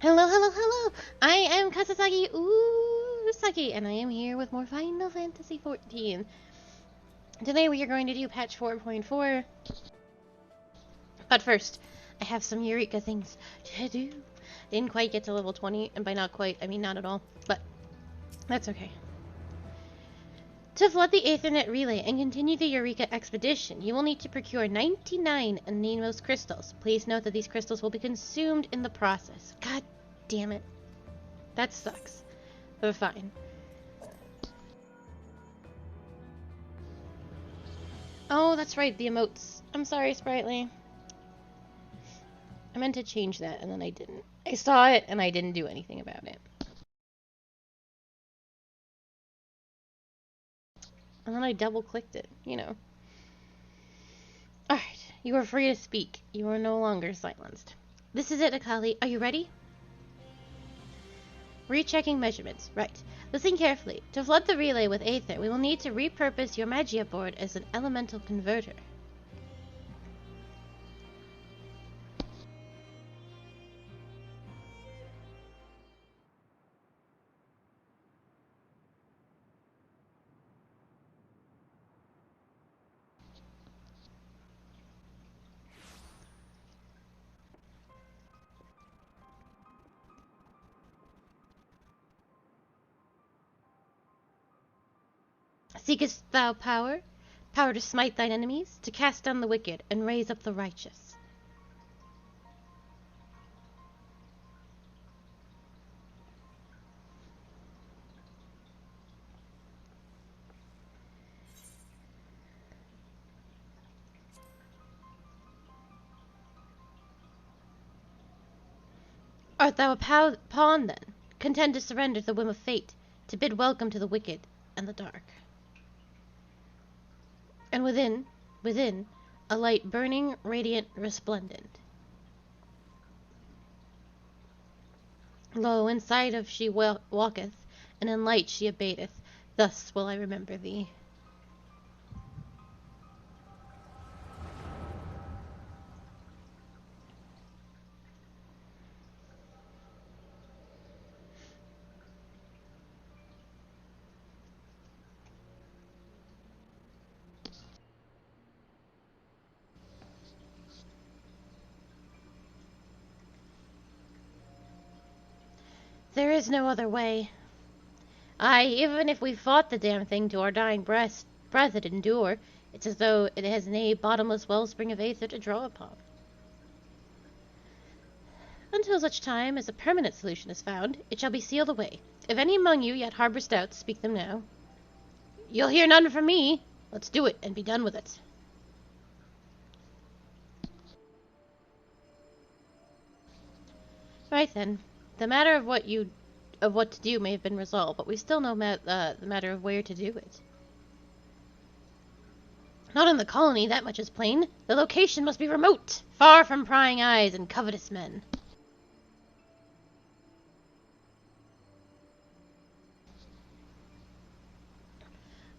Hello, hello, hello! I am Kasasagi Urusagi, and I am here with more Final Fantasy XIV. Today we are going to do patch 4.4. But first, I have some Eureka things to do. Didn't quite get to level 20, and by not quite, I mean not at all, but that's okay. To flood the Aethernet relay and continue the Eureka expedition, you will need to procure 99 Anemos crystals. Please note that these crystals will be consumed in the process. God damn it. That sucks. But fine. Oh, that's right, the emotes. I'm sorry, Sprightly. I meant to change that, and then I didn't. I saw it, and I didn't do anything about it. And then I double-clicked it, you know. Alright, you are free to speak. You are no longer silenced. This is it, Akali. Are you ready? Rechecking measurements. Right. Listen carefully. To flood the relay with Aether, we will need to repurpose your Magia board as an elemental converter. Seekest thou power? Power to smite thine enemies, to cast down the wicked, and raise up the righteous. Art thou a pawn, then, content to surrender to the whim of fate, to bid welcome to the wicked and the dark? And within, a light burning, radiant, resplendent. Lo, inside of she walketh, and in light she abateth. Thus will I remember thee. There is no other way. Aye, even if we fought the damn thing to our dying breath it'd endure. It's as though it has a bottomless wellspring of Aether to draw upon. Until such time as a permanent solution is found, it shall be sealed away. If any among you yet harbor doubts, speak them now. You'll hear none from me. Let's do it and be done with it. Right then. The matter of what to do may have been resolved, but we still know the matter of where to do it. Not in the colony, that much is plain. The location must be remote, far from prying eyes and covetous men.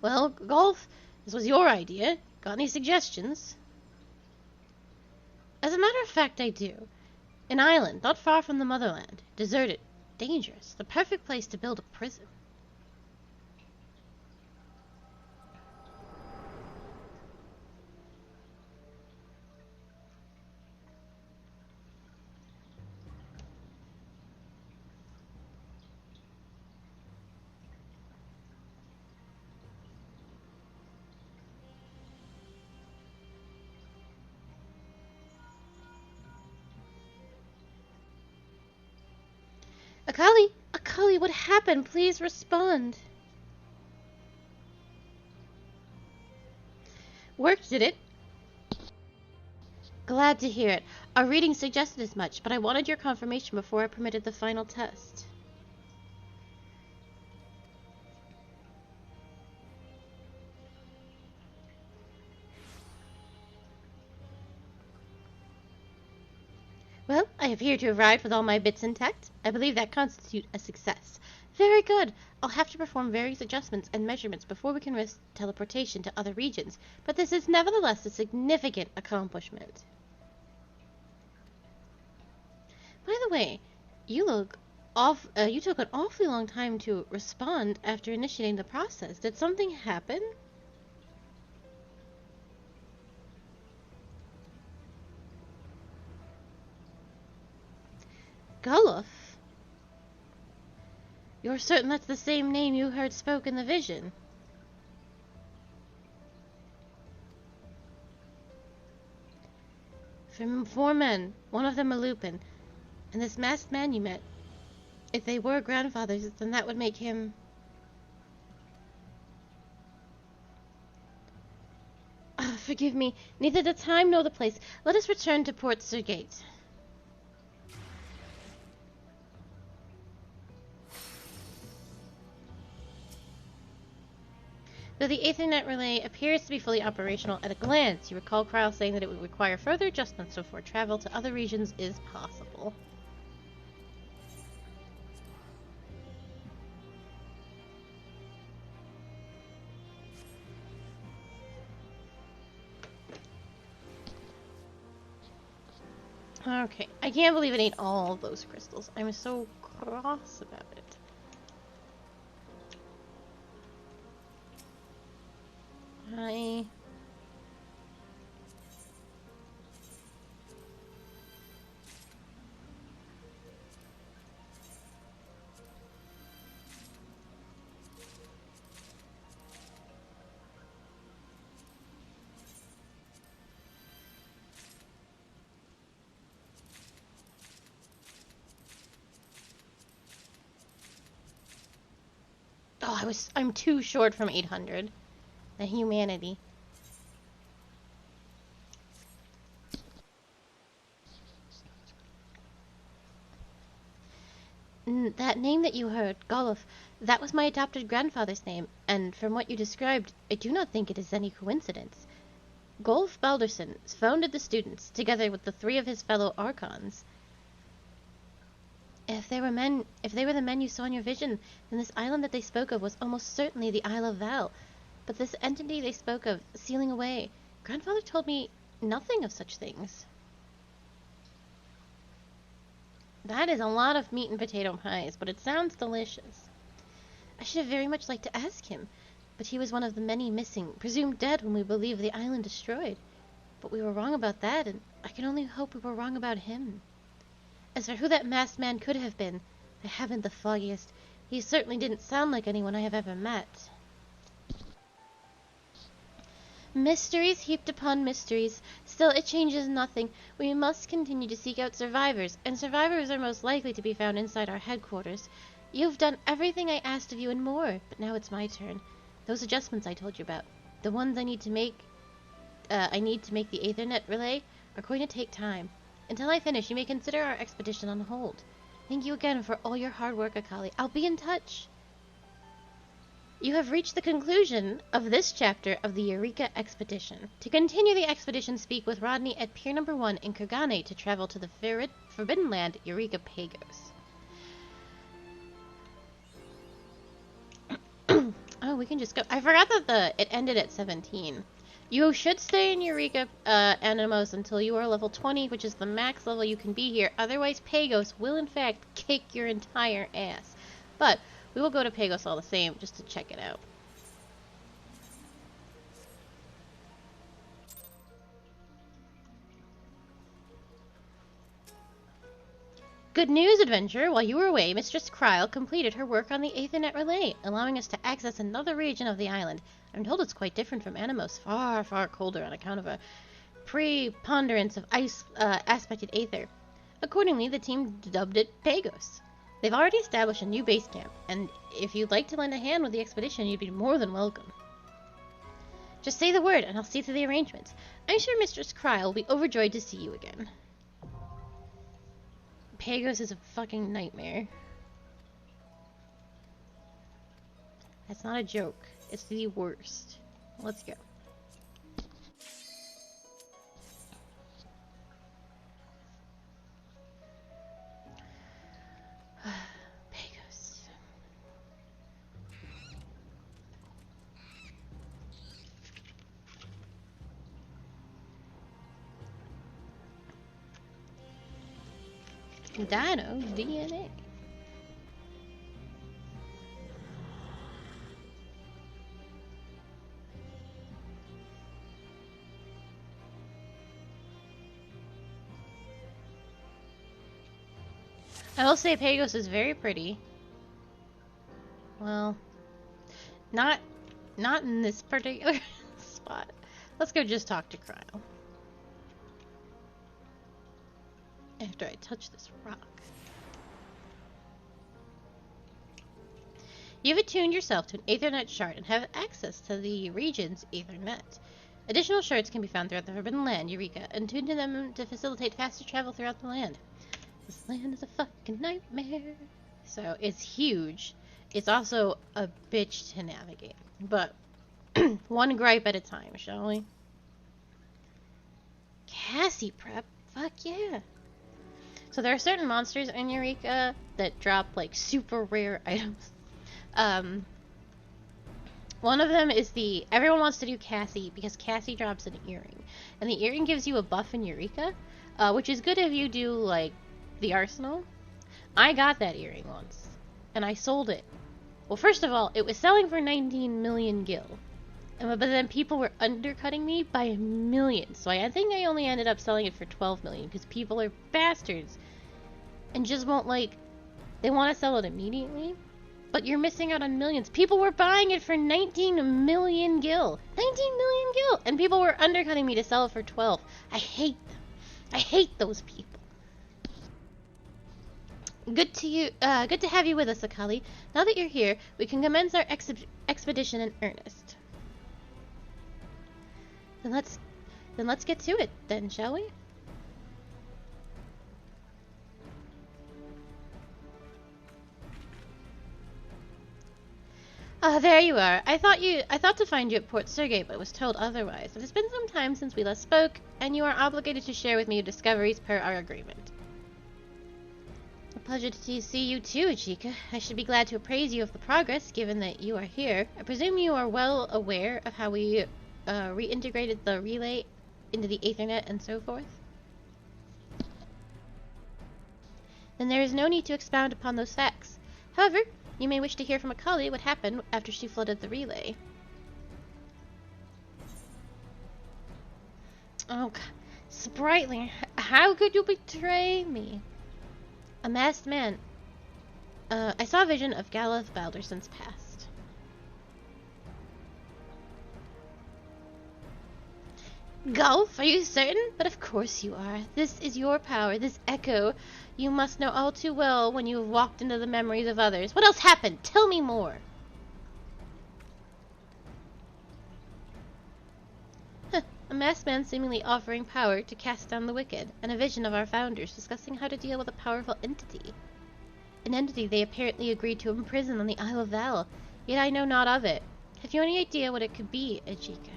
Well, Golf, this was your idea. Got any suggestions? As a matter of fact, I do. An island not far from the motherland, deserted, dangerous, the perfect place to build a prison. Akali, what happened? Please respond. Worked, did it? Glad to hear it. Our reading suggested as much, but I wanted your confirmation before I permitted the final test. Well, I appear to have arrived with all my bits intact. I believe that constitutes a success. Very good. I'll have to perform various adjustments and measurements before we can risk teleportation to other regions, but this is nevertheless a significant accomplishment. By the way, You look you took an awfully long time to respond after initiating the process. Did something happen? Gulluf? You're certain that's the same name you heard spoke in the vision? From 4 men, one of them a Lupin, and this masked man you met. If they were grandfathers, then that would make him... Forgive me, neither the time nor the place. Let us return to Port Surgate. Though the Aethernet relay appears to be fully operational at a glance, you recall Kryle saying that it would require further adjustments before travel to other regions is possible. Okay, I can't believe it ate all of those crystals. I'm so cross about it. Hi. Oh, I'm too short from 800. The humanity. That name that you heard, Goluf, that was my adopted grandfather's name, and from what you described, I do not think it is any coincidence. Golf Balderson founded the students, together with the 3 of his fellow Archons. If they were the men you saw in your vision, then this island that they spoke of was almost certainly the Isle of Val. But this entity they spoke of, sealing away, Grandfather told me nothing of such things. That is a lot of meat and potato pies, but it sounds delicious. I should have very much liked to ask him, but he was one of the many missing, presumed dead when we believed the island destroyed. But we were wrong about that, and I can only hope we were wrong about him. As for who that masked man could have been, I haven't the foggiest. He certainly didn't sound like anyone I have ever met. Mysteries heaped upon mysteries. Still, it changes nothing. We must continue to seek out survivors, and survivors are most likely to be found inside our headquarters. You've done everything I asked of you and more, but now it's my turn. Those adjustments I told you about, the ones I need to make the Aethernet relay, are going to take time. Until I finish, you may consider our expedition on hold. Thank you again for all your hard work, Akali. I'll be in touch. You have reached the conclusion of this chapter of the Eureka Expedition. To continue the expedition, speak with Rodney at Pier Number 1 in Kurgane to travel to the Forbidden Land, Eureka Pagos. Oh, we can just go. I forgot that it ended at 17. You should stay in Eureka Animos until you are level 20, which is the max level you can be here. Otherwise, Pagos will in fact kick your entire ass. But we will go to Pagos all the same, just to check it out. Good news, adventurer! While you were away, Mistress Kryle completed her work on the Aethernet relay, allowing us to access another region of the island. I'm told it's quite different from Animos, far, far colder on account of a preponderance of aspected aether. Accordingly, the team dubbed it Pagos. They've already established a new base camp, and if you'd like to lend a hand with the expedition, you'd be more than welcome. Just say the word, and I'll see to the arrangements. I'm sure Mistress Kryle will be overjoyed to see you again. Pagos is a fucking nightmare. That's not a joke. It's the worst. Let's go. Pagos. Dino DNA. I will say Pagos is very pretty. Well, not in this particular spot. Let's go just talk to Cryo. After I touch this rock. You've attuned yourself to an Aethernet shard and have access to the region's Aethernet. Additional shards can be found throughout the Forbidden Land, Eureka, and tuned to them to facilitate faster travel throughout the land. This land is a fucking nightmare. So, it's huge. It's also a bitch to navigate. But, one gripe at a time, shall we? Cassie prep? Fuck yeah. So there are certain monsters in Eureka that drop, like, super rare items. One of them is everyone wants to do Cassie because Cassie drops an earring. And the earring gives you a buff in Eureka, which is good if you do, like, the arsenal. I got that earring once, and I sold it. Well, first of all, it was selling for 19 million gil. But then people were undercutting me by 1 million. So I think I only ended up selling it for 12 million because people are bastards. And just won't, like, they want to sell it immediately. But you're missing out on millions. People were buying it for 19 million gil. 19 million gil! And people were undercutting me to sell it for 12. I hate them. I hate those people. Good to have you with us, Akali. Now that you're here, we can commence our expedition in earnest. Then let's get to it, then, shall we? Ah, there you are. I thought to find you at Port Sergei, but was told otherwise. It has been some time since we last spoke, and you are obligated to share with me your discoveries per our agreement. A pleasure to see you too, Ajika. I should be glad to appraise you of the progress, given that you are here. I presume you are well aware of how we reintegrated the relay into the Aethernet and so forth? Then there is no need to expound upon those facts. However, you may wish to hear from Akali what happened after she flooded the relay. Oh, Sprightly, how could you betray me? A masked man. I saw a vision of Galeth Balderson's past. Gulf, are you certain? But of course you are. This is your power, this echo. You must know all too well when you have walked into the memories of others. What else happened? Tell me more. A masked man seemingly offering power to cast down the wicked, and a vision of our founders discussing how to deal with a powerful entity. An entity they apparently agreed to imprison on the Isle of Val, yet I know not of it. Have you any idea what it could be, Ajika?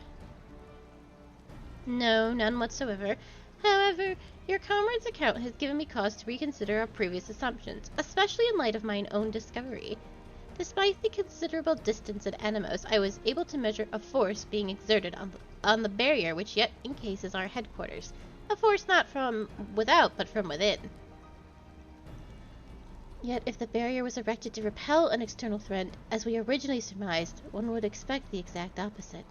No, none whatsoever. However, your comrade's account has given me cause to reconsider our previous assumptions, especially in light of mine own discovery. Despite the considerable distance at Animos, I was able to measure a force being exerted on the barrier which yet encases our headquarters. A force not from without, but from within. Yet, if the barrier was erected to repel an external threat, as we originally surmised, one would expect the exact opposite.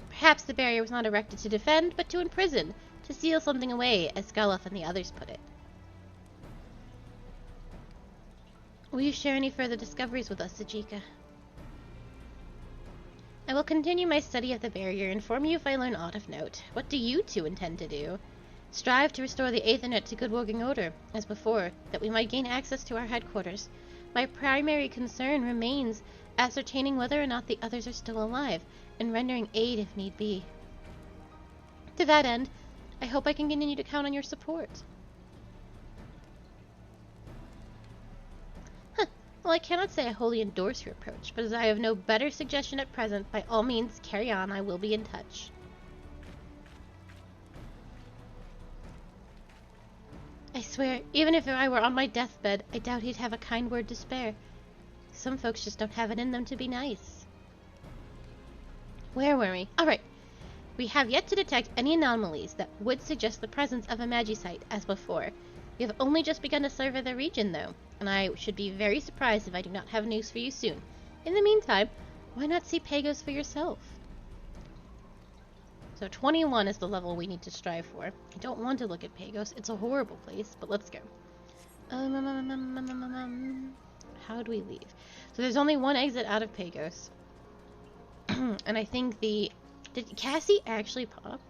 Perhaps the barrier was not erected to defend, but to imprison, to seal something away, as Galuf and the others put it. Will you share any further discoveries with us, Ajika? I will continue my study of the barrier and inform you if I learn aught of note. What do you two intend to do? Strive to restore the Aethernet to good working order, as before, that we might gain access to our headquarters. My primary concern remains ascertaining whether or not the others are still alive, and rendering aid if need be. To that end, I hope I can continue to count on your support. Well, I cannot say I wholly endorse your approach, but as I have no better suggestion at present, by all means, carry on. I will be in touch. I swear, even if I were on my deathbed, I doubt he'd have a kind word to spare. Some folks just don't have it in them to be nice. Where were we? Alright. We have yet to detect any anomalies that would suggest the presence of a Magicite, as before. We have only just begun to survey the region, though, and I should be very surprised if I do not have news for you soon. In the meantime, why not see Pagos for yourself? So 21 is the level we need to strive for. I don't want to look at Pagos. It's a horrible place, but let's go. How do we leave? So there's only one exit out of Pagos. And I think the... Did Cassie actually pop?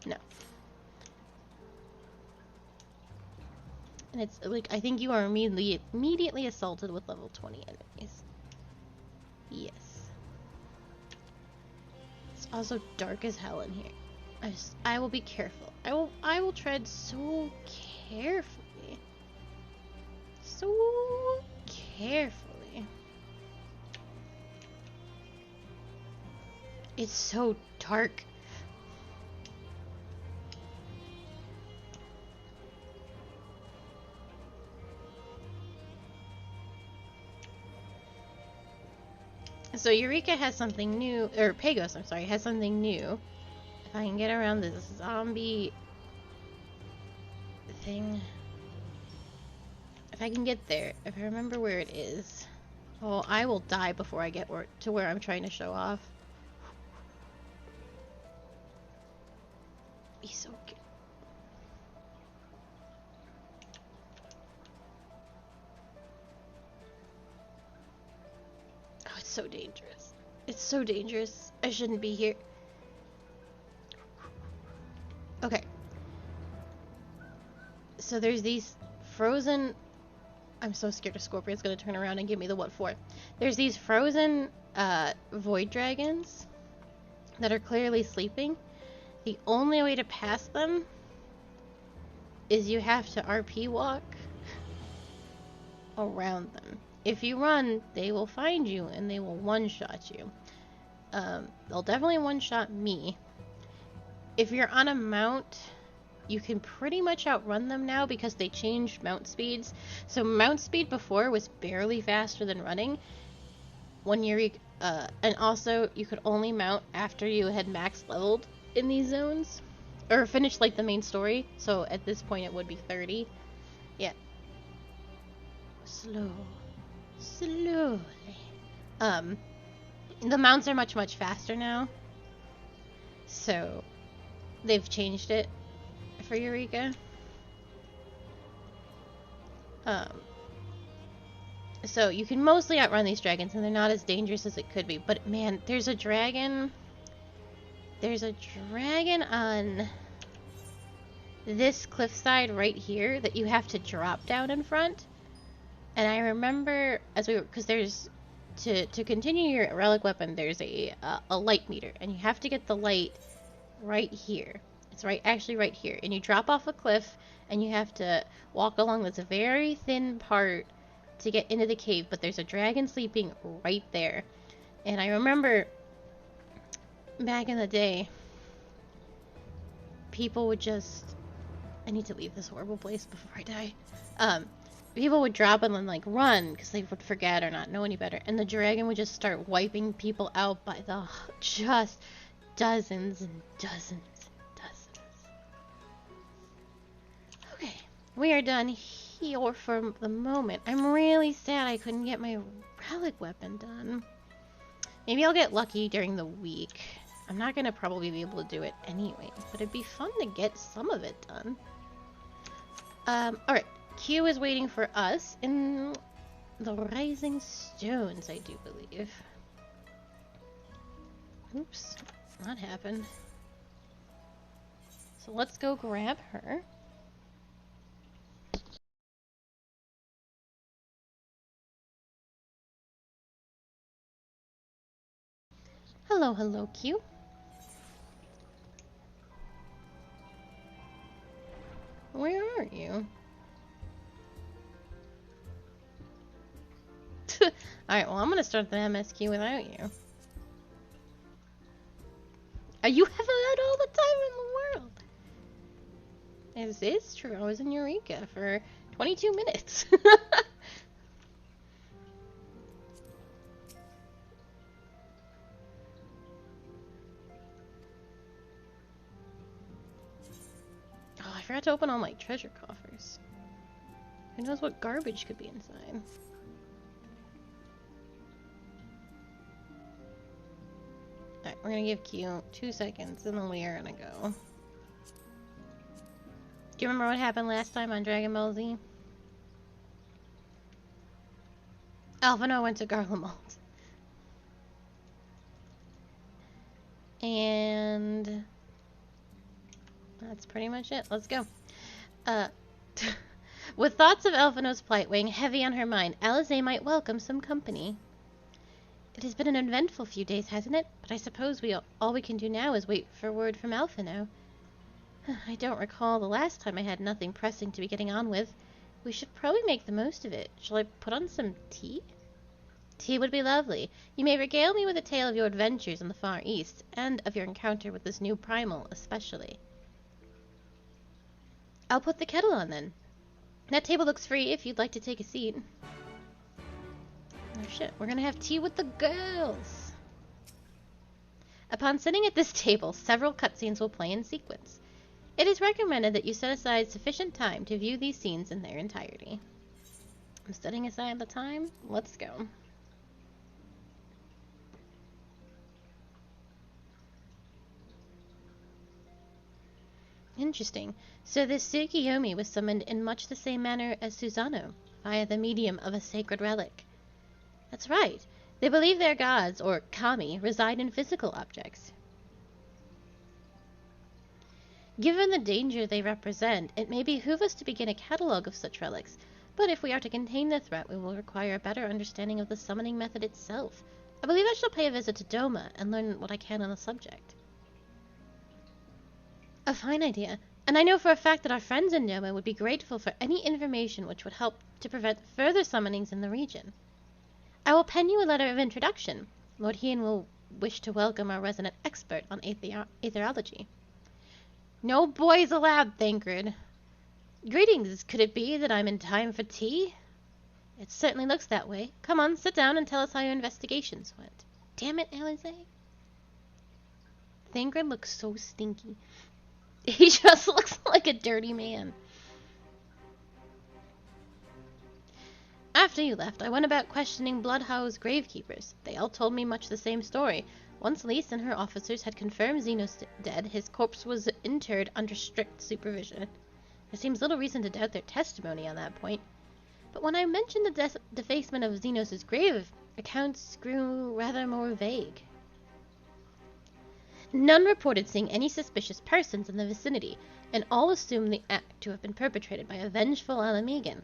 No. And it's like, I think you are immediately assaulted with level 20 enemies. Yes. It's also dark as hell in here. I will be careful. I will tread so carefully. So carefully. It's so dark. So Eureka has something new, or Pagos, I'm sorry, has something new. If I can get around this zombie thing. If I can get there, if I remember where it is. Oh, I will die before I get to where I'm trying to show off. Be so good. Oh, it's so dangerous. It's so dangerous. I shouldn't be here. Okay. So there's these frozen... I'm so scared a scorpion's gonna turn around and give me the what for. There's these frozen void dragons that are clearly sleeping. The only way to pass them is you have to RP walk around them. If you run, they will find you and they will one-shot you. They'll definitely one-shot me. If you're on a mount, you can pretty much outrun them now because they changed mount speeds. So mount speed before was barely faster than running. And also you could only mount after you had max leveled in these zones. Or finished like the main story. So at this point it would be 30. Yeah. Slowly. The mounts are much, much faster now. So they've changed it for Eureka. So you can mostly outrun these dragons and they're not as dangerous as it could be. But man, there's a dragon on this cliffside right here that you have to drop down in front. And I remember because there's to continue your relic weapon, there's a light meter, and you have to get the light right here. It's actually right here, and you drop off a cliff, and you have to walk along this very thin part to get into the cave. But there's a dragon sleeping right there, and I remember back in the day, people would just... I need to leave this horrible place before I die. People would drop and then like run because they would forget or not know any better, and the dragon would just start wiping people out by the just dozens and dozens and dozens. Okay, we are done here for the moment. I'm really sad I couldn't get my relic weapon done. Maybe I'll get lucky during the week. I'm not gonna probably be able to do it anyway, but it'd be fun to get some of it done. Alright. Q is waiting for us in the Rising Stones, I do believe. Oops, that happened. So let's go grab her. Hello, hello, Q. Where are you? Alright, well, I'm gonna start the MSQ without you. You haven't had all the time in the world. This is true. I was in Eureka for 22 minutes. Oh, I forgot to open all my treasure coffers. Who knows what garbage could be inside? Alright, we're gonna give Q 2 seconds and then we are gonna go. Do you remember what happened last time on Dragon Ball Z? Alphino went to Garlemald. And that's pretty much it. Let's go. With thoughts of Alphino's plight weighing heavy on her mind, Alisaie might welcome some company. It has been an eventful few days, hasn't it? But I suppose all we can do now is wait for word from Alphino. I don't recall the last time I had nothing pressing to be getting on with. We should probably make the most of it. Shall I put on some tea? Tea would be lovely. You may regale me with a tale of your adventures in the Far East, and of your encounter with this new primal, especially. I'll put the kettle on, then. That table looks free if you'd like to take a seat. Oh shit, we're gonna have tea with the girls! Upon sitting at this table, several cutscenes will play in sequence. It is recommended that you set aside sufficient time to view these scenes in their entirety. I'm setting aside the time. Let's go. Interesting. So this Tsukiyomi was summoned in much the same manner as Susanoo, via the medium of a sacred relic. That's right. They believe their gods, or kami, reside in physical objects. Given the danger they represent, it may behoove us to begin a catalogue of such relics, but if we are to contain the threat, we will require a better understanding of the summoning method itself. I believe I shall pay a visit to Doma and learn what I can on the subject. A fine idea, and I know for a fact that our friends in Doma would be grateful for any information which would help to prevent further summonings in the region. I will pen you a letter of introduction. Lord Hien will wish to welcome our resident expert on aetherology. No boys allowed, Thancred. Greetings, could it be that I'm in time for tea? It certainly looks that way. Come on, sit down and tell us how your investigations went. Damn it, Alisaie. Thancred looks so stinky. He just looks like a dirty man. After you left, I went about questioning Bloodhow's gravekeepers. They all told me much the same story. Once Lise and her officers had confirmed Zenos dead, his corpse was interred under strict supervision. There seems little reason to doubt their testimony on that point. But when I mentioned the defacement of Zenos' grave, accounts grew rather more vague. None reported seeing any suspicious persons in the vicinity, and all assumed the act to have been perpetrated by a vengeful Alamegan.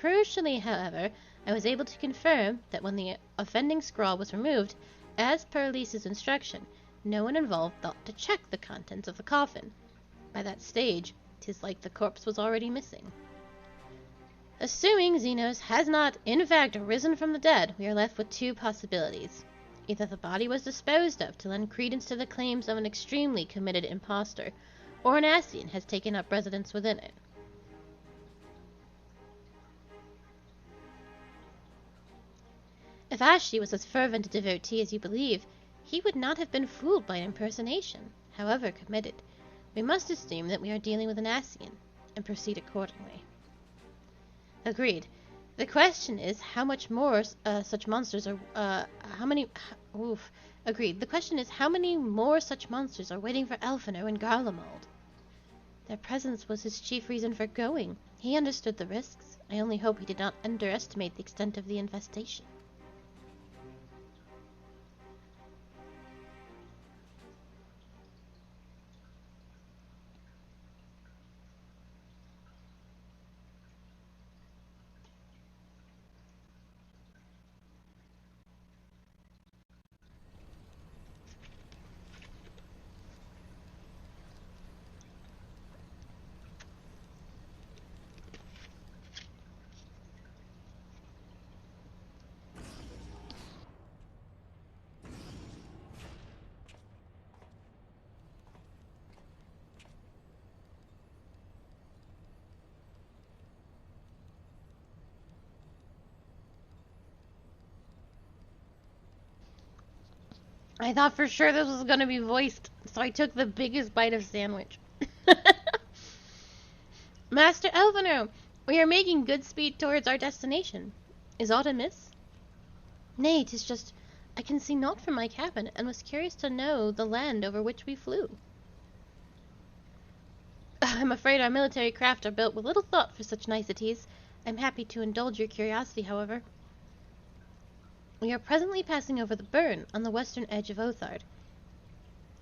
Crucially, however, I was able to confirm that when the offending scrawl was removed, as per Lisa's instruction, no one involved thought to check the contents of the coffin. By that stage, 'tis like the corpse was already missing. Assuming Zenos has not, in fact, risen from the dead, we are left with two possibilities. Either the body was disposed of to lend credence to the claims of an extremely committed impostor, or an Ascian has taken up residence within it. If Asci was as fervent a devotee as you believe, he would not have been fooled by impersonation, however committed. We must assume that we are dealing with an Ascian, and proceed accordingly. Agreed. The question is how much more such monsters are, Agreed. The question is how many more such monsters are waiting for Alphino and Garlemald. Their presence was his chief reason for going. He understood the risks. I only hope he did not underestimate the extent of the infestation. I thought for sure this was going to be voiced, so I took the biggest bite of sandwich. Master Elvino, we are making good speed towards our destination. Is aught amiss? Nay, 'tis just I can see naught from my cabin, and was curious to know the land over which we flew. I'm afraid our military craft are built with little thought for such niceties. I'm happy to indulge your curiosity, however. We are presently passing over the burn on the western edge of Othard.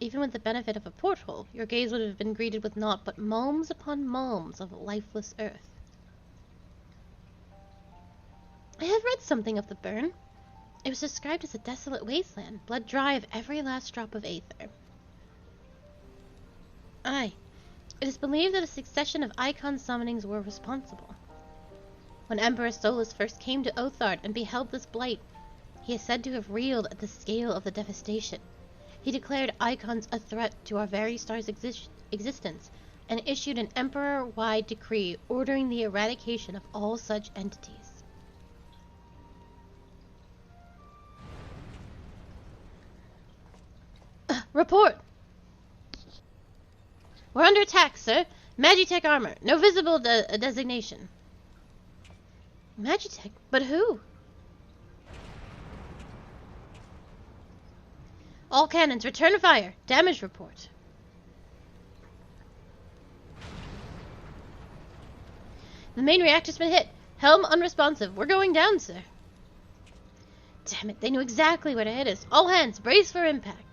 Even with the benefit of a porthole, your gaze would have been greeted with naught but malms upon malms of lifeless earth. I have read something of the burn. It was described as a desolate wasteland, blood dry of every last drop of aether. Aye, it is believed that a succession of icon summonings were responsible. When Emperor Solus first came to Othard and beheld this blight, he is said to have reeled at the scale of the devastation. He declared icons a threat to our very star's existence, and issued an emperor-wide decree ordering the eradication of all such entities. Report! We're under attack, sir. Magitech armor. No visible designation. Magitech? But who? All cannons, return fire. Damage report. The main reactor's been hit. Helm unresponsive. We're going down, sir. Damn it, they knew exactly where to hit us. All hands, brace for impact.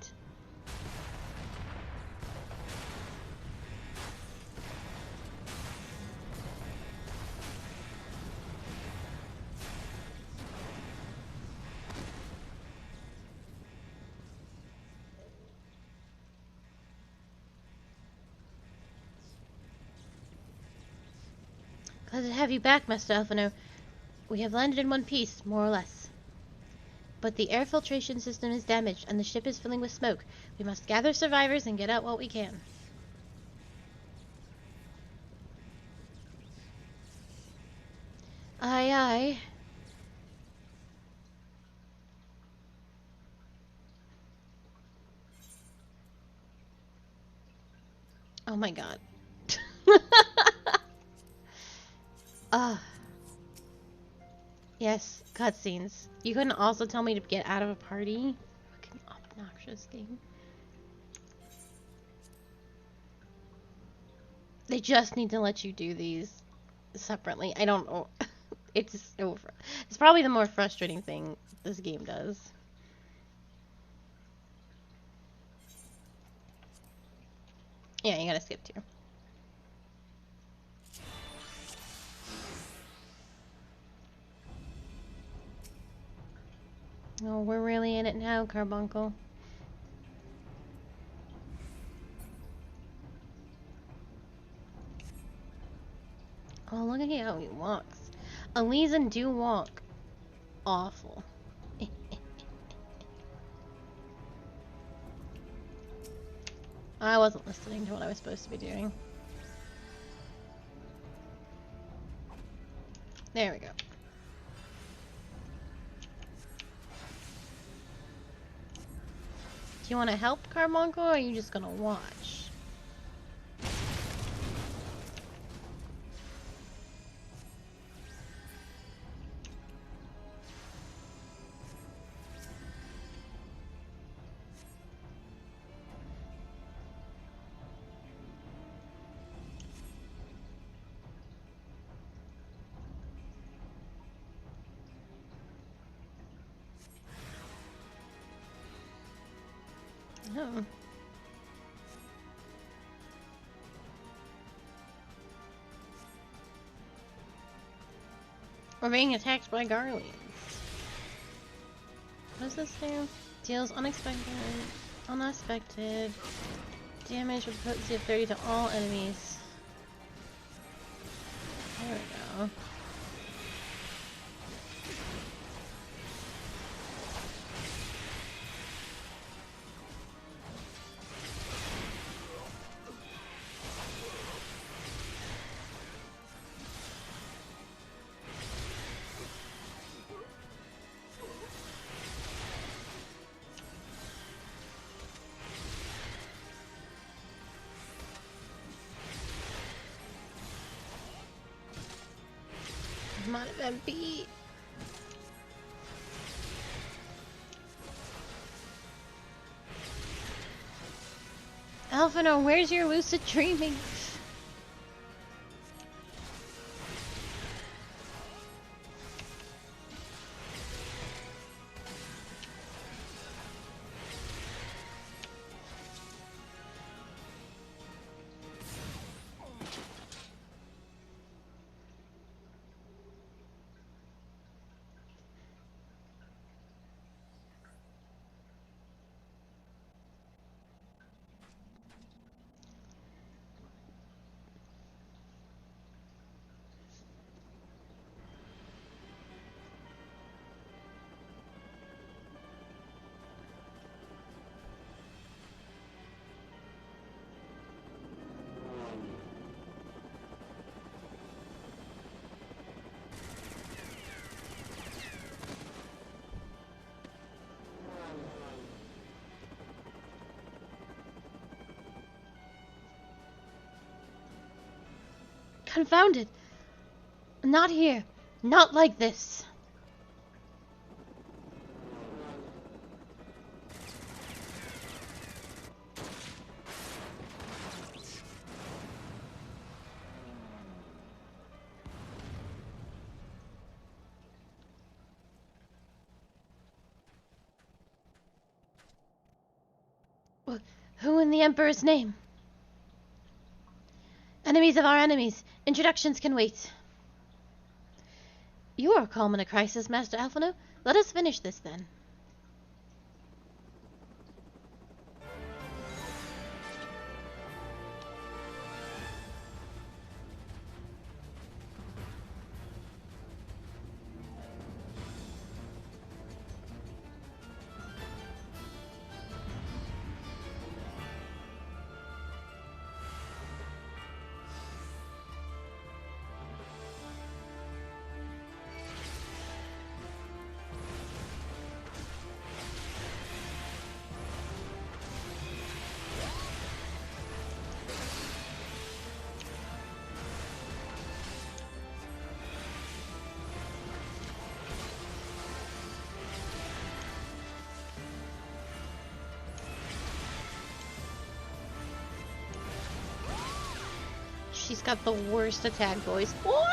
Glad to have you back, Master Elfino. We have landed in one piece, more or less. But the air filtration system is damaged, and the ship is filling with smoke. We must gather survivors and get out what we can. Aye, aye. Oh my god. Yes, cutscenes. You couldn't also tell me to get out of a party? Fucking obnoxious game. They just need to let you do these separately. I don't know. It's probably the more frustrating thing this game does. Yeah, you gotta skip too. Oh, we're really in it now, Carbuncle. Oh, look at how he walks. Elysian do walk awful. I wasn't listening to what I was supposed to be doing. There we go. Do you want to help, Carbuncle, or are you just gonna watch? Oh. We're being attacked by Garleans. What does this do? Deals unexpected damage with a potency of 30 to all enemies. There we go. Come on, MP. Alphino, where's your lucid dreaming? Confounded! Not here. Not like this. Who in the Emperor's name? Enemies of our enemies. Introductions can wait. You are calm in a crisis, Master Alphino. Let us finish this then. She's got the worst attack voice. Whoa!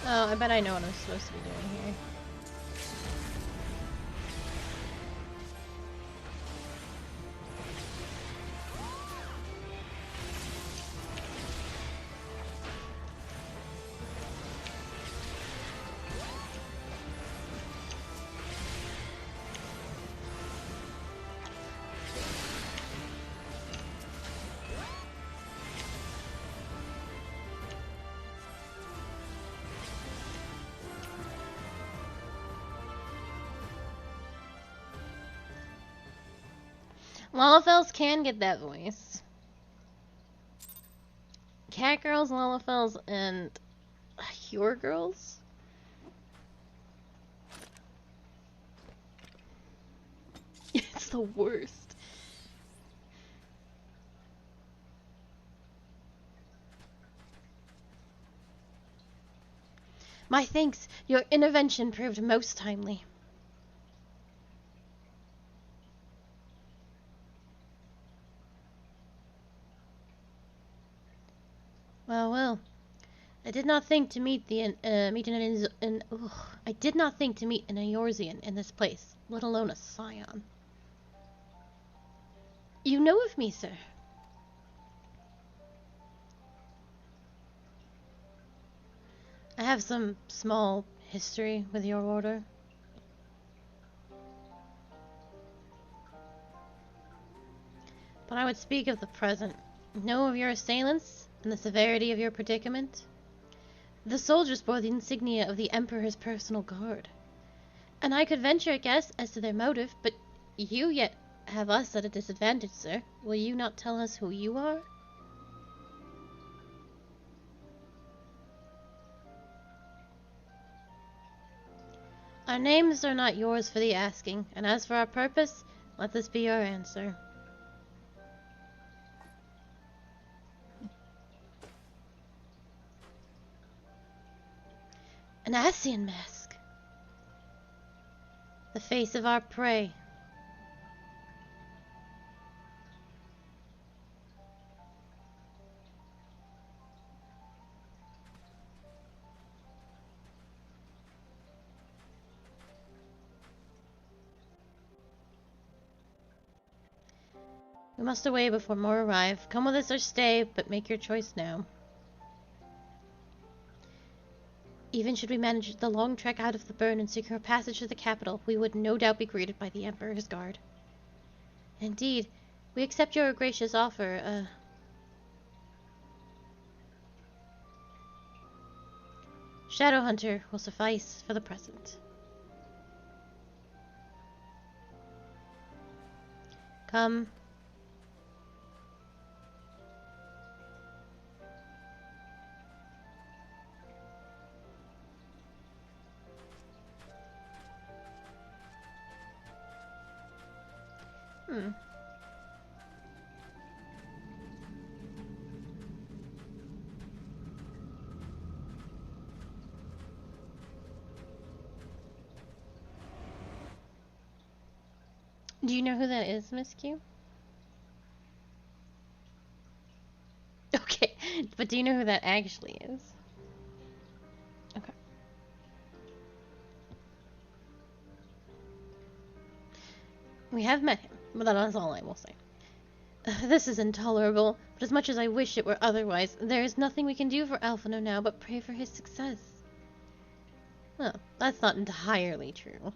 Oh, I bet I know what I'm supposed to be doing here. Lalafels can get that voice. Cat girls, Lalafels, and your girls? It's the worst. My thanks. Your intervention proved most timely. Well. I did not think to meet an Eorzean in this place, let alone a scion. You know of me, sir. I have some small history with your order. But I would speak of the present. Know of your assailants and the severity of your predicament. The soldiers bore the insignia of the Emperor's personal guard. And I could venture a guess as to their motive, but you yet have us at a disadvantage, sir. Will you not tell us who you are? Our names are not yours for the asking, and as for our purpose, let this be your answer. An Asian mask. The face of our prey. We must away before more arrive. Come with us or stay, but make your choice now. Even should we manage the long trek out of the burn and secure passage to the capital, we would no doubt be greeted by the Emperor's guard. Indeed, we accept your gracious offer. Shadowhunter will suffice for the present. Come. Do you know who that is, Miss Q? Okay, but do you know who that actually is? Okay. We have met him, but that is all I will say. This is intolerable, but as much as I wish it were otherwise, there is nothing we can do for Alphino now but pray for his success. Well, that's not entirely true.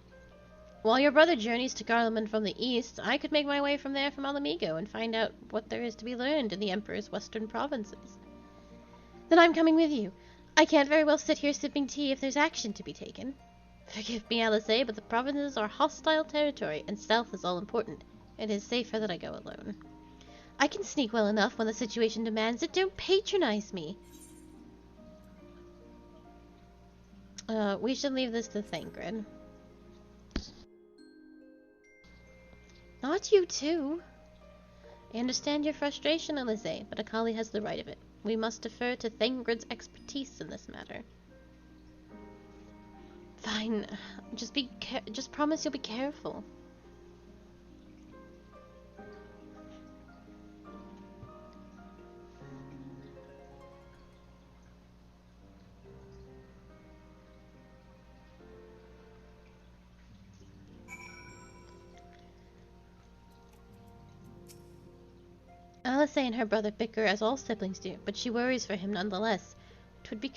While your brother journeys to Garlemald from the east, I could make my way from there from Alamigo and find out what there is to be learned in the Emperor's western provinces. Then I'm coming with you. I can't very well sit here sipping tea if there's action to be taken. Forgive me, LSA, but the provinces are hostile territory, and stealth is all important. It is safer that I go alone. I can sneak well enough when the situation demands it. Don't patronize me. We should leave this to Thangred. Not you too. I understand your frustration, Elise, but Akali has the right of it. We must defer to Thangred's expertise in this matter. Fine. Just promise you'll be careful. Alice and her brother bicker as all siblings do, but she worries for him nonetheless. 'Twould be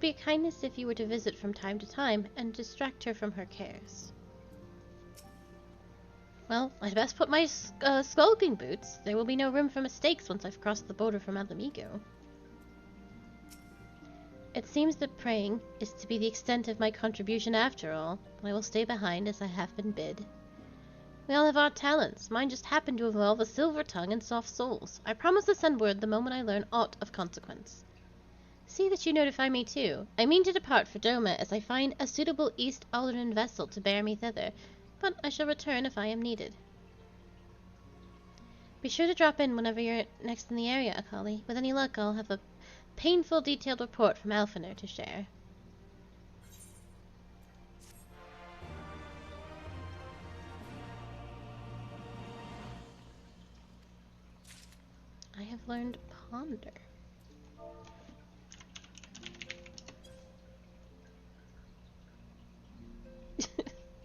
a kindness if you were to visit from time to time and distract her from her cares. Well, I'd best put my skulking boots. There will be no room for mistakes once I've crossed the border from Alamigo. It seems that praying is to be the extent of my contribution after all, but I will stay behind as I have been bid. We all have our talents. Mine just happened to involve a silver tongue and soft soles. I promise to send word the moment I learn aught of consequence. See that you notify me too. I mean to depart for Doma as I find a suitable East Alderaan vessel to bear me thither, but I shall return if I am needed. Be sure to drop in whenever you're next in the area, Akali. With any luck, I'll have a painful detailed report from Alphino to share. I have learned ponder.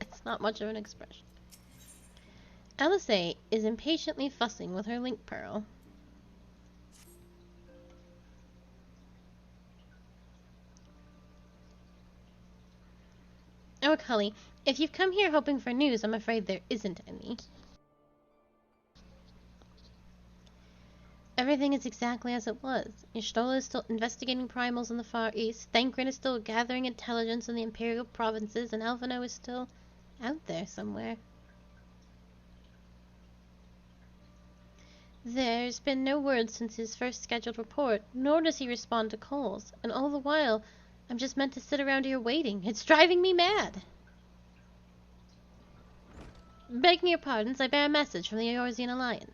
It's not much of an expression. Alice is impatiently fussing with her link pearl. Oh, Cully, if you've come here hoping for news, I'm afraid there isn't any. Everything is exactly as it was. Y'shtola is still investigating primals in the Far East, Thancred is still gathering intelligence in the Imperial provinces, and Alphino is still out there somewhere. There's been no word since his first scheduled report, nor does he respond to calls, and all the while, I'm just meant to sit around here waiting. It's driving me mad! Begging your pardons, I bear a message from the Eorzean Alliance.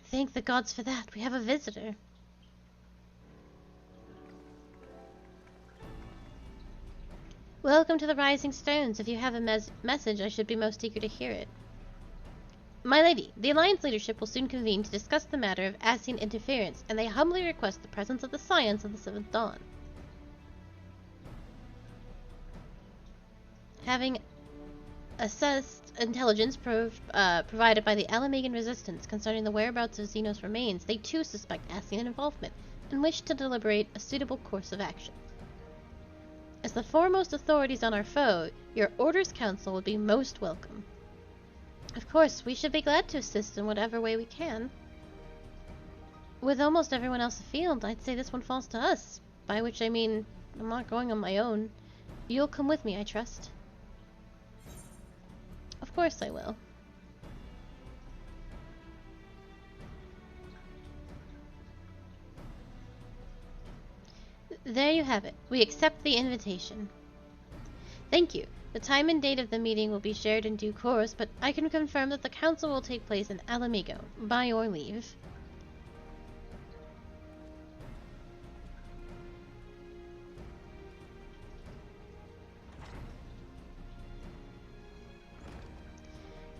Thank the gods for that. We have a visitor. Welcome to the Rising Stones. If you have a message, I should be most eager to hear it. My lady, the Alliance leadership will soon convene to discuss the matter of Ascian interference, and they humbly request the presence of the Scions of the Seventh Dawn. Having assessed intelligence provided by the Alamegan Resistance concerning the whereabouts of Xenos remains, they too suspect Ascian involvement, and wish to deliberate a suitable course of action. As the foremost authorities on our foe, your Orders Council would be most welcome. Of course, we should be glad to assist in whatever way we can. With almost everyone else afield, I'd say this one falls to us, by which I mean I'm not going on my own. You'll come with me, I trust. Of course I will. There you have it. We accept the invitation. Thank you. The time and date of the meeting will be shared in due course, but I can confirm that the council will take place in Alamigo, by your leave.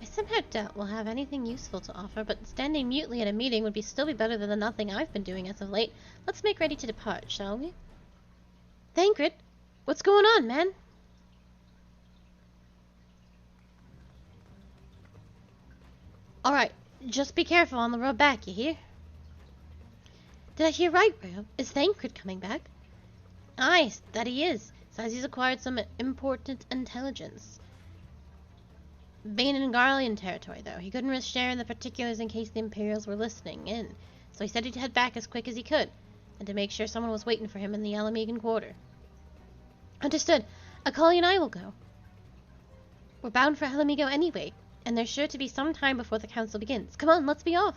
I somehow doubt we'll have anything useful to offer, but standing mutely at a meeting would still be better than the nothing I've been doing as of late. Let's make ready to depart, shall we? Thancred, what's going on, man? Alright, just be careful on the road back, you hear? Did I hear right, Rio? Is Thancred coming back? Aye, that he is. Says he's acquired some important intelligence. Being in Garlean territory, though, he couldn't risk sharing the particulars in case the Imperials were listening in, so he said he'd head back as quick as he could, and to make sure someone was waiting for him in the Alamegan quarter. Understood. Akali and I will go. We're bound for Alamigo anyway, and there's sure to be some time before the council begins. Come on, let's be off.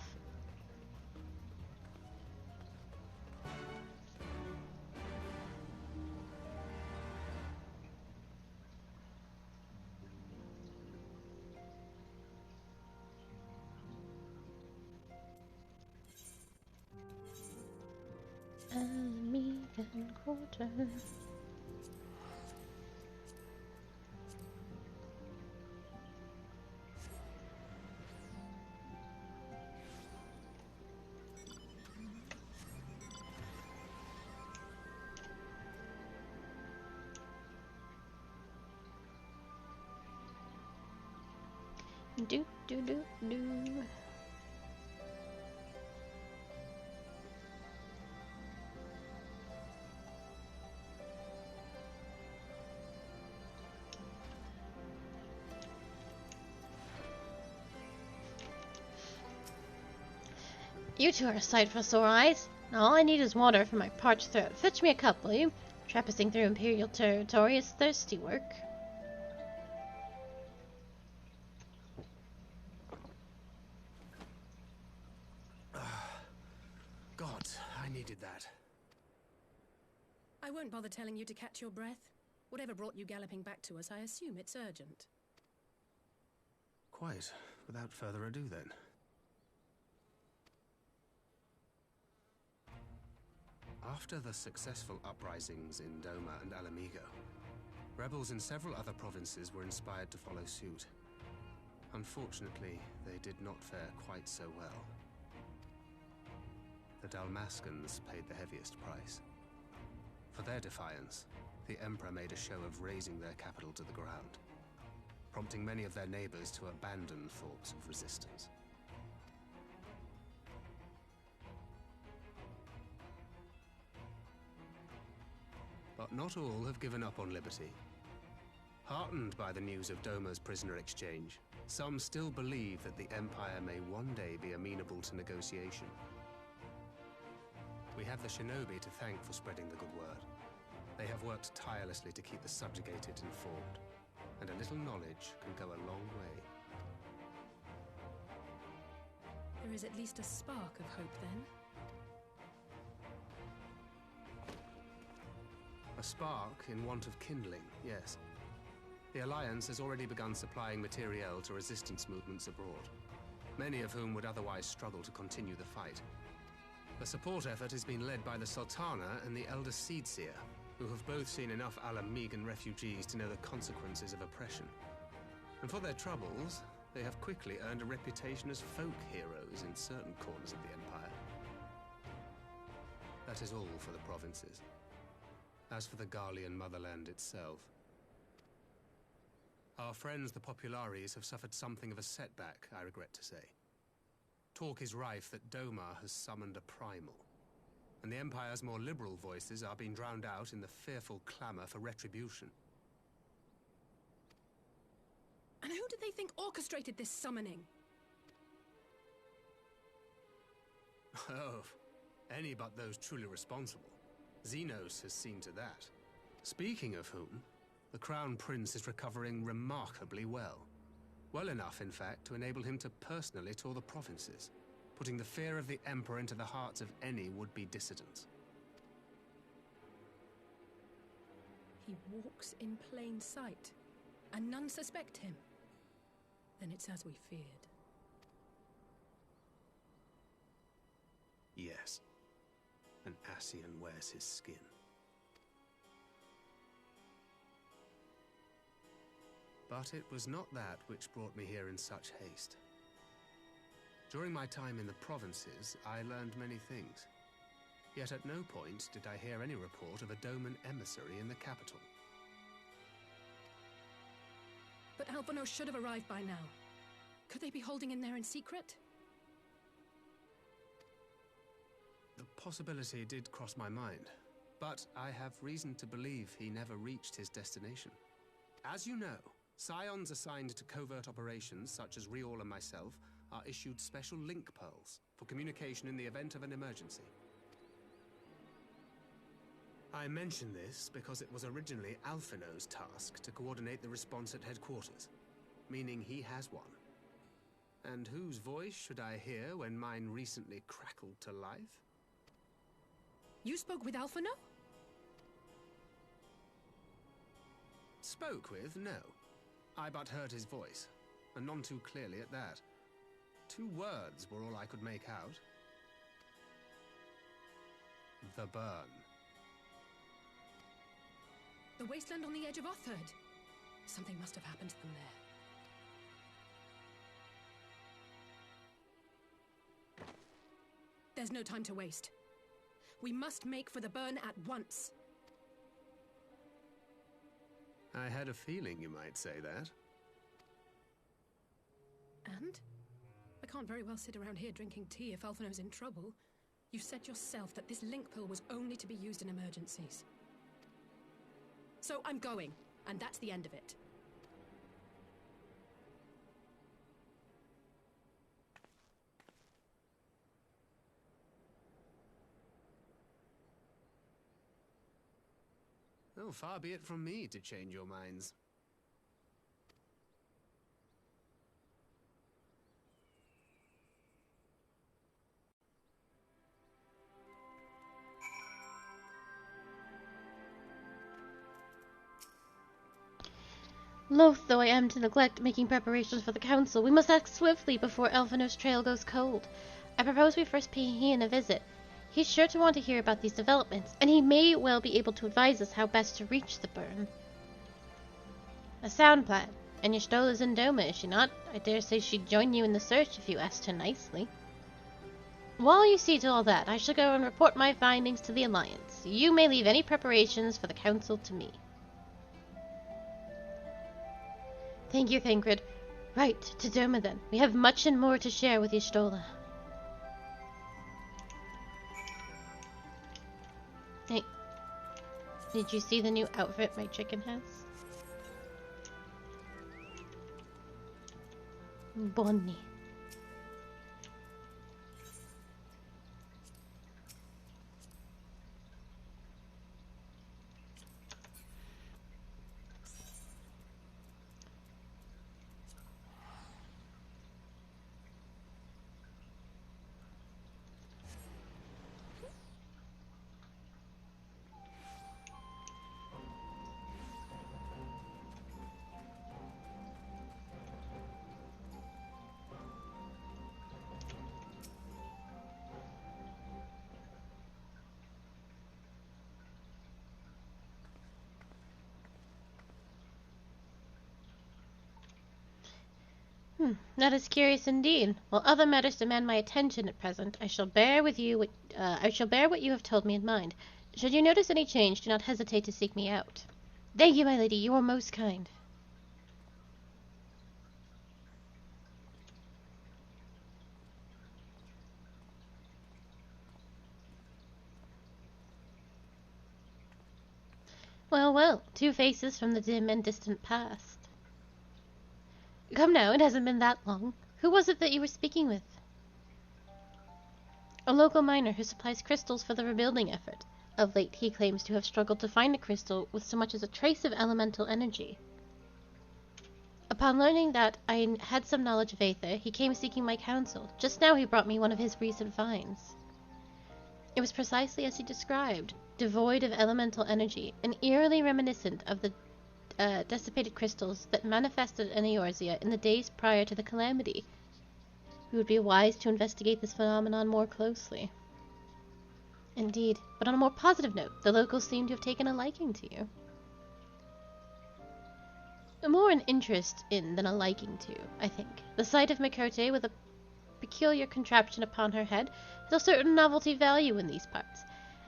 Alamigan quarter. Do do do do. You two are a sight for sore eyes. Now all I need is water for my parched throat. Fetch me a cup, will you? Trapping through Imperial territory is thirsty work. God, I needed that. I won't bother telling you to catch your breath. Whatever brought you galloping back to us, I assume it's urgent. Quite. Without further ado, then. After the successful uprisings in Doma and Alamigo, rebels in several other provinces were inspired to follow suit. Unfortunately, they did not fare quite so well. The Dalmascans paid the heaviest price. For their defiance, the Emperor made a show of razing their capital to the ground, prompting many of their neighbors to abandon thoughts of resistance. But But not all have given up on liberty. Heartened by the news of Doma's prisoner exchange, some still believe that the Empire may one day be amenable to negotiation. We have the shinobi to thank for spreading the good word. They have worked tirelessly to keep the subjugated informed, and a little knowledge can go a long way. There is at least a spark of hope, then. A spark in want of kindling, yes. The Alliance has already begun supplying materiel to resistance movements abroad, many of whom would otherwise struggle to continue the fight. The support effort has been led by the Sultana and the Elder Seedseer, who have both seen enough Alamegan refugees to know the consequences of oppression. And for their troubles, they have quickly earned a reputation as folk heroes in certain corners of the Empire. That is all for the provinces. As for the Garlean motherland itself, our friends the Populares have suffered something of a setback, I regret to say. Talk is rife that Doma has summoned a primal, and the Empire's more liberal voices are being drowned out in the fearful clamor for retribution. And who do they think orchestrated this summoning? Oh, any but those truly responsible. Xenos has seen to that. Speaking of whom, the Crown Prince is recovering remarkably well. Well enough, in fact, to enable him to personally tour the provinces, putting the fear of the Emperor into the hearts of any would-be dissidents. He walks in plain sight, and none suspect him. Then it's as we feared. Yes. An Ascian wears his skin. But it was not that which brought me here in such haste. During my time in the provinces, I learned many things. Yet at no point did I hear any report of a Doman emissary in the capital. But Alphonse should have arrived by now. Could they be holding in there in secret? The possibility did cross my mind, but I have reason to believe he never reached his destination. As you know, Scions assigned to covert operations, such as Riol and myself, are issued special link pearls for communication in the event of an emergency. I mention this because it was originally Alphino's task to coordinate the response at headquarters, meaning he has one. And whose voice should I hear when mine recently crackled to life? You spoke with Alphino? Spoke with? No. I but heard his voice, and none too clearly at that. 2 words were all I could make out. The burn. The wasteland on the edge of Otherd. Something must have happened to them there. There's no time to waste. We must make for the burn at once. I had a feeling you might say that. And? I can't very well sit around here drinking tea if Alphino's in trouble. You said yourself that this link pill was only to be used in emergencies. So I'm going, and that's the end of it. Oh, far be it from me to change your minds. Loath though I am to neglect making preparations for the council, we must act swiftly before Alphino's trail goes cold. I propose we first pay Ian a visit. He's sure to want to hear about these developments, and he may well be able to advise us how best to reach the burn. A sound plan. And Y'shtola's in Doma, is she not? I dare say she'd join you in the search if you asked her nicely. While you see to all that, I shall go and report my findings to the Alliance. You may leave any preparations for the council to me. Thank you, Thancred. Right, to Doma then. We have much and more to share with Y'shtola. Hey. Did you see the new outfit my chicken has? Bonnie. That is curious indeed. While other matters demand my attention at present, I shall bear what you have told me in mind. Should you notice any change, do not hesitate to seek me out. Thank you, my lady. You are most kind. Well, well, two faces from the dim and distant past. Come now, it hasn't been that long. Who was it that you were speaking with? A local miner who supplies crystals for the rebuilding effort. Of late, he claims to have struggled to find a crystal with so much as a trace of elemental energy. Upon learning that I had some knowledge of Aether, he came seeking my counsel. Just now he brought me one of his recent finds. It was precisely as he described, devoid of elemental energy, and eerily reminiscent of the dissipated crystals that manifested in Eorzea in the days prior to the calamity. We would be wise to investigate this phenomenon more closely. Indeed, but on a more positive note, the locals seem to have taken a liking to you. More an interest in than a liking to, I think. The sight of Mikote with a peculiar contraption upon her head has a certain novelty value in these parts.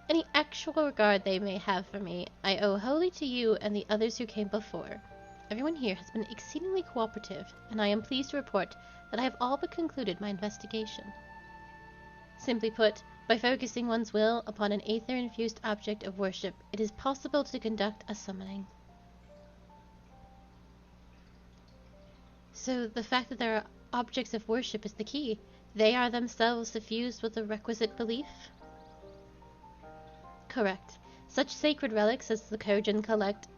Any actual regard they may have for me, I owe wholly to you and the others who came before. Everyone here has been exceedingly cooperative, and I am pleased to report that I have all but concluded my investigation. Simply put, by focusing one's will upon an aether-infused object of worship, it is possible to conduct a summoning. So the fact that there are objects of worship is the key. They are themselves suffused with the requisite belief? Correct. Such sacred relics as the Kojin collect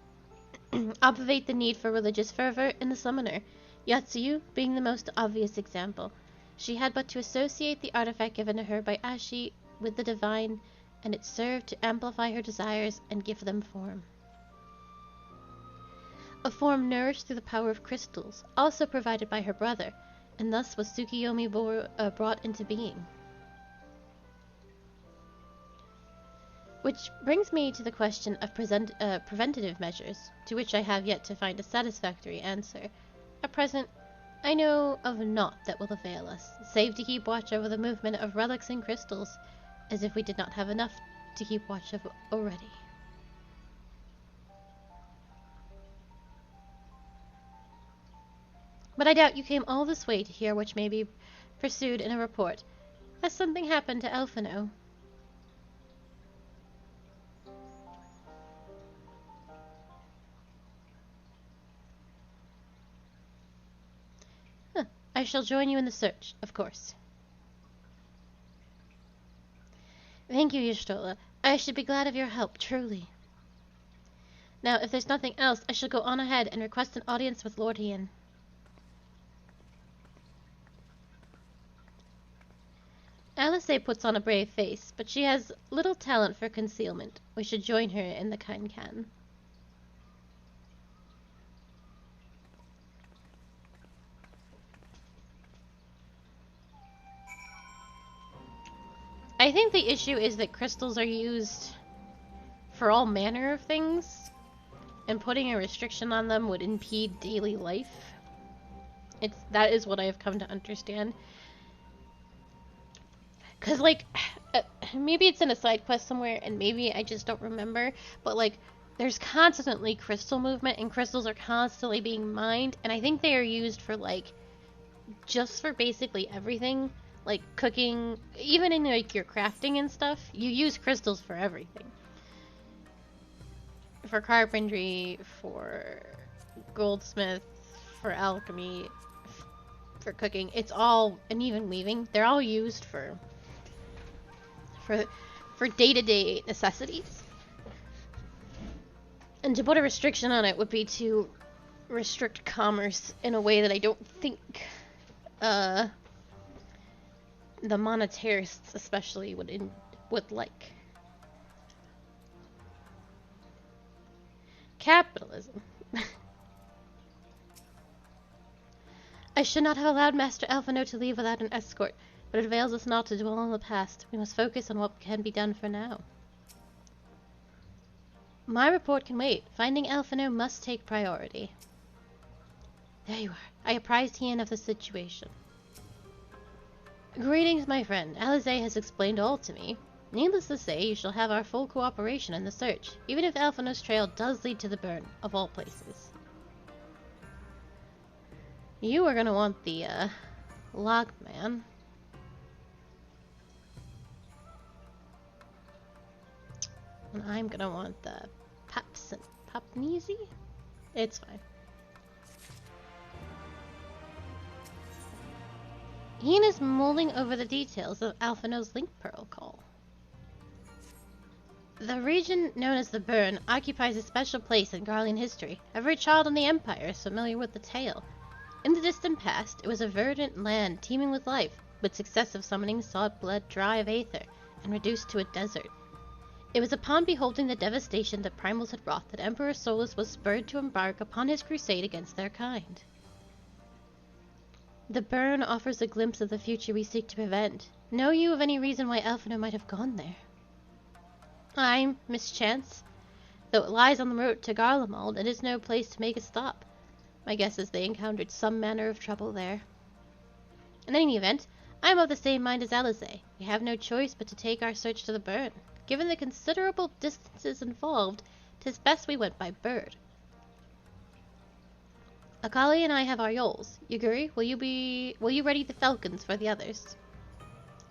obviate the need for religious fervor in the summoner, Yatsuyu being the most obvious example. She had but to associate the artifact given to her by Ashi with the divine, and it served to amplify her desires and give them form. A form nourished through the power of crystals, also provided by her brother, and thus was Tsukiyomi brought into being. Which brings me to the question of preventative measures, to which I have yet to find a satisfactory answer. At present, I know of naught that will avail us, save to keep watch over the movement of relics and crystals, as if we did not have enough to keep watch of already. But I doubt you came all this way to hear which may be pursued in a report. Has something happened to Elfino? I shall join you in the search, of course. Thank you, Y'shtola. I should be glad of your help, truly. Now, if there's nothing else, I shall go on ahead and request an audience with Lord Ian. Alice puts on a brave face, but she has little talent for concealment. We should join her in the Can-Can. I think the issue is that crystals are used for all manner of things, and putting a restriction on them would impede daily life. That is what I have come to understand. Because, like, maybe it's in a side quest somewhere, and maybe I just don't remember, but, like, there's constantly crystal movement, and crystals are constantly being mined, and I think they are used for, like, just for basically everything. Like, cooking, even in, like, your crafting and stuff, you use crystals for everything. for carpentry, for goldsmith, for alchemy, for cooking. It's all, and even weaving. They're all used for day-to-day necessities. And to put a restriction on it would be to restrict commerce in a way that I don't think the monetarists especially would like. Capitalism. I should not have allowed Master Alphino to leave without an escort, but it avails us not to dwell on the past. We must focus on what can be done for now. My report can wait. Finding Alphino must take priority. There you are. I apprised Ian of the situation. Greetings, my friend. Alize has explained all to me. Needless to say, you shall have our full cooperation in the search, even if Alphino's trail does lead to the burn, of all places. You are gonna want the, log man. And I'm gonna want the Papnisi? It's fine. Ian is mulling over the details of Alphino's link pearl call. The region known as the Burn occupies a special place in Garlean history. Every child in the Empire is familiar with the tale. In the distant past, it was a verdant land teeming with life, but successive summonings saw it bled dry of aether and reduced to a desert. It was upon beholding the devastation that Primals had wrought that Emperor Solus was spurred to embark upon his crusade against their kind. The Burn offers a glimpse of the future we seek to prevent. Know you of any reason why Alphino might have gone there? I'm mischance. Though it lies on the road to Garlemald, it is no place to make a stop. My guess is they encountered some manner of trouble there. In any event, I am of the same mind as Alize. We have no choice but to take our search to the Burn. Given the considerable distances involved, 'tis best we went by bird. Akali and I have our yoles. Yuguri, will you ready the falcons for the others?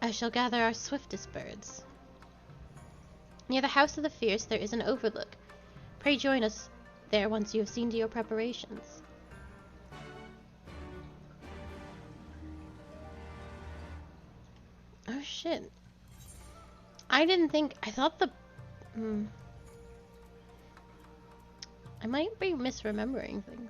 I shall gather our swiftest birds. Near the House of the Fierce there is an overlook. Pray join us there once you have seen to your preparations. Oh shit. I thought the... I might be misremembering things.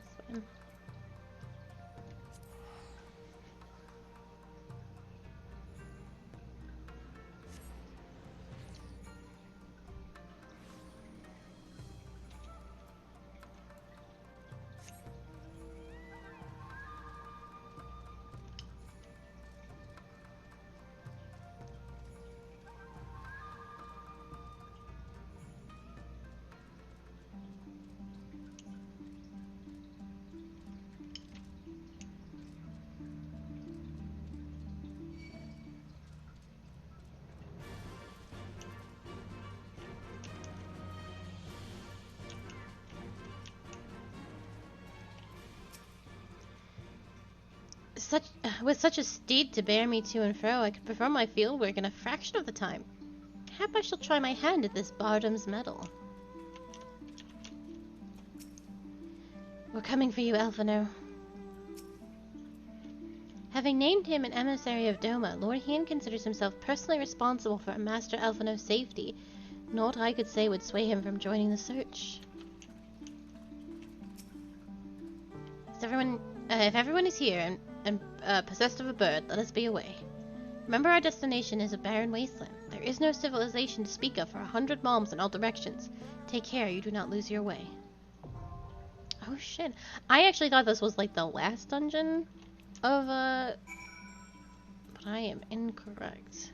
With such a steed to bear me to and fro, I could perform my field work in a fraction of the time. Hap I shall try my hand at this Bardom's medal. We're coming for you, Alphino. Having named him an emissary of Doma, Lord Hien considers himself personally responsible for Master Alphino's safety. Naught I could say would sway him from joining the search. If everyone is here and possessed of a bird, let us be away. Remember, our destination is a barren wasteland. There is no civilization to speak of for 100 malms in all directions. Take care you do not lose your way. Oh shit. I actually thought this was like the last dungeon of, but I am incorrect.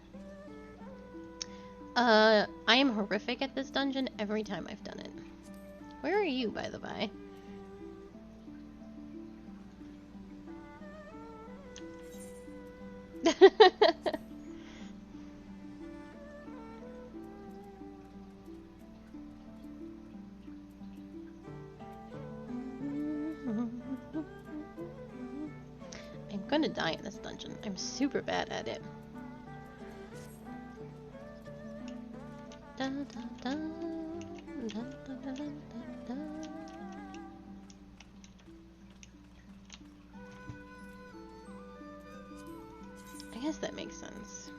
I am horrific at this dungeon every time I've done it. Where are you, by the by? I'm gonna die in this dungeon. I'm super bad at it. Da, da, da, I guess that makes sense.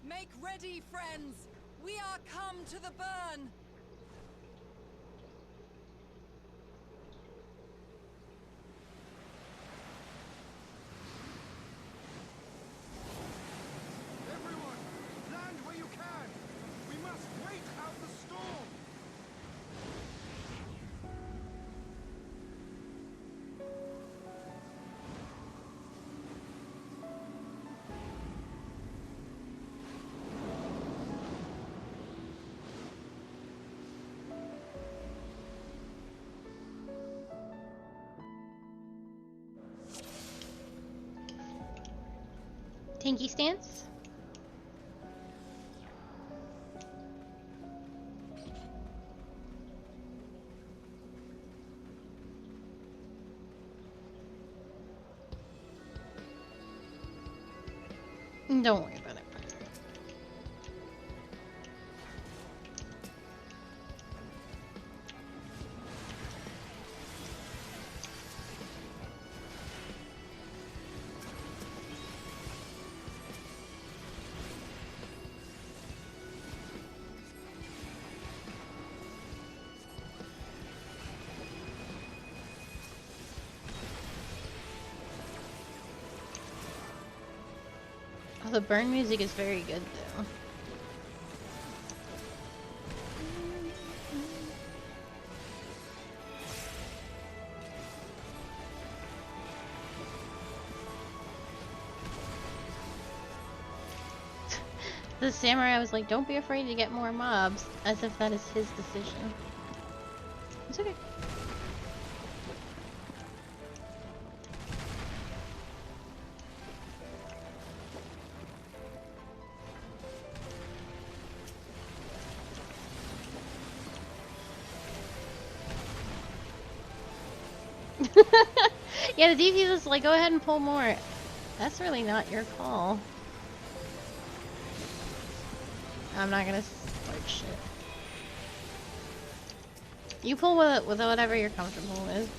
Make ready, friends! We are come to the burn! Everyone, land where you can! We must wait out the storm! Tanky stance? Don't worry about it. Oh, the burn music is very good though. The samurai was like, don't be afraid to get more mobs, as if that is his decision. It's okay. Yeah, the DP was like, go ahead and pull more. That's really not your call. I'm not gonna start shit. You pull with whatever you're comfortable with.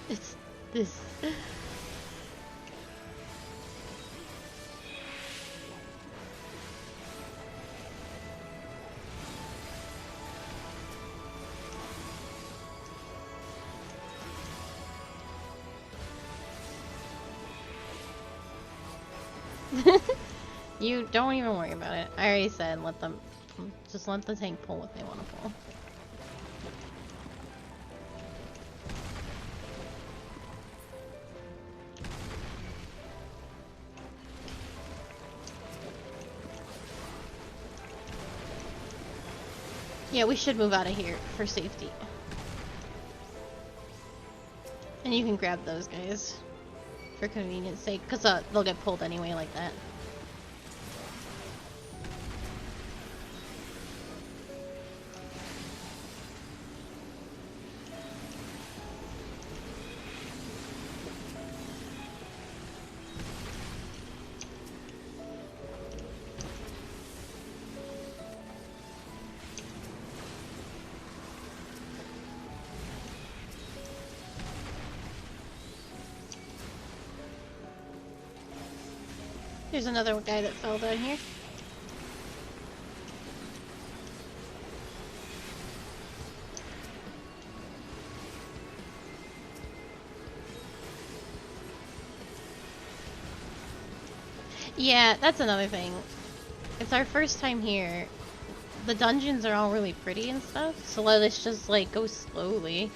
It's this. You don't even worry about it. I already said let them, just let the tank pull what they want to pull. Yeah, we should move out of here for safety. And you can grab those guys for convenience sake, because they'll get pulled anyway like that. There's another guy that fell down here. Yeah, that's another thing. It's our first time here. The dungeons are all really pretty and stuff, so let us just like go slowly.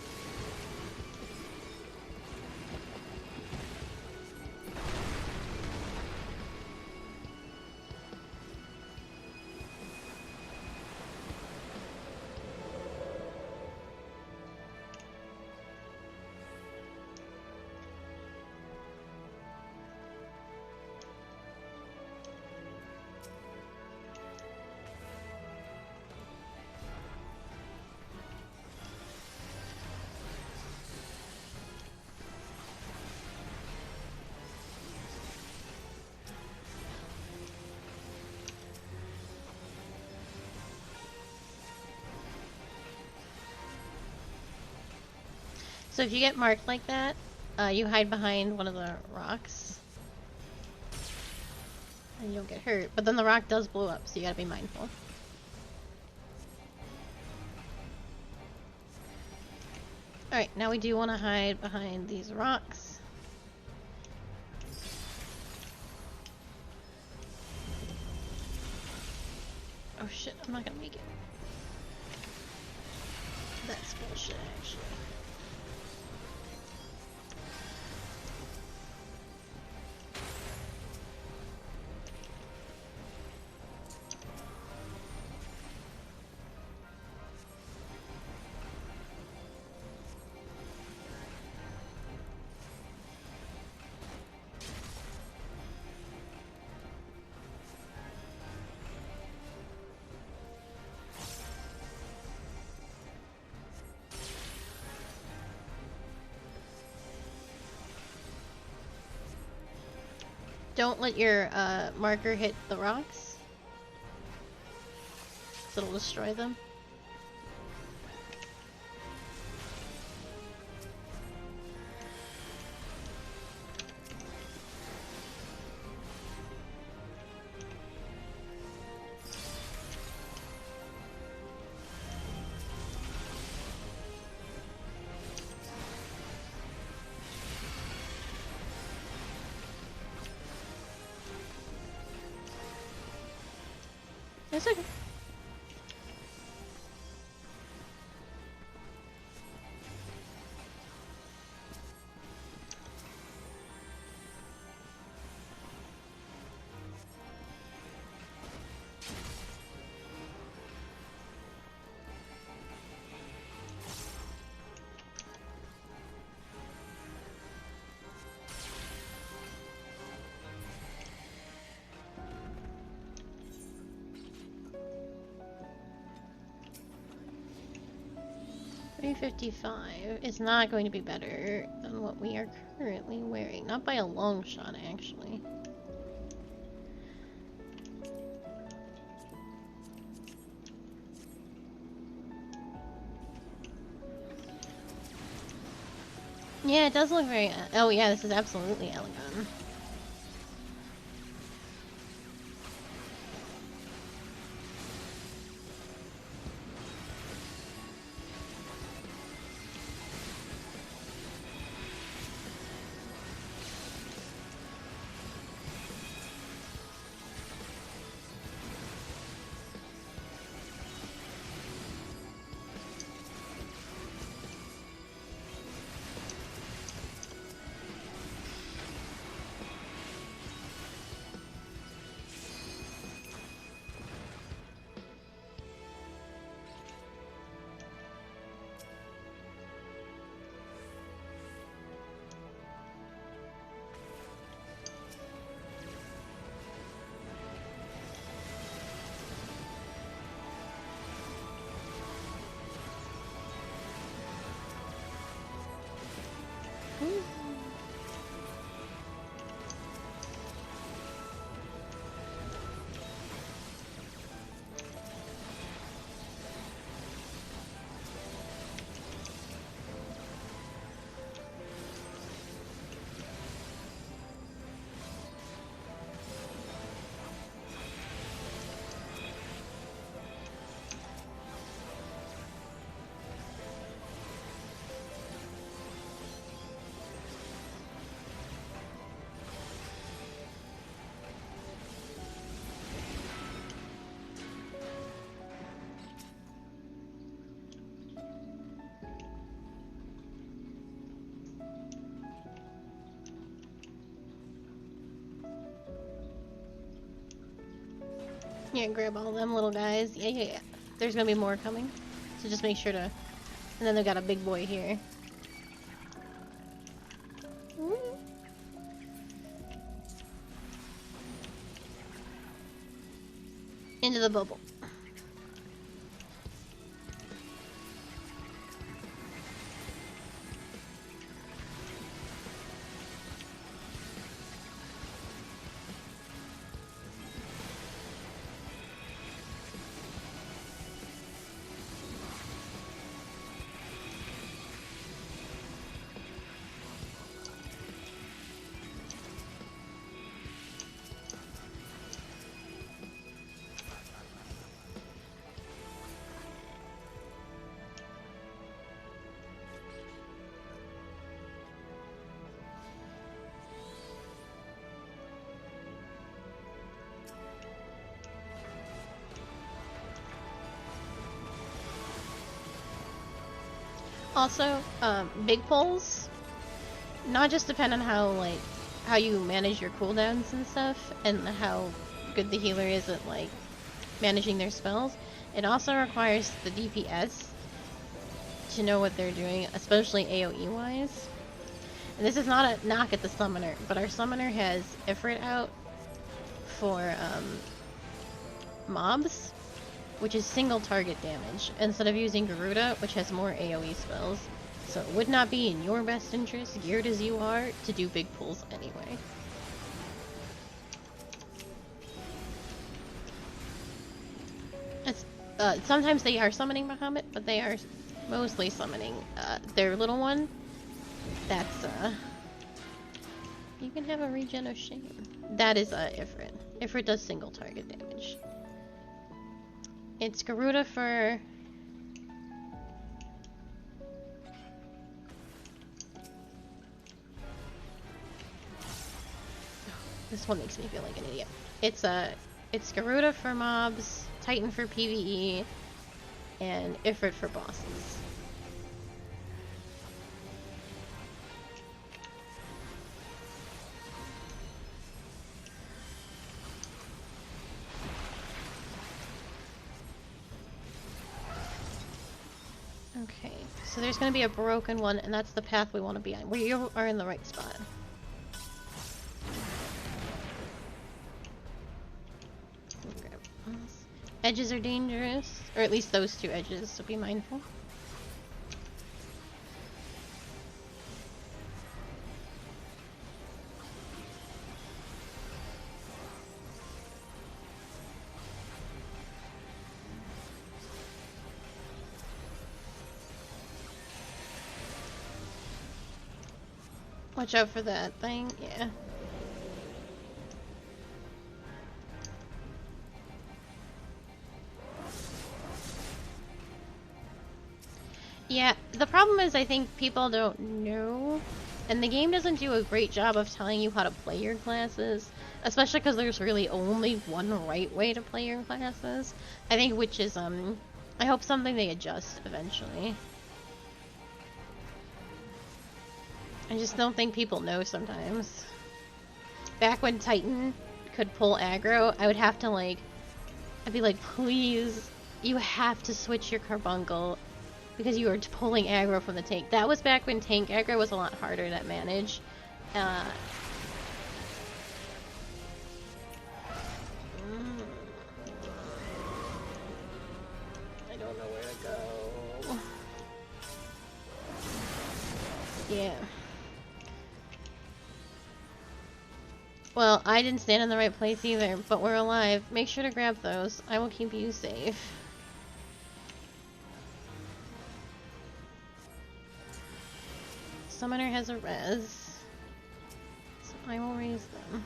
So if you get marked like that, you hide behind one of the rocks. And you don't get hurt. But then the rock does blow up, so you gotta be mindful. Alright, now we do want to hide behind these rocks. Oh shit, I'm not gonna make it. That's bullshit, actually. Don't let your marker hit the rocks, so it'll destroy them. It's okay. $355 is not going to be better than what we are currently wearing. Not by a long shot, actually. Yeah, it does look very... Oh yeah, this is absolutely elegant. Yeah, grab all them little guys. Yeah, yeah, yeah. There's gonna be more coming. So just make sure to... And then they've got a big boy here. Ooh. Into the bubble. Also, big pulls, not just depend on how you manage your cooldowns and stuff, and how good the healer is at, like, managing their spells. It also requires the DPS to know what they're doing, especially AoE-wise. And this is not a knock at the summoner, but our summoner has Ifrit out for, mobs, which is single target damage, instead of using Garuda, which has more AoE spells. So it would not be in your best interest, geared as you are, to do big pulls anyway. It's, sometimes they are summoning Bahamut, but they are mostly summoning their little one. That's, you can have a regen of shame. That is Ifrit. Ifrit does single target damage. It's Garuda for... This one makes me feel like an idiot. It's Garuda for mobs, Titan for PvE, and Ifrit for bosses. Okay, so there's going to be a broken one, and that's the path we want to be on. We are in the right spot. Edges are dangerous, or at least those two edges, so be mindful. Watch out for that thing, yeah. Yeah, the problem is I think people don't know, and the game doesn't do a great job of telling you how to play your classes, especially because there's really only one right way to play your classes. I think, which is, I hope something they adjust eventually. I just don't think people know sometimes. Back when Titan could pull aggro, I would have to, like, I'd be like, please, you have to switch your carbuncle because you were pulling aggro from the tank. That was back when tank aggro was a lot harder to manage. I don't know where to go. Yeah. Well, I didn't stand in the right place either, but we're alive. Make sure to grab those. I will keep you safe. Summoner has a res, so I will raise them.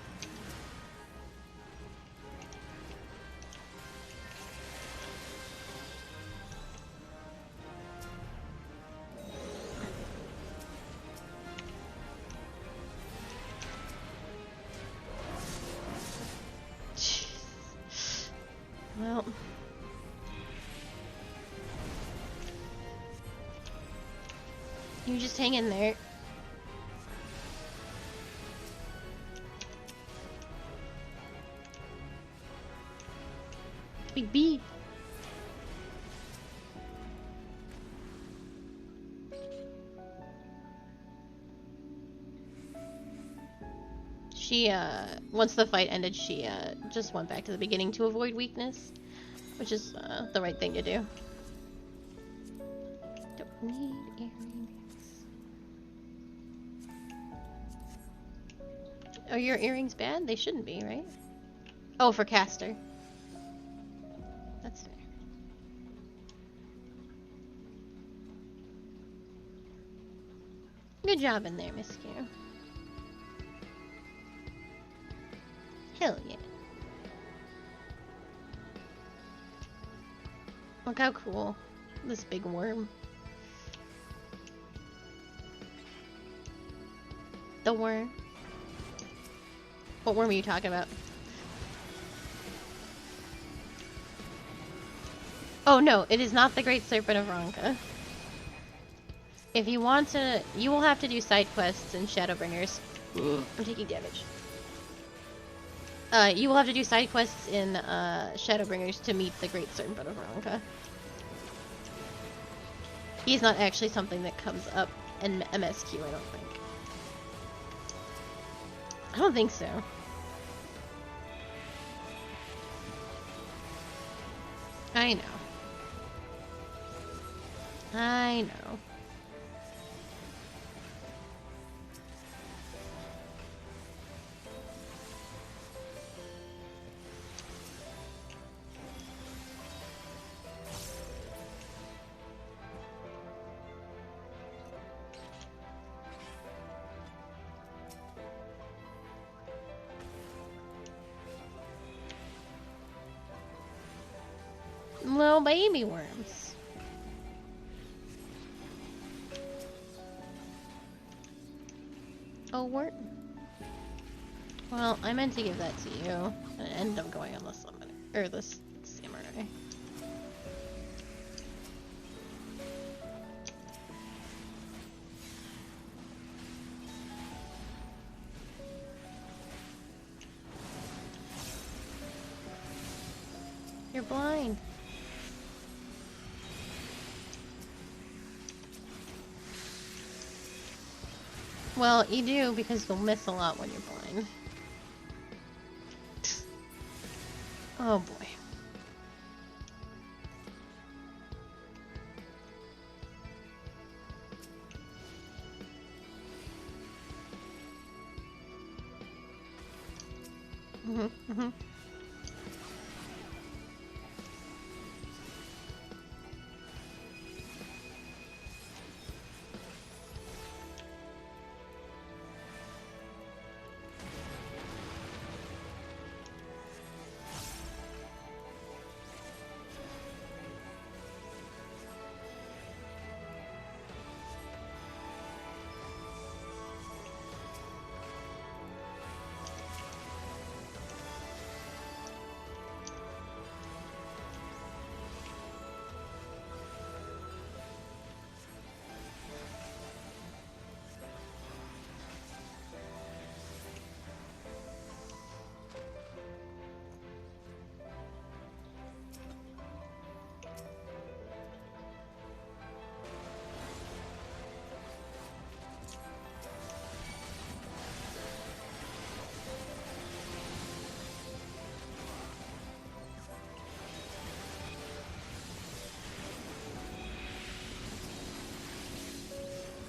Well, you just hang in there. Big B. She, once the fight ended, she, just went back to the beginning to avoid weakness, which is, the right thing to do. Don't need earrings. Are your earrings bad? They shouldn't be, right? Oh, for caster. That's fair. Good job in there, Miss Q. Hell yeah. Look how cool. This big worm. The worm. What worm are you talking about? Oh no, it is not the Great Serpent of Ronka. If you want to, you will have to do side quests in Shadowbringers. I'm taking damage. You will have to do side quests in Shadowbringers to meet the Great Serpent of Ronka. He's not actually something that comes up in MSQ, I don't think. I don't think so. I know. I know. Little baby worms. Oh, worm. Well, I meant to give that to you, and it ended up going on the summoner, or the samurai. You're blind. Well, you do because you'll miss a lot when you're blind. Oh boy. Mm-hmm.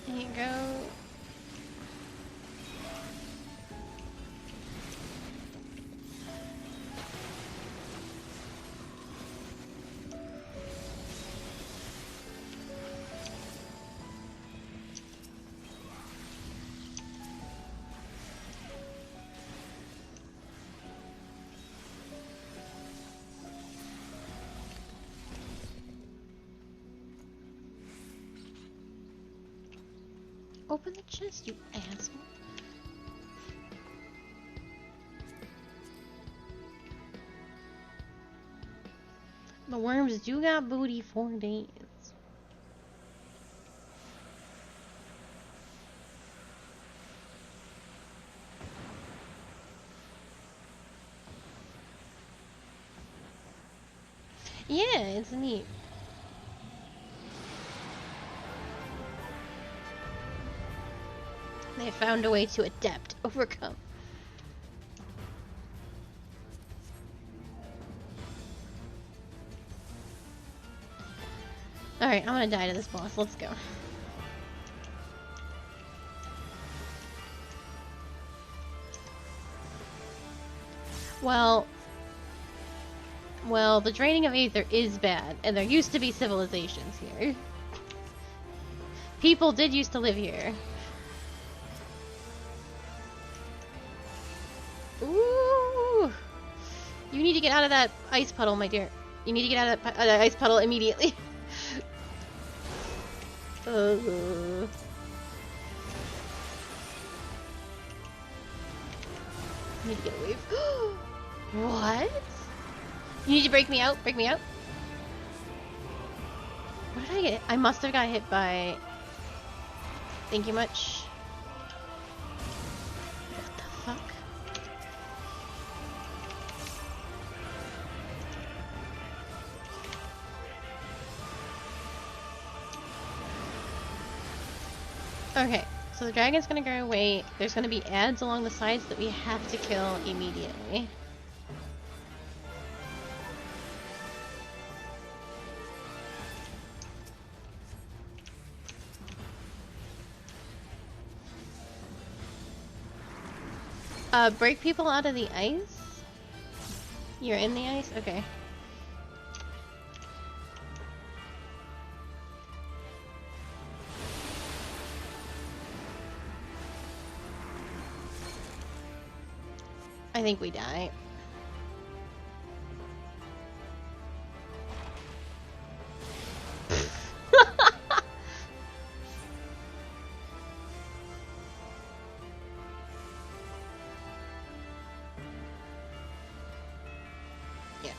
There you go. Open the chest, you asshole. The worms do got booty 4 days. Yeah, it's neat. They found a way to adapt, overcome. Alright, I'm gonna die to this boss. Let's go. Well, the draining of Aether is bad, and there used to be civilizations here. People did used to live here. Ooh! You need to get out of that ice puddle, my dear. You need to get out of that ice puddle immediately. I need to get away from... What? You need to break me out? Break me out? What did I get? I must have got hit by... Thank you much. What the fuck? Okay, so the dragon's gonna go away. There's gonna be ads along the sides that we have to kill immediately. Break people out of the ice? You're in the ice? Okay. I think we die. Yeah.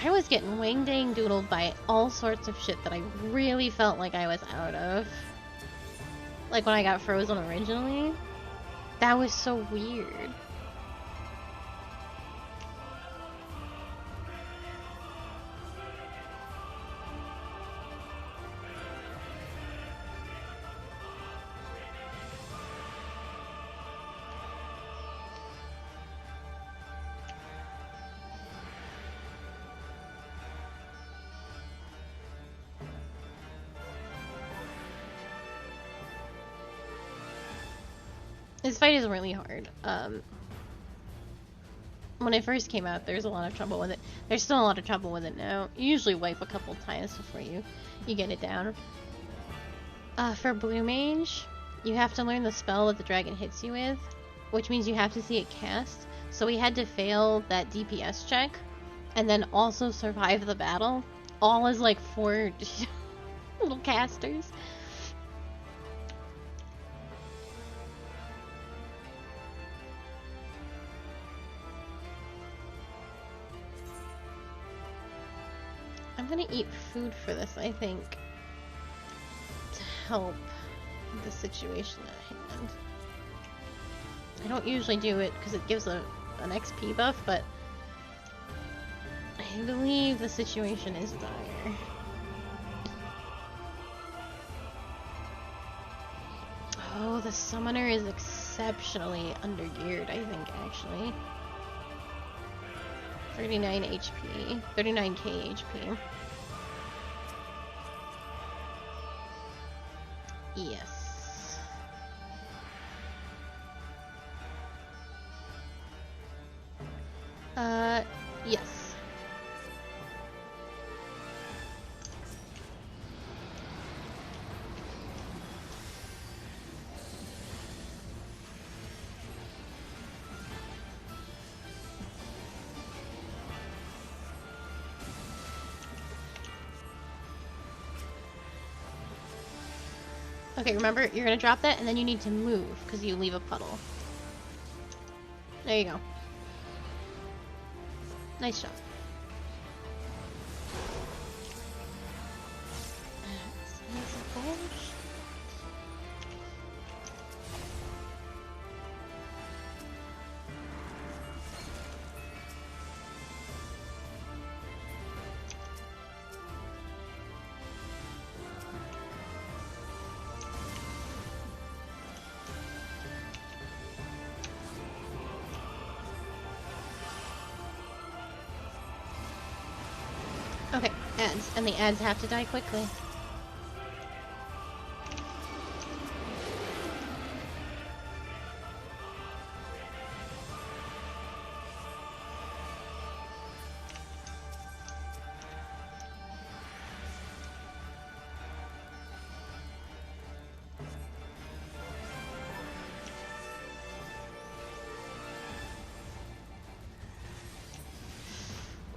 I was getting wing dang doodled by all sorts of shit that I really felt like I was out of. Like when I got frozen originally. That was so weird. This fight is really hard. When it first came out, there's a lot of trouble with it. There's still a lot of trouble with it now. You usually wipe a couple times before you get it down. For Blue Mage, you have to learn the spell that the dragon hits you with, which means you have to see it cast. So we had to fail that DPS check, and then also survive the battle, all as like 4 little casters. I'm gonna eat food for this, I think, to help the situation at hand. I don't usually do it because it gives an XP buff, but I believe the situation is dire. Oh, the summoner is exceptionally undergeared, I think, actually. 39 HP. 39k HP. Yes. Yes. Okay, remember, you're gonna drop that, and then you need to move, because you leave a puddle. There you go. Nice job. Okay, ads. And the ads have to die quickly.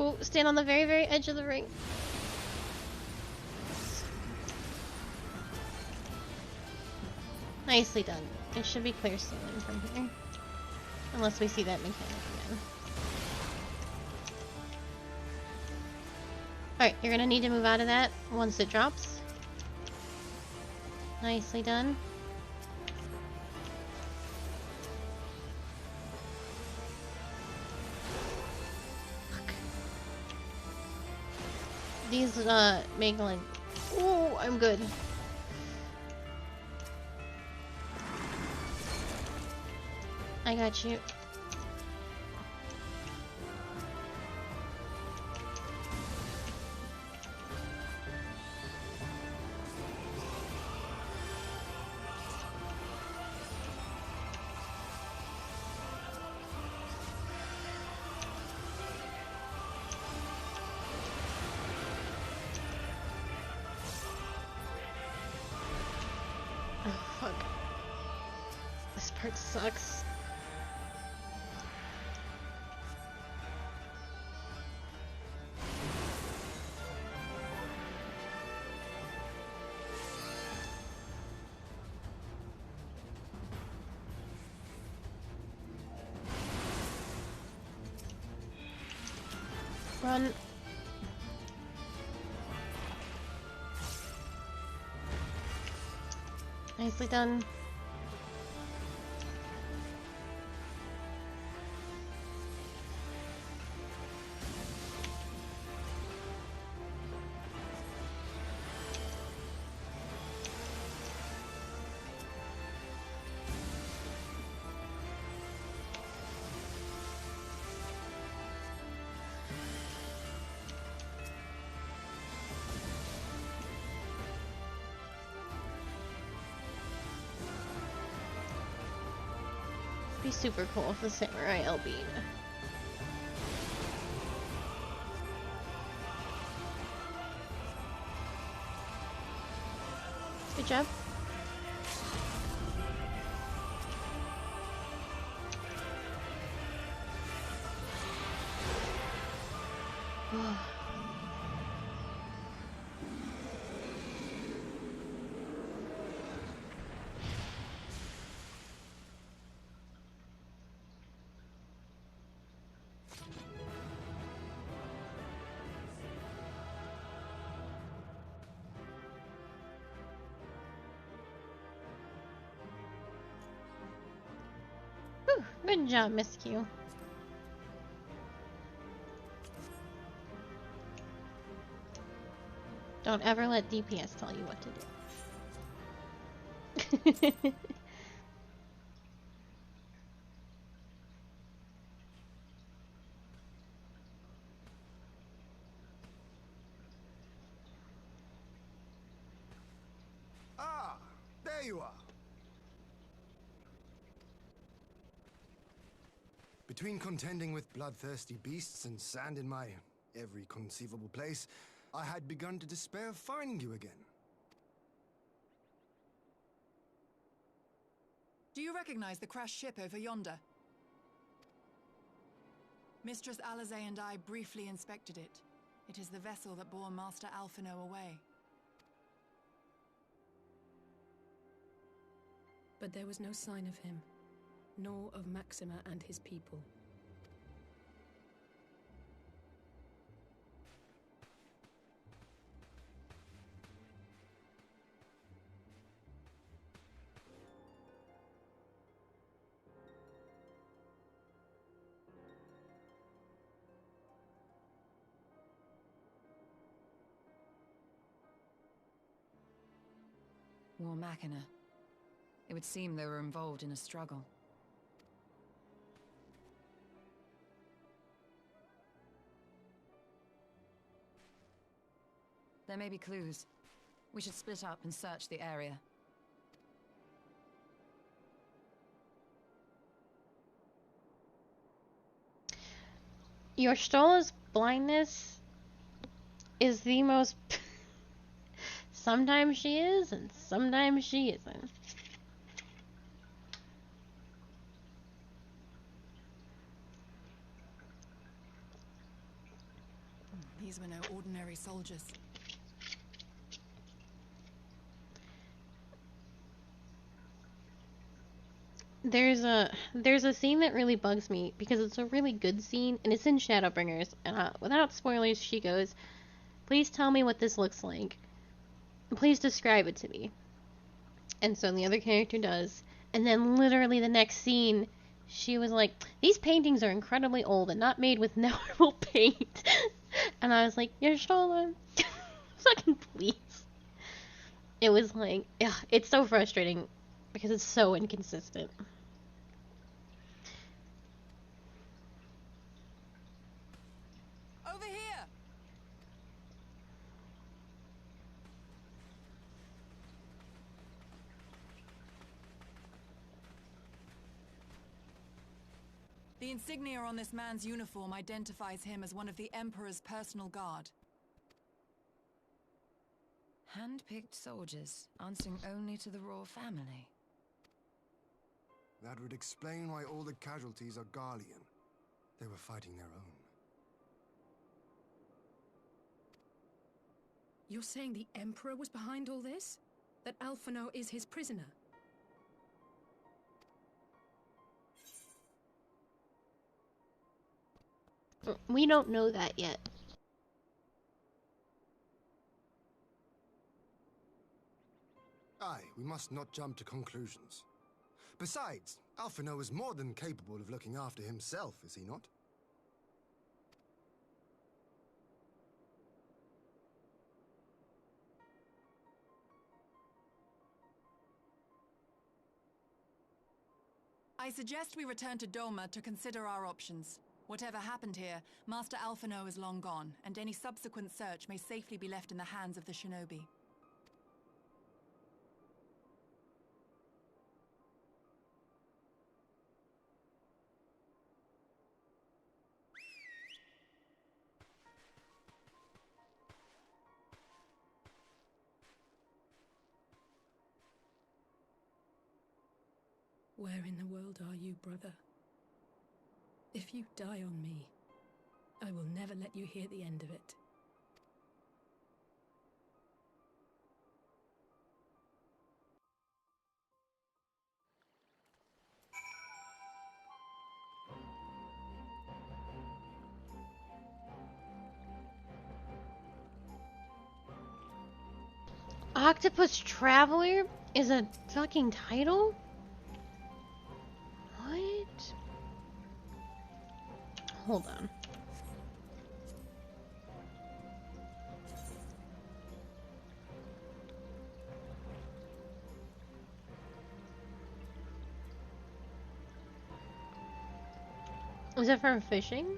Oh, stand on the very, very edge of the ring. Nicely done. It should be clear sailing from here. Unless we see that mechanic again. Alright, you're gonna need to move out of that once it drops. Nicely done. These, make like... Ooh, I'm good. I got you. Part sucks. Run. Nicely done. Be super cool if the Samurai LB. Good job. Good job, Miss Q. Don't ever let DPS tell you what to do. Ah, there you are. Between contending with bloodthirsty beasts and sand in my every conceivable place, I had begun to despair of finding you again. Do you recognize the crashed ship over yonder? Mistress Alizé and I briefly inspected it. It is the vessel that bore Master Alphino away. But there was no sign of him, nor of Maxima and his people. War Machina. It would seem they were involved in a struggle. There may be clues. We should split up and search the area. Your Stola's blindness is the most... Sometimes she is, and sometimes she isn't. These were no ordinary soldiers. There's a scene that really bugs me because it's a really good scene and it's in Shadowbringers. And without spoilers, she goes, "Please tell me what this looks like. Please describe it to me." And so the other character does. And then literally the next scene, she was like, "These paintings are incredibly old and not made with normal paint." And I was like, "You're Shola." Fucking please. It was like, ugh, it's so frustrating because it's so inconsistent. Over here! The insignia on this man's uniform identifies him as one of the Emperor's personal guard. Hand-picked soldiers, answering only to the royal family. That would explain why all the casualties are Garlean. They were fighting their own. You're saying the Emperor was behind all this? That Alphinaud is his prisoner? We don't know that yet. Aye, we must not jump to conclusions. Besides, Alphinaud is more than capable of looking after himself, is he not? I suggest we return to Doma to consider our options. Whatever happened here, Master Alphinaud is long gone, and any subsequent search may safely be left in the hands of the shinobi. Where in the world are you, brother? If you die on me, I will never let you hear the end of it. Octopus Traveler is a fucking title? What? Hold on. Is it from fishing?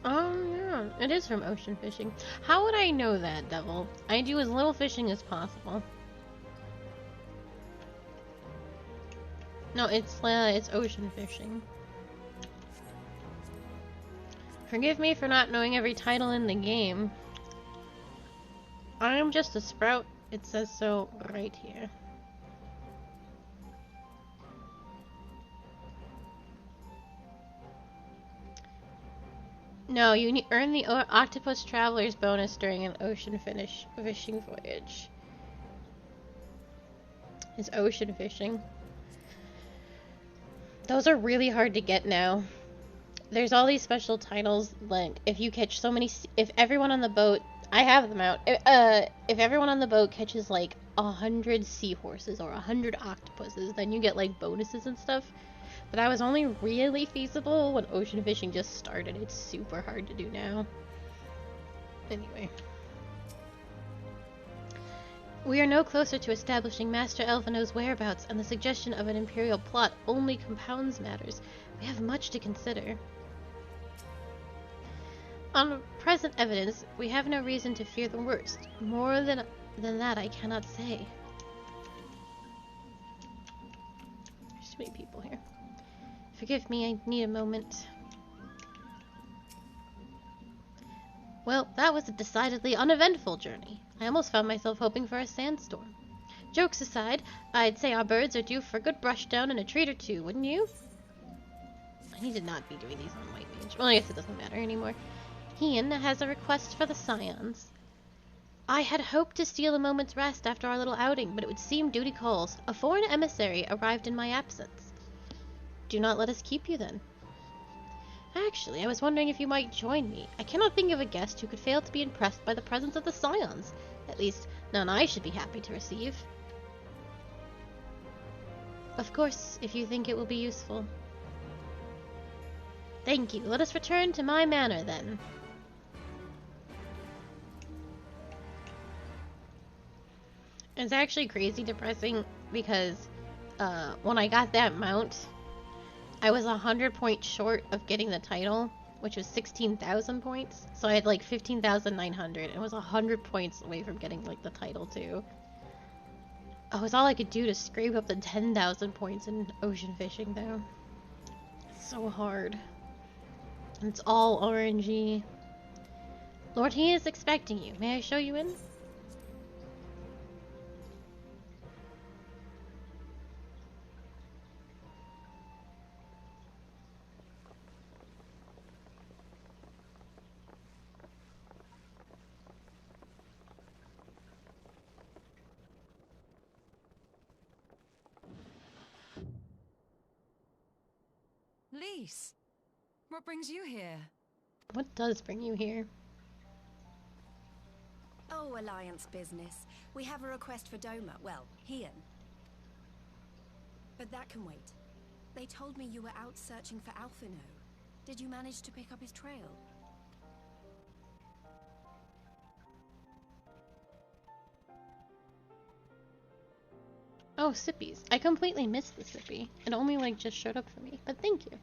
Oh yeah, it is from ocean fishing. How would I know that, Devil? I do as little fishing as possible. No, it's ocean fishing. Forgive me for not knowing every title in the game. I am just a sprout. It says so right here. No, you earn the Octopus Traveler's bonus during an ocean fishing voyage. It's ocean fishing. Those are really hard to get now. There's all these special titles, like, if you catch so many... If everyone on the boat... I have them out. If everyone on the boat catches, like, 100 seahorses or 100 octopuses, then you get, like, bonuses and stuff. But that was only really feasible when ocean fishing just started. It's super hard to do now. Anyway. We are no closer to establishing Master Elfino's whereabouts, and the suggestion of an Imperial plot only compounds matters. We have much to consider. On present evidence, we have no reason to fear the worst. More than that, I cannot say. There's too many people here. Forgive me, I need a moment. Well, that was a decidedly uneventful journey. I almost found myself hoping for a sandstorm. Jokes aside, I'd say our birds are due for a good brush down and a treat or two, wouldn't you? I need to not be doing these on White Mage. Well, I guess it doesn't matter anymore. Ian has a request for the Scions. I had hoped to steal a moment's rest after our little outing, but it would seem duty calls. A foreign emissary arrived in my absence. Do not let us keep you then. Actually, I was wondering if you might join me. I cannot think of a guest who could fail to be impressed by the presence of the Scions. At least, none I should be happy to receive. Of course, if you think it will be useful. Thank you. Let us return to my manor, then. It's actually crazy depressing because when I got that mount, I was 100 points short of getting the title, which was 16,000 points. So I had like 15,900 and was 100 points away from getting like the title too. It was all I could do to scrape up the 10,000 points in ocean fishing though. It's so hard. And it's all RNG. Lord, he is expecting you. May I show you in? Lise, what brings you here? What does bring you here? Oh, Alliance business. We have a request for Doma. Well, Ian. But that can wait. They told me you were out searching for Alphino. Did you manage to pick up his trail? Oh, Sippies. I completely missed the Sippy. It only like just showed up for me, but thank you.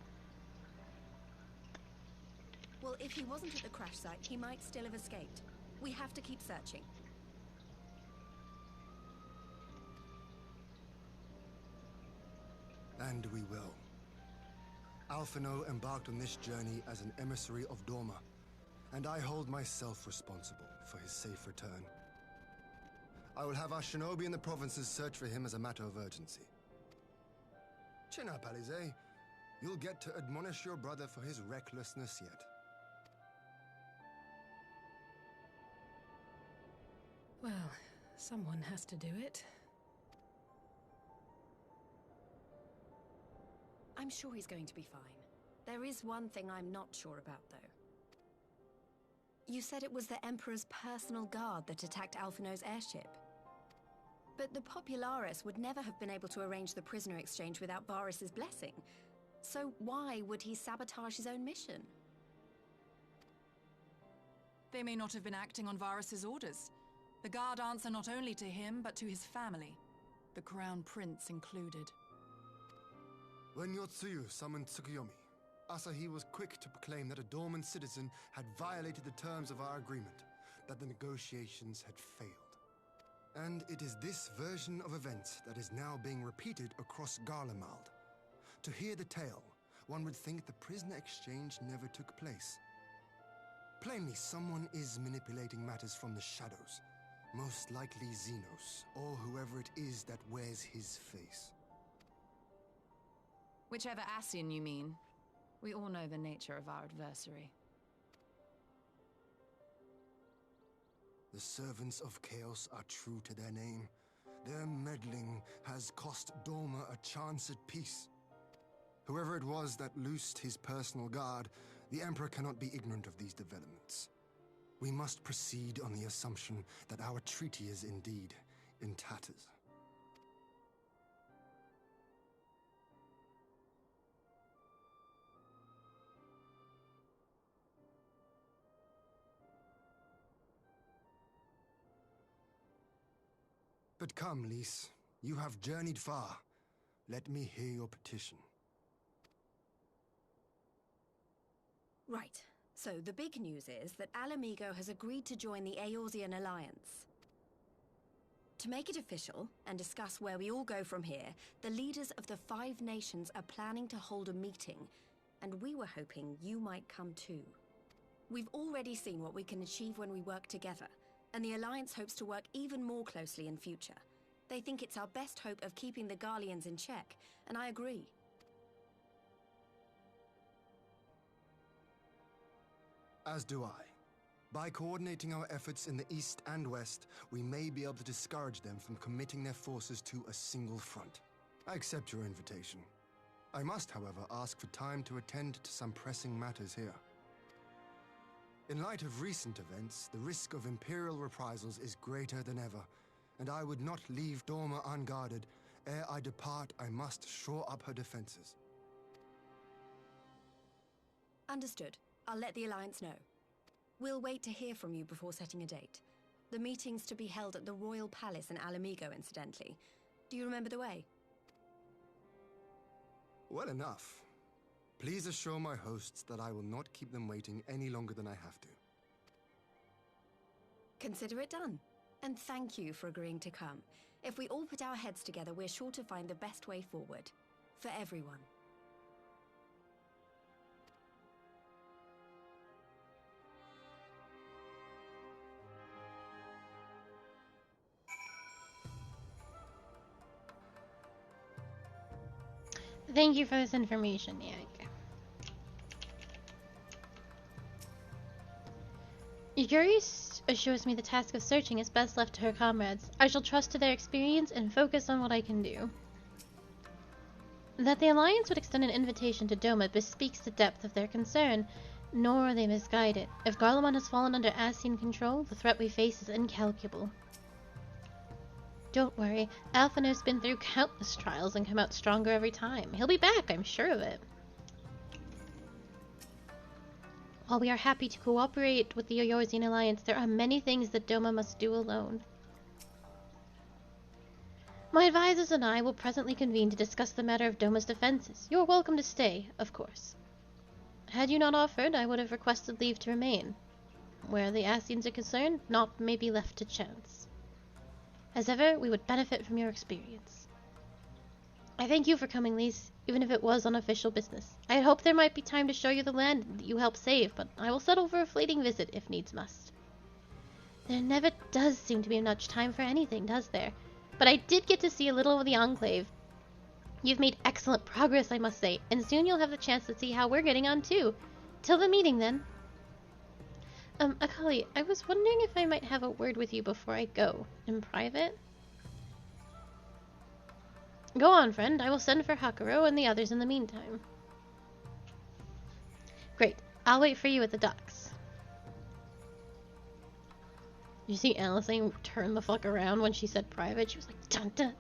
Well, if he wasn't at the crash site, he might still have escaped. We have to keep searching. And we will. Alphino embarked on this journey as an emissary of Doma, and I hold myself responsible for his safe return. I will have our shinobi in the provinces search for him as a matter of urgency. Chin up, Alize. You'll get to admonish your brother for his recklessness yet. Well, someone has to do it. I'm sure he's going to be fine. There is one thing I'm not sure about, though. You said it was the Emperor's personal guard that attacked Alphino's airship. But the Popularis would never have been able to arrange the prisoner exchange without Varys' blessing. So why would he sabotage his own mission? They may not have been acting on Varys' orders. The guard answer not only to him, but to his family, the Crown Prince included. When Yotsuyu summoned Tsukuyomi, Asahi was quick to proclaim that a dormant citizen had violated the terms of our agreement, that the negotiations had failed. And it is this version of events that is now being repeated across Garlemald. To hear the tale, one would think the prisoner exchange never took place. Plainly, someone is manipulating matters from the shadows. Most likely Xenos, or whoever it is that wears his face. Whichever Ascian you mean. We all know the nature of our adversary. The servants of chaos are true to their name. Their meddling has cost Doma a chance at peace. Whoever it was that loosed his personal guard, the Emperor cannot be ignorant of these developments. We must proceed on the assumption that our treaty is indeed in tatters. But come, Lys. You have journeyed far. Let me hear your petition. Right. So the big news is that Alamigo has agreed to join the Eorzean Alliance. To make it official and discuss where we all go from here, the leaders of the 5 nations are planning to hold a meeting, and we were hoping you might come too. We've already seen what we can achieve when we work together, and the Alliance hopes to work even more closely in future. They think it's our best hope of keeping the Garleans in check, and I agree. As do I. By coordinating our efforts in the east and west, we may be able to discourage them from committing their forces to a single front. I accept your invitation. I must, however, ask for time to attend to some pressing matters here. In light of recent events, the risk of Imperial reprisals is greater than ever, and I would not leave Dorma unguarded. Ere I depart, I must shore up her defenses. Understood. I'll let the Alliance know. We'll wait to hear from you before setting a date. The meeting's to be held at the Royal Palace in Alamigo, incidentally. Do you remember the way? Well enough. Please assure my hosts that I will not keep them waiting any longer than I have to. Consider it done. And thank you for agreeing to come. If we all put our heads together, we're sure to find the best way forward. For everyone. Thank you for this information, Nick. Yuri assures me the task of searching is best left to her comrades. I shall trust to their experience and focus on what I can do. That the Alliance would extend an invitation to Doma bespeaks the depth of their concern, nor are they misguided. If Garlemald has fallen under Ascian control, the threat we face is incalculable. Don't worry, Alphino's been through countless trials and come out stronger every time. He'll be back, I'm sure of it. While we are happy to cooperate with the Eorzean Alliance, there are many things that Doma must do alone. My advisors and I will presently convene to discuss the matter of Doma's defenses. You're welcome to stay, of course. Had you not offered, I would have requested leave to remain. Where the Ascians are concerned, naught may be left to chance. As ever, we would benefit from your experience. I thank you for coming, Lys, even if it was unofficial business. I had hoped there might be time to show you the land that you helped save, but I will settle for a fleeting visit if needs must. There never does seem to be much time for anything, does there? But I did get to see a little of the Enclave. You've made excellent progress, I must say, and soon you'll have the chance to see how we're getting on too. Till the meeting, then. Akali, I was wondering if I might have a word with you before I go, in private? Go on, friend. I will send for Hakuro and the others in the meantime. Great. I'll wait for you at the docks. You see Alicent turn the fuck around when she said private? She was like, dun dun.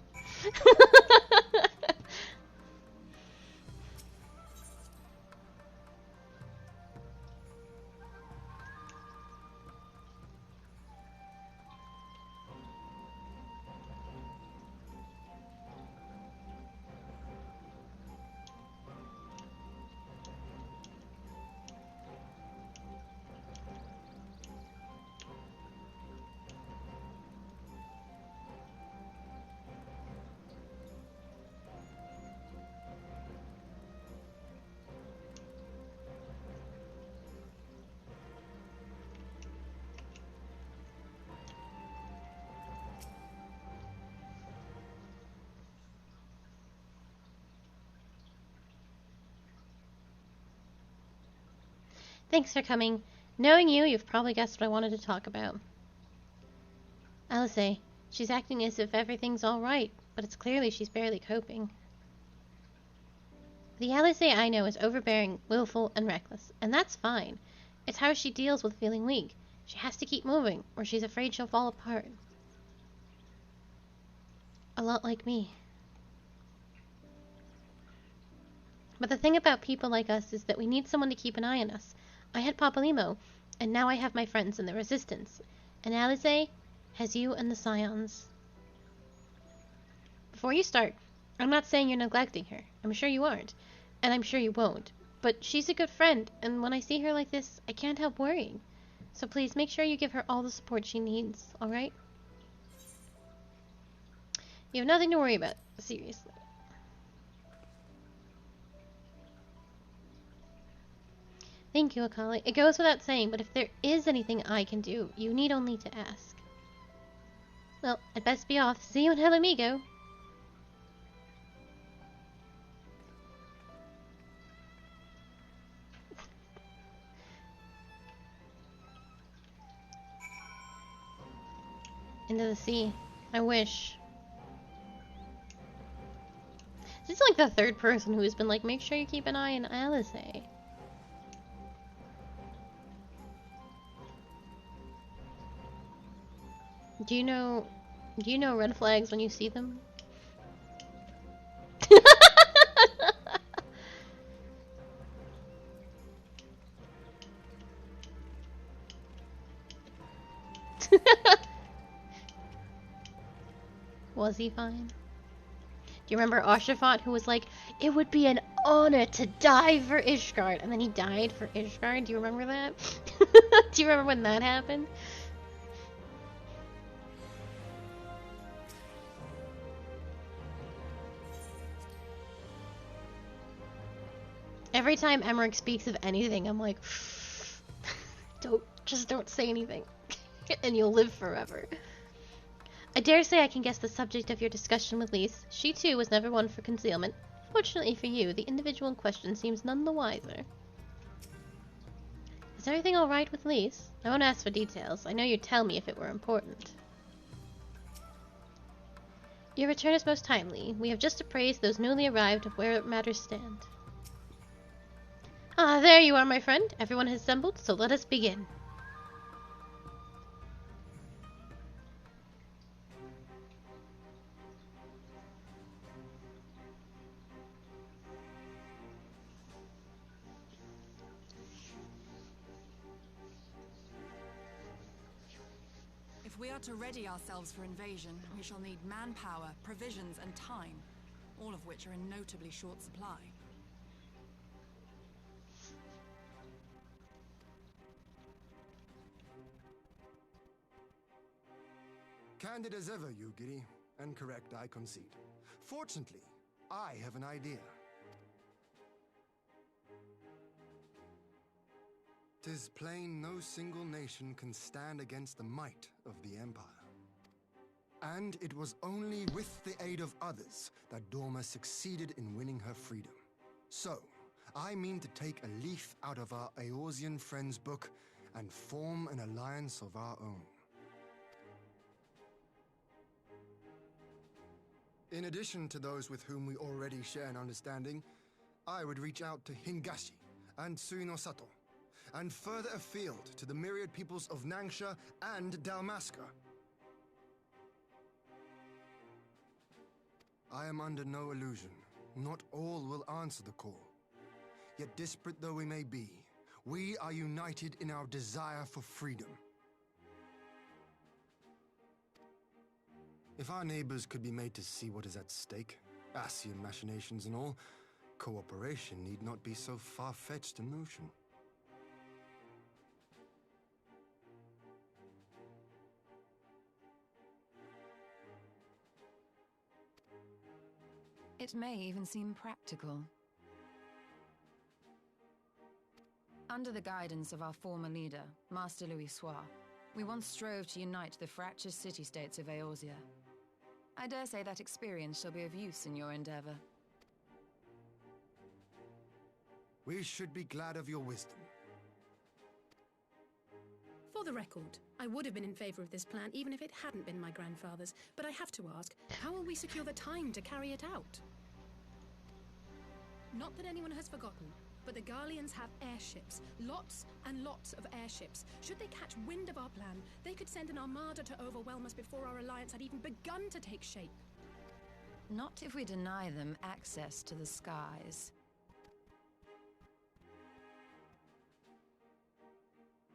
Thanks for coming. Knowing you, you've probably guessed what I wanted to talk about. Alicent, she's acting as if everything's all right, but it's clearly she's barely coping. The Alicent I know is overbearing, willful, and reckless, and that's fine. It's how she deals with feeling weak. She has to keep moving, or she's afraid she'll fall apart. A lot like me. But the thing about people like us is that we need someone to keep an eye on us. I had Papalymo, and now I have my friends in the Resistance. And Alicent has you and the Scions. before you start, I'm not saying you're neglecting her. I'm sure you aren't. And I'm sure you won't. But she's a good friend, and when I see her like this, I can't help worrying. So please make sure you give her all the support she needs, alright? You have nothing to worry about, seriously. Thank you, Akali. It goes without saying, but if there is anything I can do, you need only to ask. Well, I'd best be off. See you in Hell Amigo. Into the sea. I wish. This is like the third person who has been like, make sure you keep an eye on Alizé. Do you know red flags when you see them? Was he fine? Do you remember Oshafat, who was like, it would be an honor to die for Ishgard, and then he died for Ishgard? Do you remember that? Do you remember when that happened? Every time Emmerich speaks of anything, I'm like, don't say anything, and you'll live forever. I dare say I can guess the subject of your discussion with Lise. She too was never one for concealment. Fortunately for you, the individual in question seems none the wiser. Is everything alright with Lise? I won't ask for details. I know you'd tell me if it were important. Your return is most timely. We have just appraised those newly arrived of where matters stand. Ah, there you are, my friend. Everyone has assembled, so let us begin. If we are to ready ourselves for invasion, we shall need manpower, provisions, and time, all of which are in notably short supply. Candid as ever, you giddy, and correct, I concede. Fortunately, I have an idea. 'Tis plain no single nation can stand against the might of the Empire. And it was only with the aid of others that Dorma succeeded in winning her freedom. So, I mean to take a leaf out of our Eorzean friends' book and form an alliance of our own. In addition to those with whom we already share an understanding, I would reach out to Hingashi and Tsuinosato, and further afield to the myriad peoples of Nangsha and Dalmasca. I am under no illusion. Not all will answer the call. Yet disparate though we may be, we are united in our desire for freedom. If our neighbors could be made to see what is at stake, Ascian machinations and all, cooperation need not be so far-fetched a notion. It may even seem practical. Under the guidance of our former leader, Master Louis Soir, we once strove to unite the fractious city-states of Eorzea. I dare say that experience shall be of use in your endeavor. We should be glad of your wisdom. For the record, I would have been in favor of this plan even if it hadn't been my grandfather's, but I have to ask, how will we secure the time to carry it out? Not that anyone has forgotten, but the Garleans have airships. Lots and lots of airships. Should they catch wind of our plan, they could send an armada to overwhelm us before our alliance had even begun to take shape. Not if we deny them access to the skies.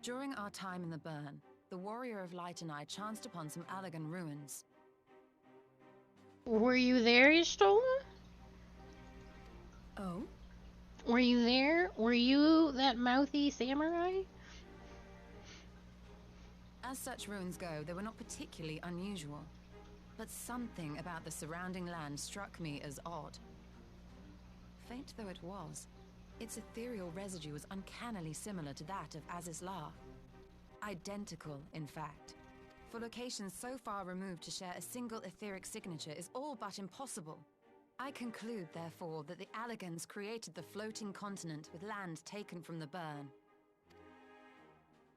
During our time in the Burn, the Warrior of Light and I chanced upon some Allagan ruins. Were you there, Ishtola? Oh? Were you there? Were you that mouthy samurai? As such ruins go, they were not particularly unusual. But something about the surrounding land struck me as odd. Faint though it was, its ethereal residue was uncannily similar to that of Azizlar. Identical, in fact. For locations so far removed to share a single etheric signature is all but impossible. I conclude, therefore, that the Allegans created the floating continent with land taken from the burn.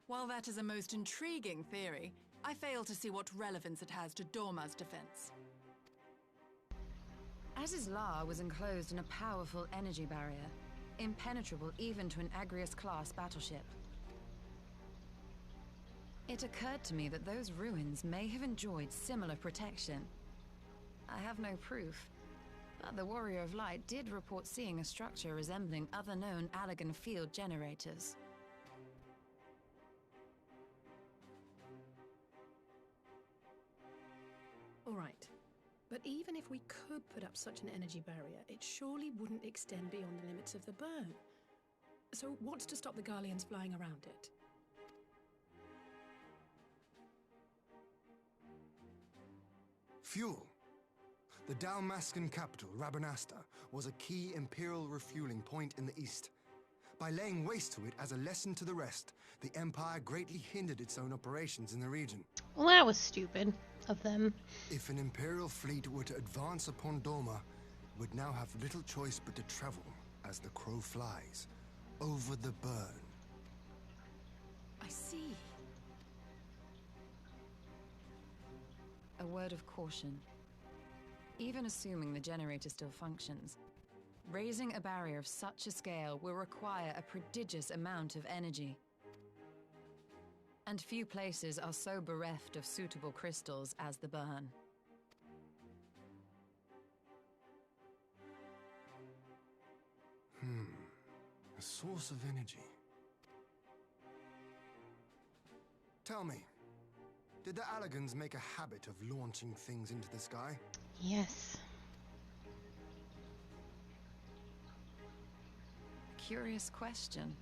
While that is a most intriguing theory, I fail to see what relevance it has to Dorma's defense. Azizlar was enclosed in a powerful energy barrier, impenetrable even to an Agrius-class battleship. It occurred to me that those ruins may have enjoyed similar protection. I have no proof, but the Warrior of Light did report seeing a structure resembling other known Allegan field generators. All right. But even if we could put up such an energy barrier, it surely wouldn't extend beyond the limits of the burn. So what's to stop the Garleans flying around it? Fuel. The Dalmascan capital, Rabanasta, was a key Imperial refueling point in the east. By laying waste to it as a lesson to the rest, the Empire greatly hindered its own operations in the region. Well, that was stupid of them. If an Imperial fleet were to advance upon Doma, it would now have little choice but to travel, as the crow flies, over the burn. I see. A word of caution. Even assuming the generator still functions, raising a barrier of such a scale will require a prodigious amount of energy. And few places are so bereft of suitable crystals as the burn. A source of energy. Tell me, did the Allegans make a habit of launching things into the sky? Yes. Curious question.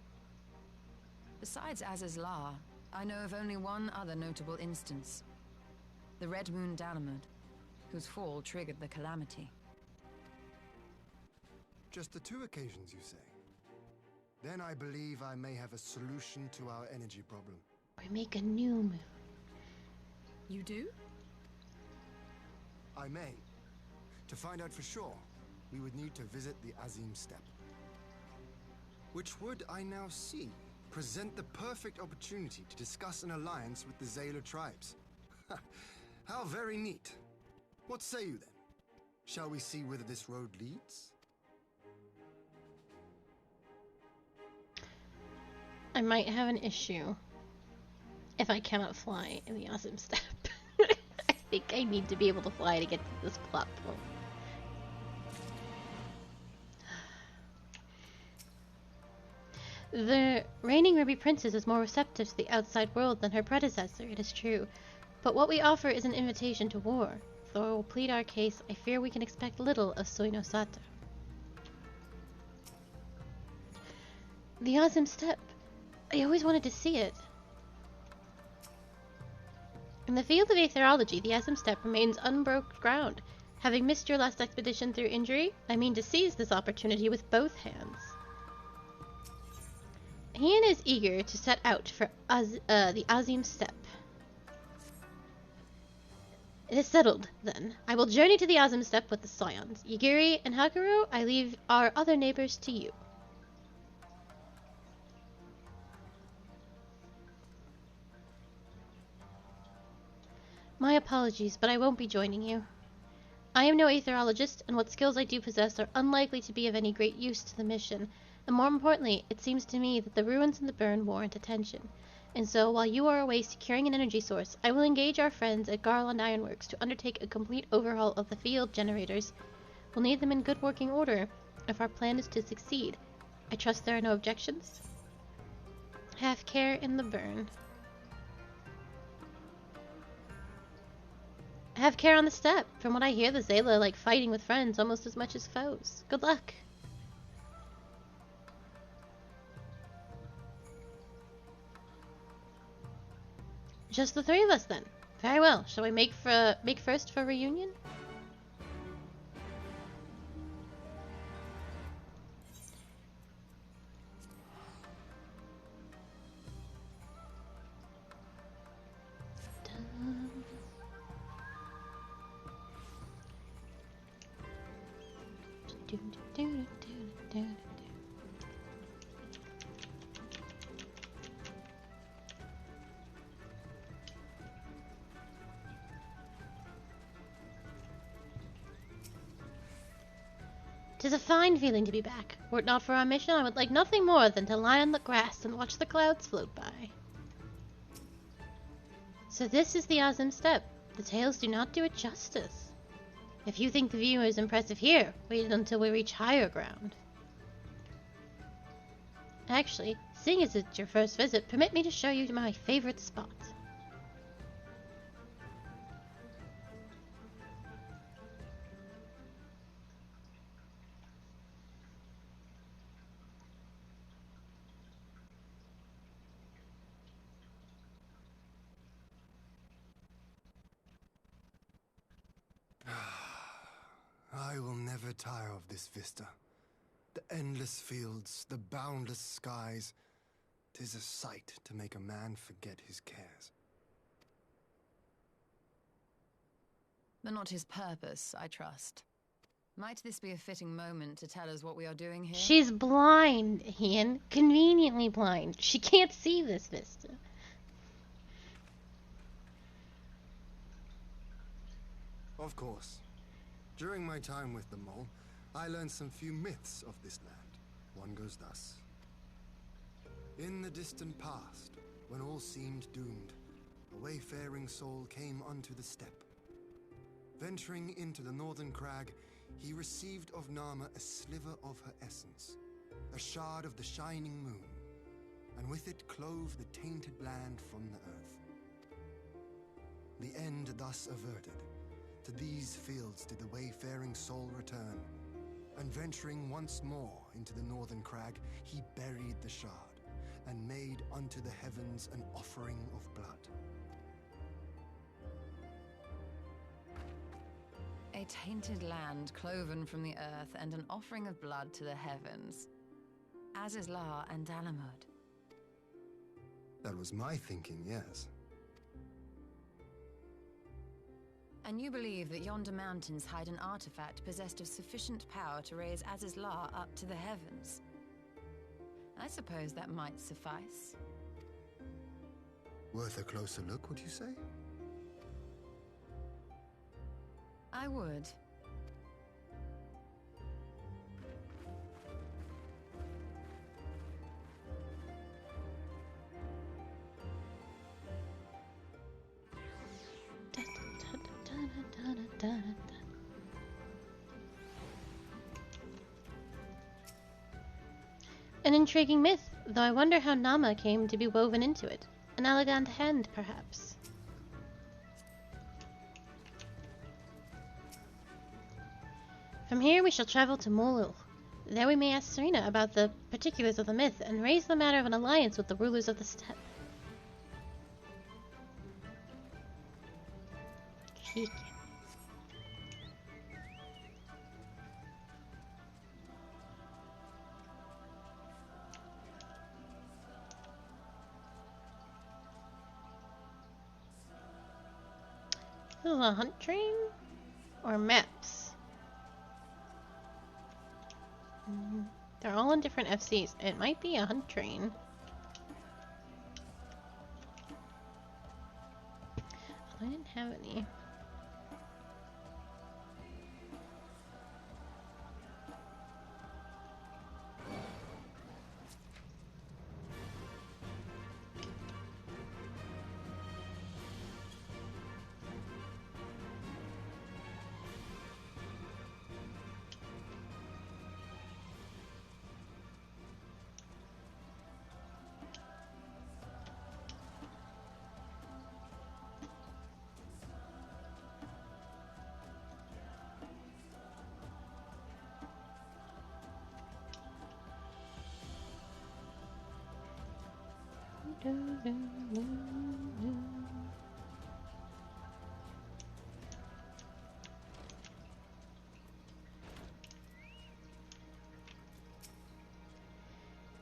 Besides Azizlar, I know of only one other notable instance. The Red Moon Dalamud, whose fall triggered the calamity. Just the 2 occasions, you say? Then I believe I may have a solution to our energy problem. We make a new moon. You do? I may. To find out for sure, we would need to visit the Azim Steppe. Which would, I now see, present the perfect opportunity to discuss an alliance with the Zayla tribes. How very neat. What say you then? Shall we see whether this road leads? I might have an issue if I cannot fly in the Azim Steppe. I think I need to be able to fly to get to this plot point. The reigning Ruby Princess is more receptive to the outside world than her predecessor, it is true. But what we offer is an invitation to war. Though I will plead our case, I fear we can expect little of Soino Sata. The Azim Steppe. I always wanted to see it. In the field of aetherology, the Azim Steppe remains unbroken ground. Having missed your last expedition through injury, I mean to seize this opportunity with both hands. Ian is eager to set out for the Azim Steppe. It is settled, then. I will journey to the Azim Steppe with the Scions. Yagiri and Hakuro, I leave our other neighbors to you. My apologies, but I won't be joining you. I am no aetherologist, and what skills I do possess are unlikely to be of any great use to the mission. And more importantly, it seems to me that the ruins in the burn warrant attention. And so, while you are away securing an energy source, I will engage our friends at Garland Ironworks to undertake a complete overhaul of the field generators. We'll need them in good working order if our plan is to succeed. I trust there are no objections? Have care in the burn. Have care on the step. From what I hear, the Zayla like fighting with friends almost as much as foes. Good luck. Just the three of us then. Very well. Shall we make first for reunion? Tis a fine feeling to be back. Were it not for our mission, I would like nothing more than to lie on the grass and watch the clouds float by. So this is the Azim Step. The tales do not do it justice. If you think the view is impressive here, wait until we reach higher ground. Actually, seeing as it's your first visit, permit me to show you my favorite spot. I will never tire of this vista. The endless fields, the boundless skies. 'Tis a sight to make a man forget his cares. But not his purpose, I trust. Might this be a fitting moment to tell us what we are doing here? She's blind, Ian. Conveniently blind. She can't see this vista. Of course. During my time with the mole, I learned some few myths of this land. One goes thus. In the distant past, when all seemed doomed, a wayfaring soul came unto the steppe. Venturing into the northern crag, he received of Nama a sliver of her essence, a shard of the shining moon, and with it clove the tainted land from the earth. The end thus averted, to these fields did the wayfaring soul return, and venturing once more into the northern crag, he buried the shard, and made unto the heavens an offering of blood. A tainted land cloven from the earth and an offering of blood to the heavens. Azizlar and Dalamud. That was my thinking, yes. And you believe that yonder mountains hide an artifact possessed of sufficient power to raise Azizlar up to the heavens? I suppose that might suffice. Worth a closer look, would you say? I would. An intriguing myth, though I wonder how Nama came to be woven into it. An elegant hand, perhaps. From here we shall travel to Molul. There we may ask Serena about the particulars of the myth and raise the matter of an alliance with the rulers of the steppe. Cheeky. This is a hunt train? Or maps? They're all in different FCs. It might be a hunt train. I didn't have any.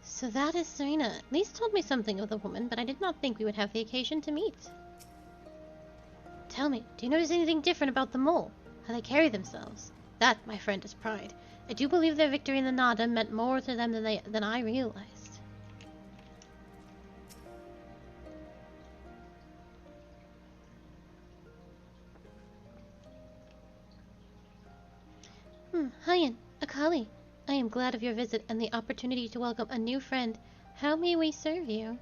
So that is Serena. At least told me something of the woman, but I did not think we would have the occasion to meet. Tell me, do you notice anything different about the mole? How they carry themselves? That, my friend, is pride. I do believe their victory in the Nada meant more to them than I realized. Hyan, Akali. I am glad of your visit and the opportunity to welcome a new friend. How may we serve you?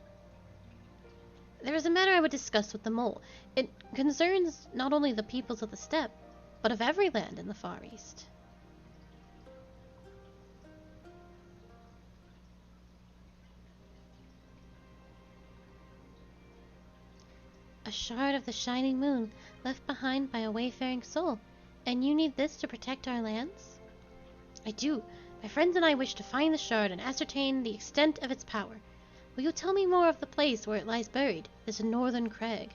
There is a matter I would discuss with the mole. It concerns not only the peoples of the steppe, but of every land in the Far East. A shard of the shining moon left behind by a wayfaring soul. And you need this to protect our lands? I do. My friends and I wish to find the shard and ascertain the extent of its power. Will you tell me more of the place where it lies buried, this northern crag?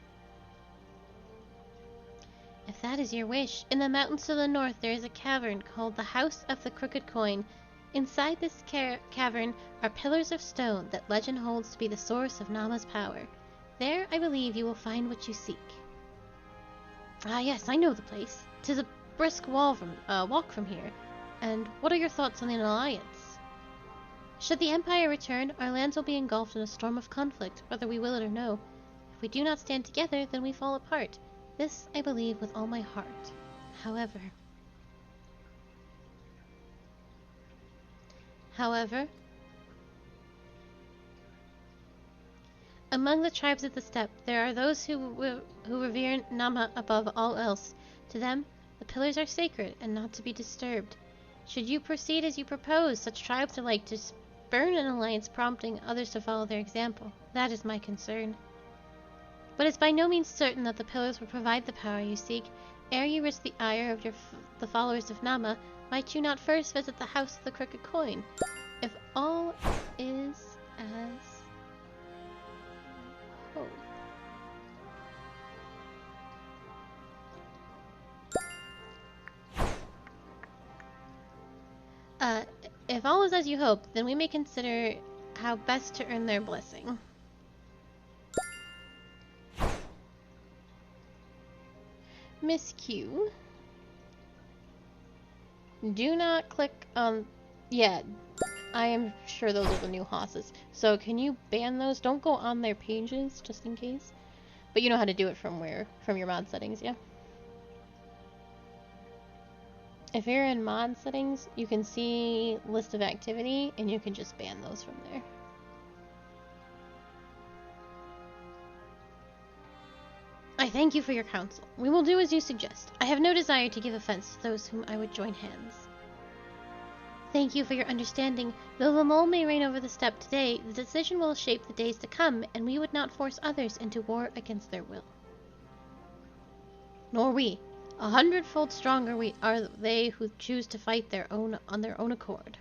If that is your wish, in the mountains to the north there is a cavern called the House of the Crooked Coin. Inside this cavern are pillars of stone that legend holds to be the source of Nama's power. There, I believe, you will find what you seek. Ah, yes, I know the place. 'Tis a brisk walk from here. And what are your thoughts on an alliance? Should the Empire return, our lands will be engulfed in a storm of conflict, whether we will it or no. If we do not stand together, then we fall apart. This I believe with all my heart. However, among the tribes of the steppe, there are those who revere Nama above all else. To them, the pillars are sacred and not to be disturbed. Should you proceed as you propose, such tribes are like to spurn an alliance, prompting others to follow their example. That is my concern. But it's by no means certain that the pillars will provide the power you seek. Ere you risk the ire of the followers of Nama, might you not first visit the House of the Crooked Coin? If all is as hope. If all is as you hope, then we may consider how best to earn their blessing. Miss Q. Do not click on... Yeah, I am sure those are the new hosses. So can you ban those? Don't go on their pages, just in case. But you know how to do it from where? From your mod settings, yeah? If you're in mod settings, you can see list of activity, and you can just ban those from there. I thank you for your counsel. We will do as you suggest. I have no desire to give offense to those whom I would join hands. Thank you for your understanding. Though the mole may reign over the steppe today, the decision will shape the days to come, and we would not force others into war against their will. Nor we. 100-fold stronger are they who choose to fight on their own accord.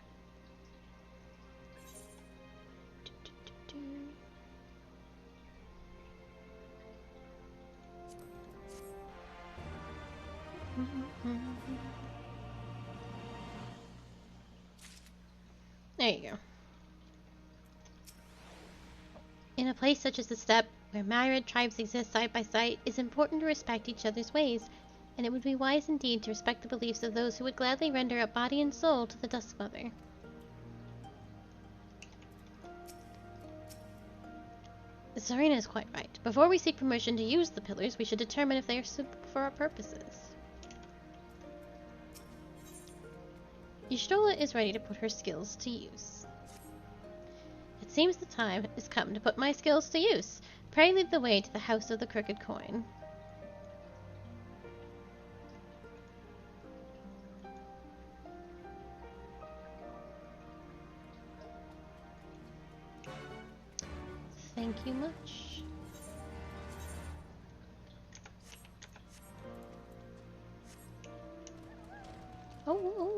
There you go. In a place such as the steppe, where myriad tribes exist side by side, it is important to respect each other's ways, and it would be wise indeed to respect the beliefs of those who would gladly render up body and soul to the Dusk Mother. Serena is quite right. Before we seek permission to use the pillars, we should determine if they are suitable for our purposes. Y'shtola is ready to put her skills to use. It seems the time has come to put my skills to use. Pray lead the way to the House of the Crooked Coin. Thank you much. Oh.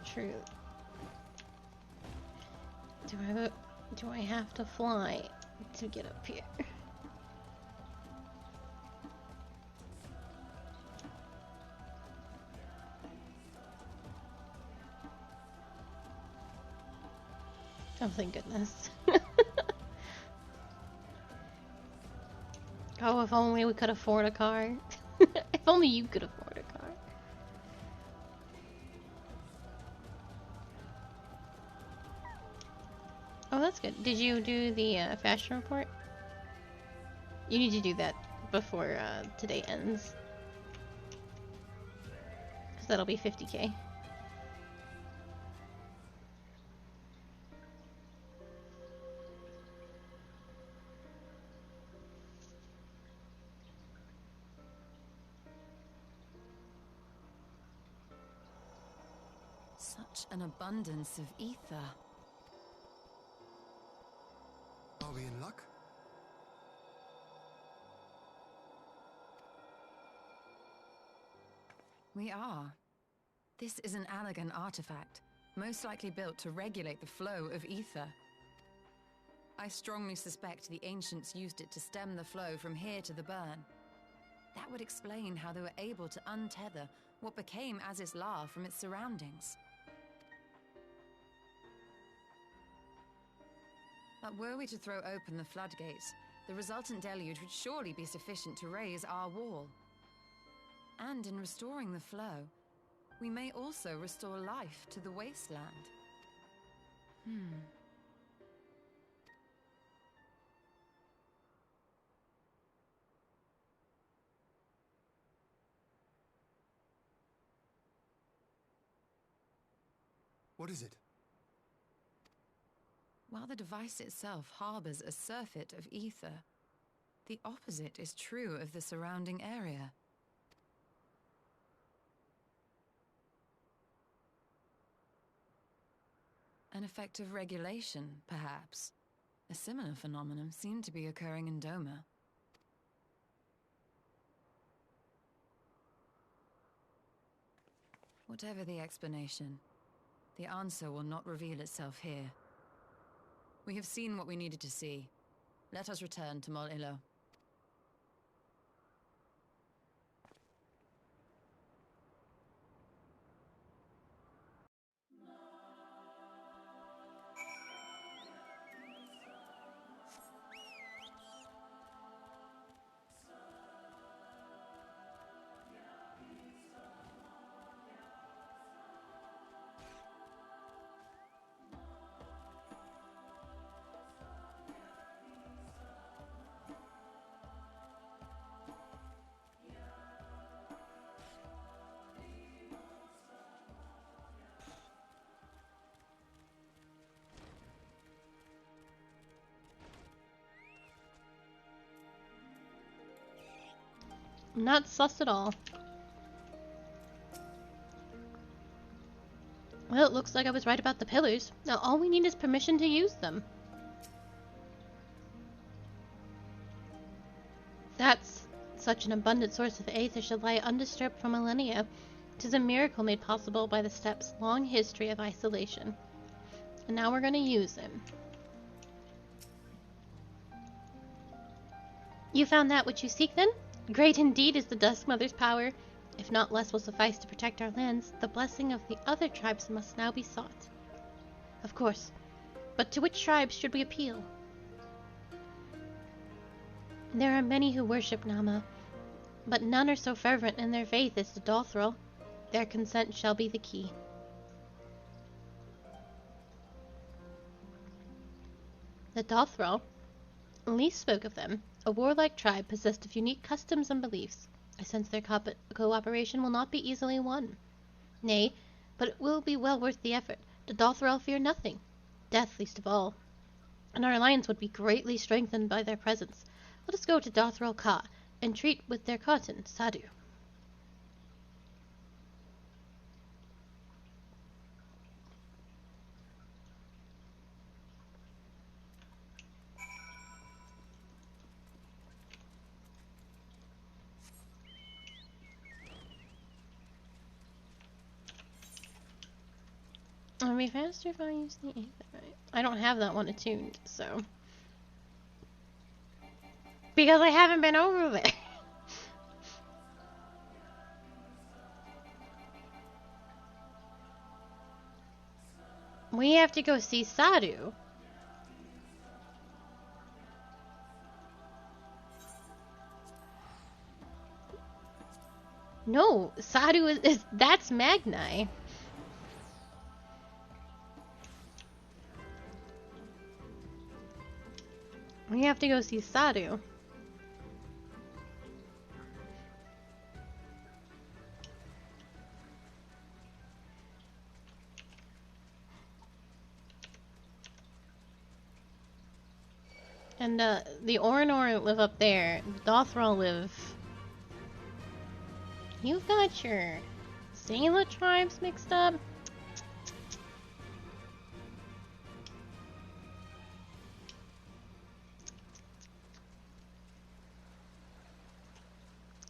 true. Do I have to fly to get up here? Oh, thank goodness. Oh, if only we could afford a car. If only you could afford a car. Oh, that's good. Did you do the fashion report? You need to do that before today ends. Because that'll be 50K. Such an abundance of ether. Are we in luck? We are. This is an elegant artifact, most likely built to regulate the flow of ether. I strongly suspect the ancients used it to stem the flow from here to the burn. That would explain how they were able to untether what became Azys La from its surroundings. But were we to throw open the floodgates, the resultant deluge would surely be sufficient to raise our wall. And in restoring the flow, we may also restore life to the wasteland. What is it? While the device itself harbors a surfeit of ether, the opposite is true of the surrounding area. An effect of regulation, perhaps. A similar phenomenon seemed to be occurring in Doma. Whatever the explanation, the answer will not reveal itself here. We have seen what we needed to see. Let us return to Mol Ilo. Not sus at all. Well, it looks like I was right about the pillars. Now all we need is permission to use them. That's such an abundant source of aether should lie undisturbed for millennia. 'Tis a miracle made possible by the steppes' long history of isolation. And now we're going to use them. You found that which you seek, then? Great indeed is the Dusk Mother's power. If not less will suffice to protect our lands, the blessing of the other tribes must now be sought. Of course. But to which tribes should we appeal? There are many who worship Nama, but none are so fervent in their faith as the Dothrel. Their consent shall be the key. The Dothrel? Least spoke of them. A warlike tribe possessed of unique customs and beliefs. I sense their cooperation will not be easily won. Nay, but it will be well worth the effort. The Dothrel fear nothing, death least of all, and our alliance would be greatly strengthened by their presence. Let us go to Dothrel Ka and treat with their cotton, Sadu. It'll be faster if I use the Aetherite. I don't have that one attuned, so. Because I haven't been over there. We have to go see Sadhu. No, Sadhu is that's Magni. We have to go see Sadhu. And the Orinor live up there. Dothral live. You've got your Sailor tribes mixed up.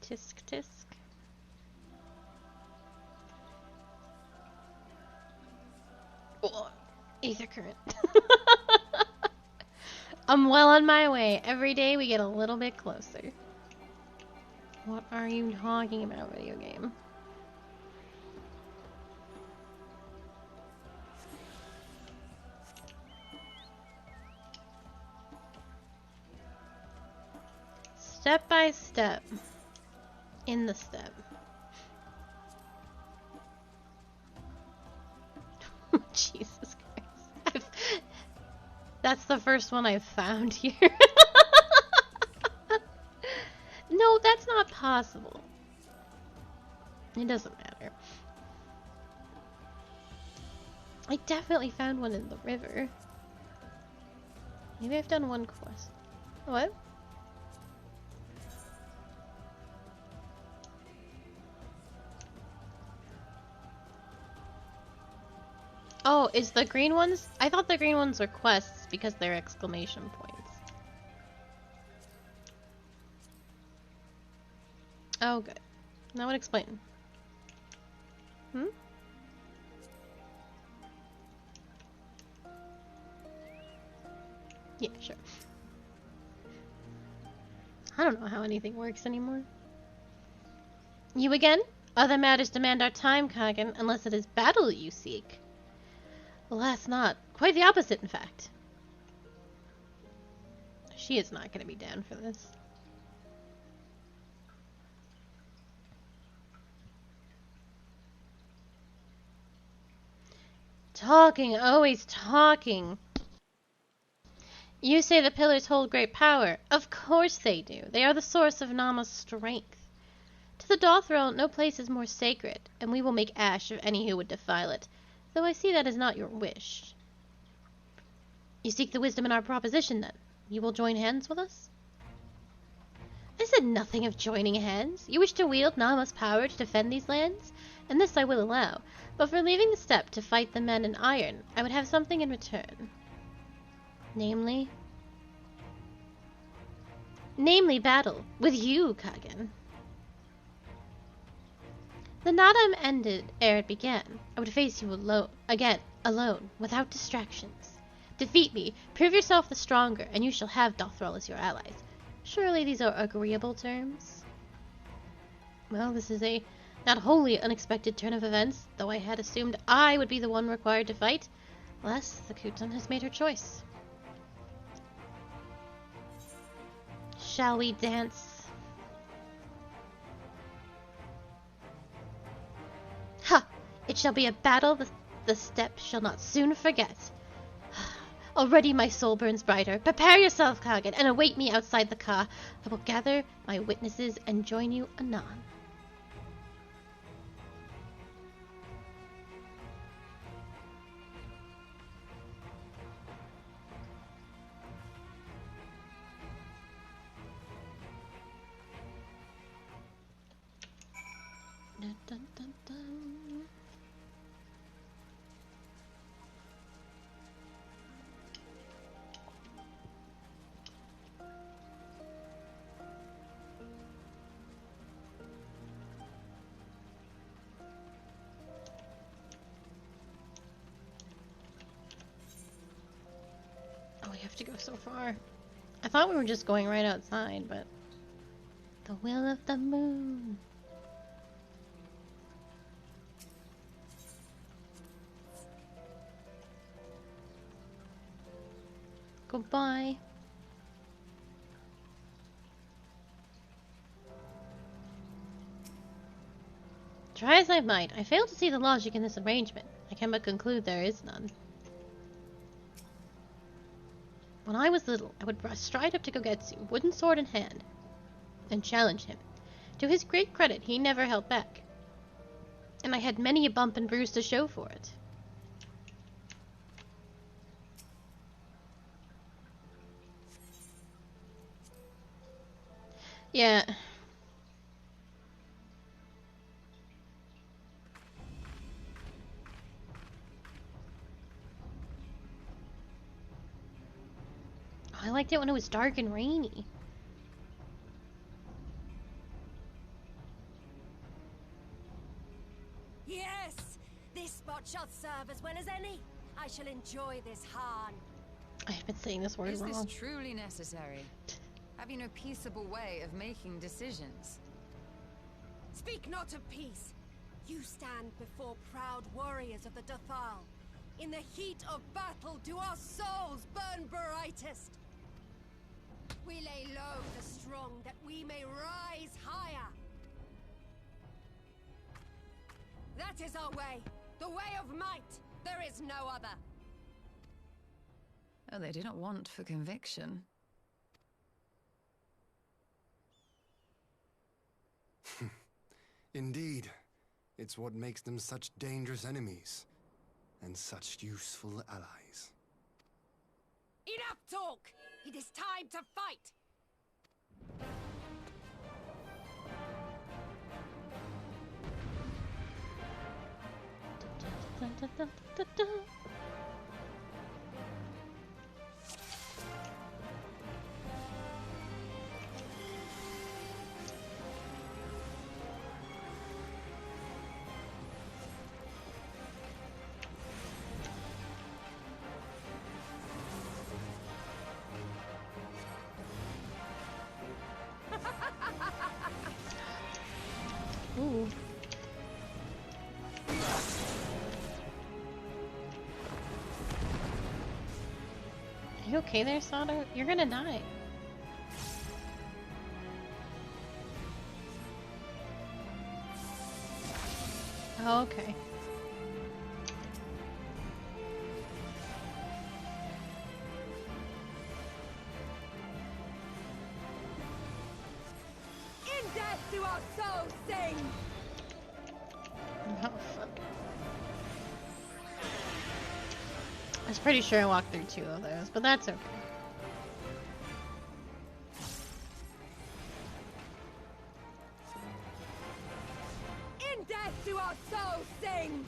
Tisk tisk. Oh, ether current. I'm well on my way. Every day we get a little bit closer. What are you talking about, video game? Step by step. In the step. Jesus Christ. That's the first one I've found here. No, that's not possible. It doesn't matter. I definitely found one in the river. Maybe I've done one quest. What? Oh, is the green ones? I thought the green ones were quests because they're exclamation points. Oh, good. That would explain. Hmm? Yeah, sure. I don't know how anything works anymore. You again? Other matters demand our time, Kagan, unless it is battle you seek. Alas, not. Quite the opposite, in fact. She is not going to be down for this. Talking, always talking. You say the pillars hold great power. Of course they do. They are the source of Nama's strength. To the Dothral, no place is more sacred, and we will make ash of any who would defile it. Though I see that is not your wish. You seek the wisdom in our proposition, then? You will join hands with us? I said nothing of joining hands. You wish to wield Nama's power to defend these lands? And this I will allow. But for leaving the steppe to fight the men in iron, I would have something in return. Namely? Namely battle. With you, Kagan. The Nadam ended ere it began. I would face you alone, again, alone, without distractions. Defeat me, prove yourself the stronger, and you shall have Dothral as your allies. Surely these are agreeable terms? Well, this is a not wholly unexpected turn of events, though I had assumed I would be the one required to fight. Alas, the Kutan has made her choice. Shall we dance? Ha! It shall be a battle the steppe shall not soon forget. Already my soul burns brighter. Prepare yourself, Kagan, and await me outside the car. I will gather my witnesses and join you anon. Dun, dun, dun, dun. have to go so far. I thought we were just going right outside, but... The will of the moon. Goodbye. Try as I might, I fail to see the logic in this arrangement. I can but conclude there is none. When I was little, I would stride up to Gogetsu, wooden sword in hand, and challenge him. To his great credit, he never held back. And I had many a bump and bruise to show for it. Yeah. I liked it when it was dark and rainy. Yes! This spot shall serve as well as any. I shall enjoy this Hahn. I have been saying this word wrong. Is this truly necessary? Have you no peaceable way of making decisions? Speak not of peace. You stand before proud warriors of the Dathal. In the heat of battle do our souls burn brightest. We lay low the strong that we may rise higher. That is our way. The way of might. There is no other. Oh, they do not want for conviction. Indeed. It's what makes them such dangerous enemies. And such useful allies. Enough talk! It is time to fight! Ooh. Are you okay there, Sato? You're gonna die. Oh, okay. In death do our souls sing! Oh, fuck. I was pretty sure I walked through 2 of those, but that's okay. In death do our souls sing!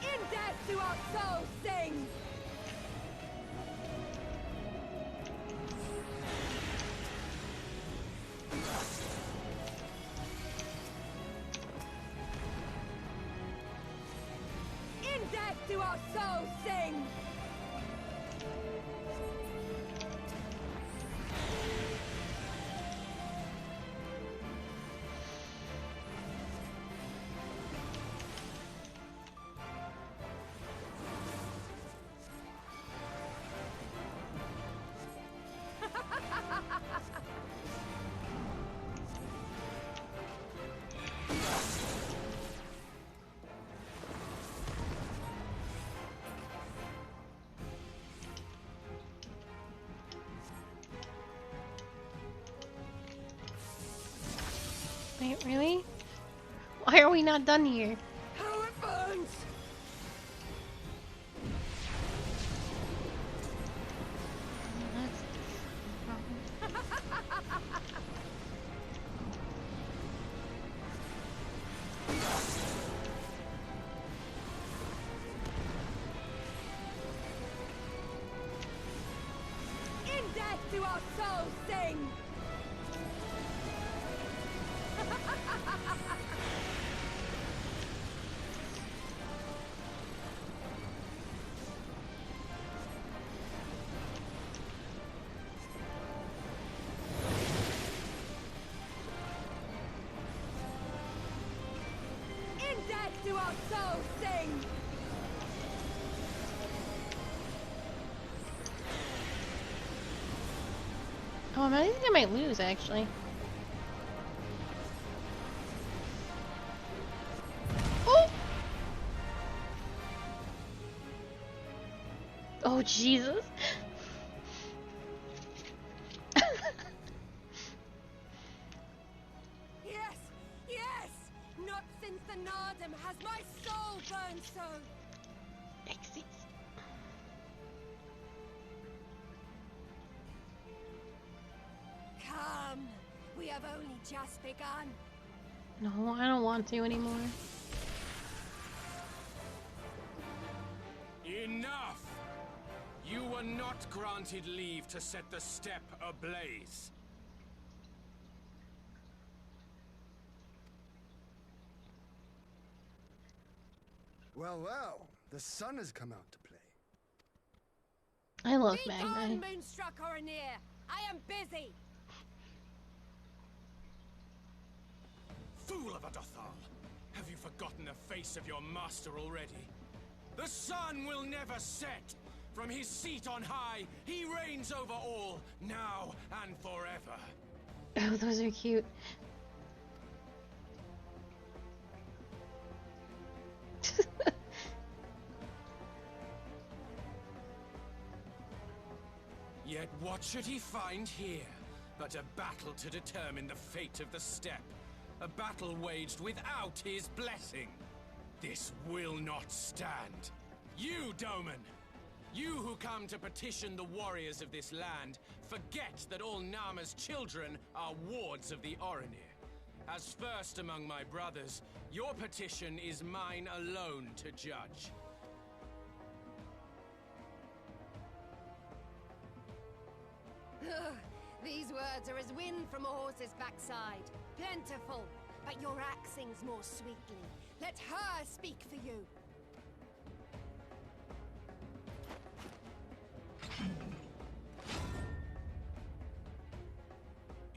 In death do our souls sing! In death do our souls sing! Wait, really? Why are we not done here? How it burns! In death do our souls sing! In death do our souls sing! Oh, I think I might lose, actually. Oh! Oh, Jesus. Yes! Yes! Not since the Nardum has my soul burned so! Exit. Come! We have only just begun. No, I don't want to anymore. Enough! You were not granted leave to set the steppe ablaze. Well, well, the sun has come out to play. I love Be Magni. gone, Moonstruck Oranir! I am busy! Fool of a Dothal! Have you forgotten the face of your master already? The sun will never set! From his seat on high, he reigns over all, now and forever. Oh, those are cute. Yet what should he find here but a battle to determine the fate of the steppe? A battle waged without his blessing. This will not stand. You, Doman! You who come to petition the warriors of this land, forget that all Nama's children are wards of the Oranir. As first among my brothers, your petition is mine alone to judge. Ugh, these words are as wind from a horse's backside. Plentiful, but your axe sings more sweetly. Let her speak for you.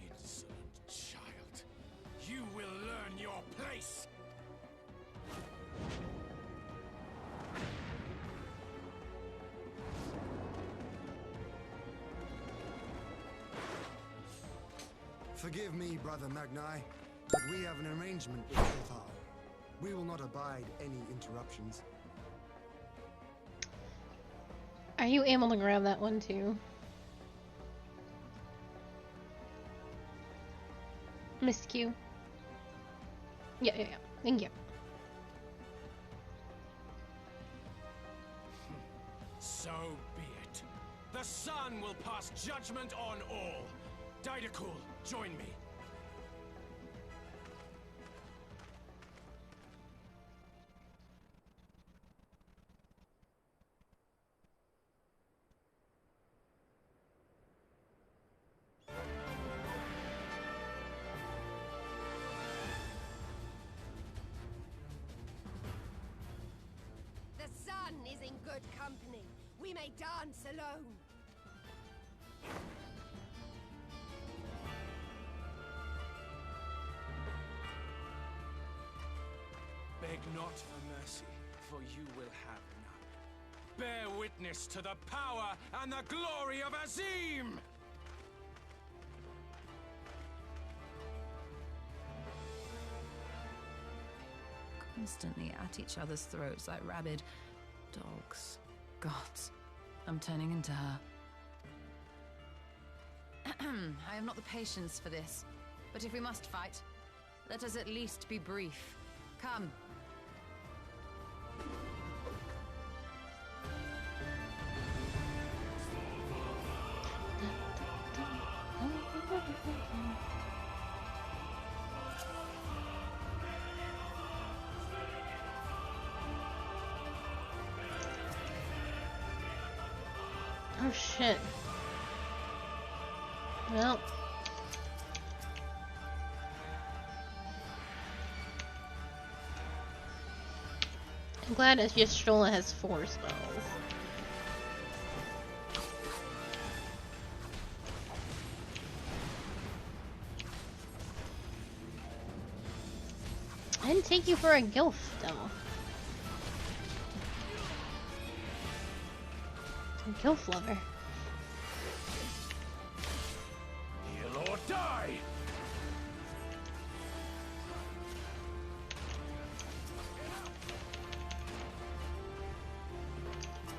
Insolent child. You will learn your place! Forgive me, Brother Magni, but we have an arrangement with Lothar. We will not abide any interruptions. Are you able to grab that one too? Missed you. Yeah. Thank you. So be it. The sun will pass judgment on all. Didakul, join me. The sun is in good company. We may dance alone. Beg not for mercy, for you will have none. Bear witness to the power and the glory of Azim! Constantly at each other's throats like rabid dogs. Gods, I'm turning into her. I have not the patience for this, but if we must fight, Let us at least be brief. Come. Oh shit. Well. I'm glad Yastrola has 4 spells. I didn't take you for a gilf, though. A gilf lover. Heal or die!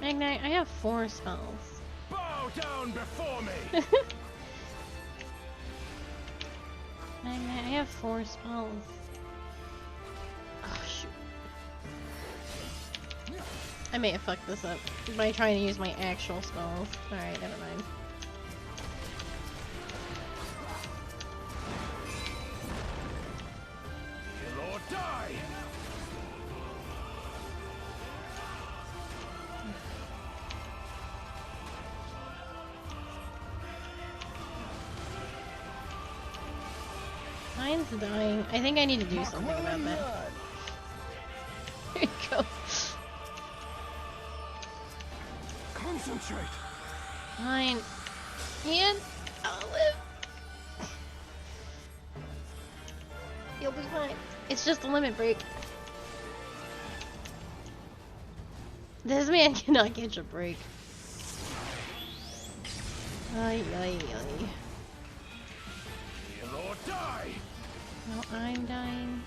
Magnite, I have 4 spells. Bow down before me! Magnite, I have 4 spells. Oh, shoot. I may have fucked this up by trying to use my actual spells. Alright, never mind. Heal or die! Mine's dying. I think I need to do something about that. There you go. Concentrate! Fine. Ian, I'll live. You'll be fine. It's just a limit break. This man cannot catch a break. Ay, ay, ay. Heal or die! No, I'm dying.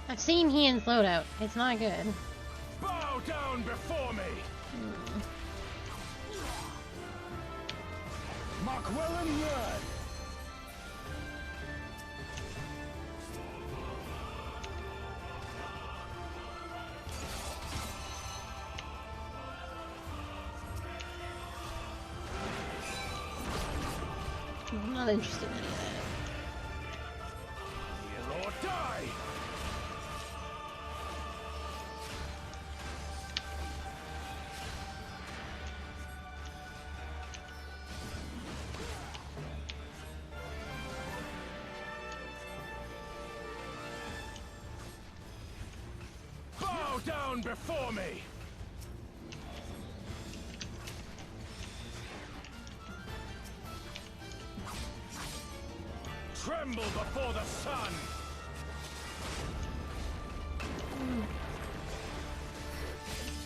I've seen Ian's loadout. It's not good. Bow down before me! Mark well and learn! I'm not interested in any of that. Heal or die! Bow down before me! Tremble before the sun!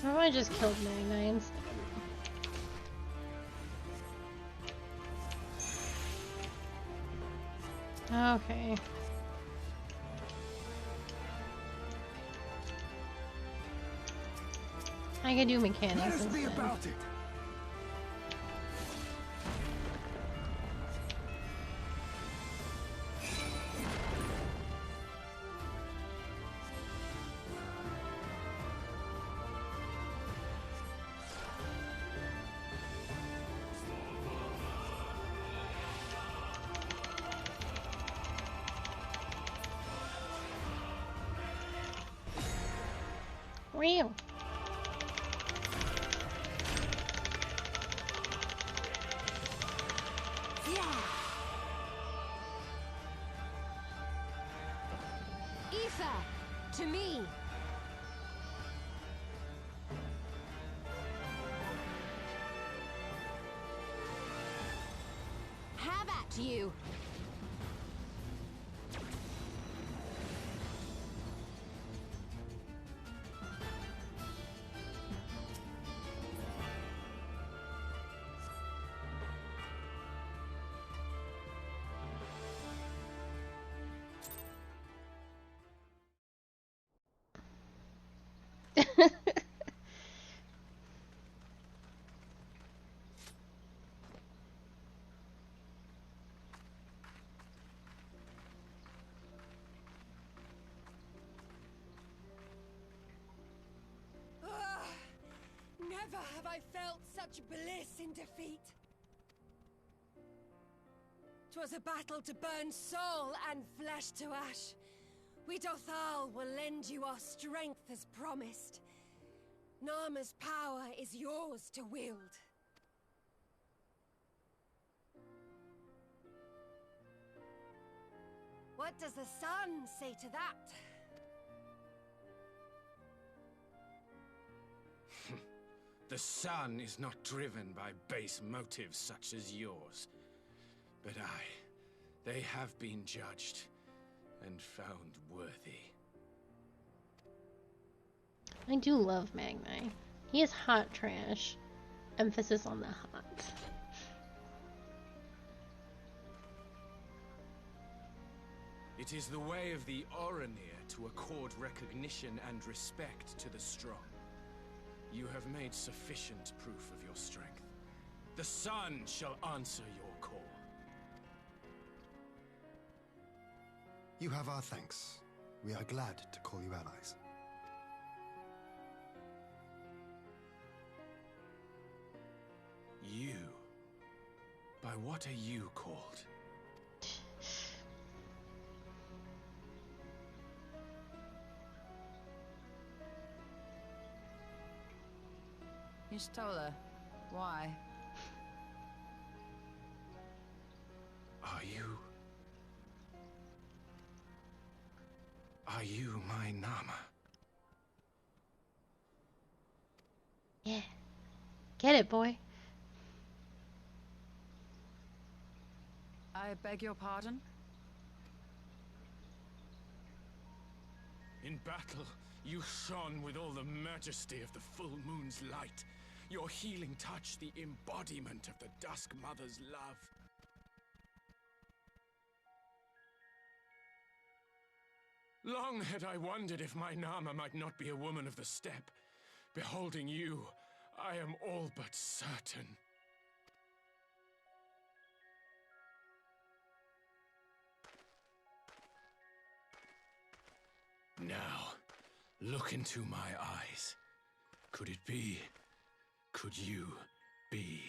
How about I just killed Magnite instead? Okay. I can do mechanics Let us be instead. about it! Real. To me! Have at you! Never have I felt such bliss in defeat. 'Twas a battle to burn soul and flesh to ash. We Dothal will lend you our strength as promised. Narma's power is yours to wield. What does the sun say to that? The sun is not driven by base motives such as yours. But they have been judged and found worthy. I do love Magnai. He is hot trash. Emphasis on the hot. It is the way of the Oranir to accord recognition and respect to the strong. You have made sufficient proof of your strength. The sun shall answer your call. You have our thanks. We are glad to call you allies. You? By what are you called? Y'shtola, why? Are you my Nama? Yeah. Get it, boy. I beg your pardon? In battle, you shone with all the majesty of the full moon's light. Your healing touch, the embodiment of the Dusk Mother's love. Long had I wondered if my Nama might not be a woman of the steppe. Beholding you, I am all but certain. Now, look into my eyes. Could it be? Could you be?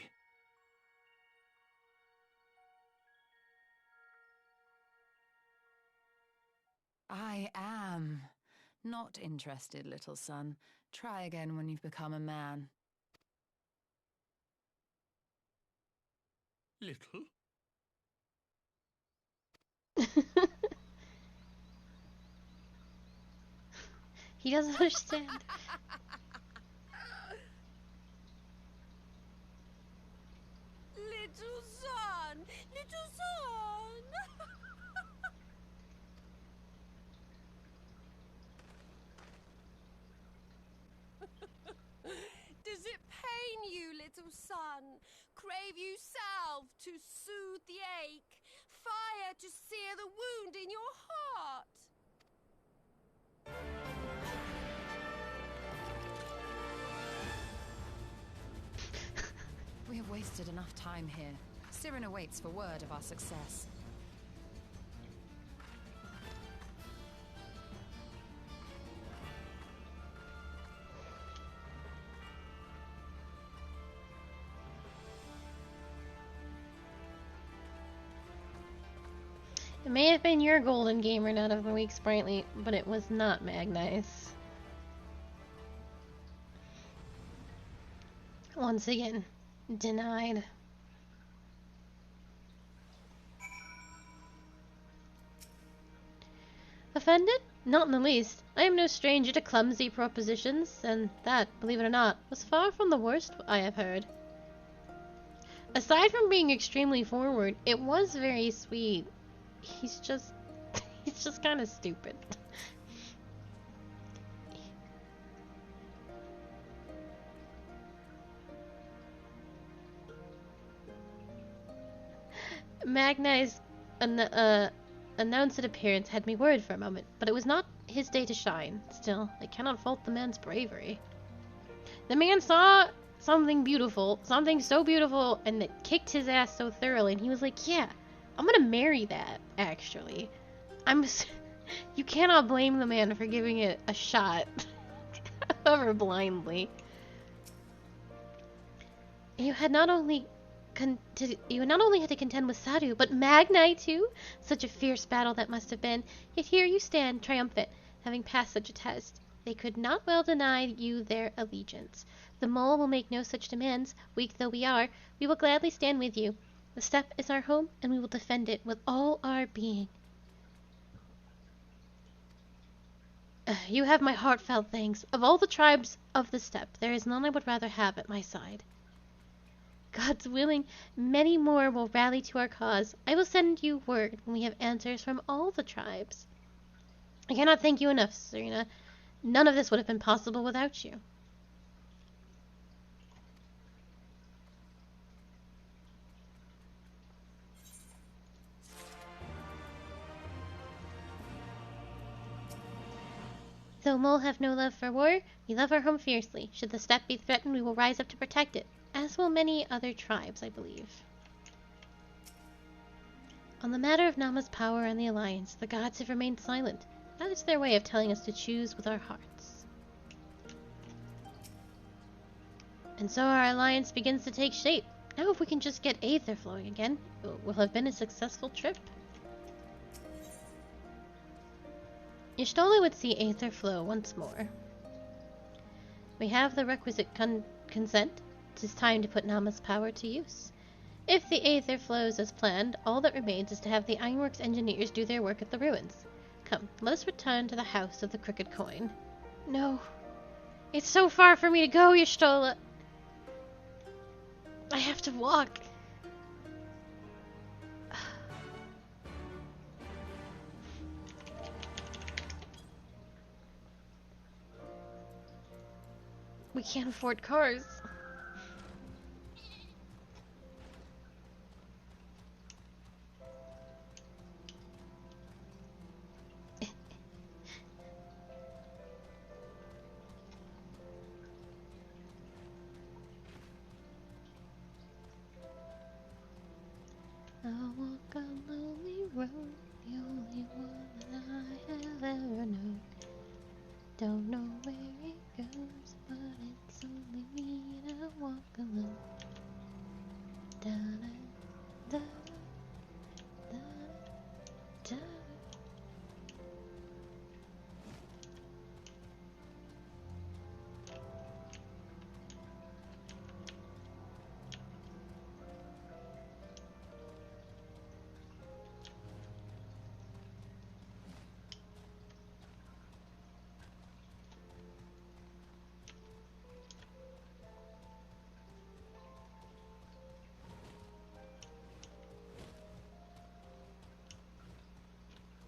I am. Not interested, little son. Try again when you've become a man. Little? He doesn't understand. Little son! Little son! Does it pain you, little son? Crave you salve to soothe the ache? Fire to sear the wound in your heart? We have wasted enough time here. Sirin awaits for word of our success. It may have been your golden gamer out of the week, Sprightly, but it was not Magnus. Once again, denied. Offended? Not in the least. I am no stranger to clumsy propositions, and that, believe it or not, was far from the worst I have heard. Aside from being extremely forward, it was very sweet. He's just kind of stupid. Magnai's announced appearance had me worried for a moment, but it was not his day to shine. Still, I cannot fault the man's bravery. The man saw something beautiful, something so beautiful, and that kicked his ass so thoroughly, and he was like, yeah, I'm gonna marry that, actually. You cannot blame the man for giving it a shot, however blindly. You had not only had to contend with Sadu, but Magnai too? Such a fierce battle that must have been. Yet here you stand, triumphant, having passed such a test. They could not well deny you their allegiance. The mole will make no such demands. Weak though we are, we will gladly stand with you. The steppe is our home, and we will defend it with all our being. You have my heartfelt thanks. Of all the tribes of the steppe, there is none I would rather have at my side. God's willing, many more will rally to our cause. I will send you word when we have answers from all the tribes. I cannot thank you enough, Serena. None of this would have been possible without you. Though Mole have no love for war, we love our home fiercely. Should the steppe be threatened, we will rise up to protect it, as will many other tribes, I believe. On the matter of Nama's power and the Alliance, the gods have remained silent. That is their way of telling us to choose with our hearts. And so our alliance begins to take shape. Now if we can just get Aether flowing again, it will have been a successful trip. Y'shtola would see Aether flow once more. We have the requisite consent. It is time to put Nama's power to use. If the Aether flows as planned, all that remains is to have the Ironworks engineers do their work at the ruins. Come, let us return to the house of the Crooked Coin. No. It's so far for me to go, Y'shtola. I have to walk. We can't afford cars. I'll walk a lonely road, the only one that I have ever known. Don't know where it goes, but it's only me and I walk alone. Da da da da da.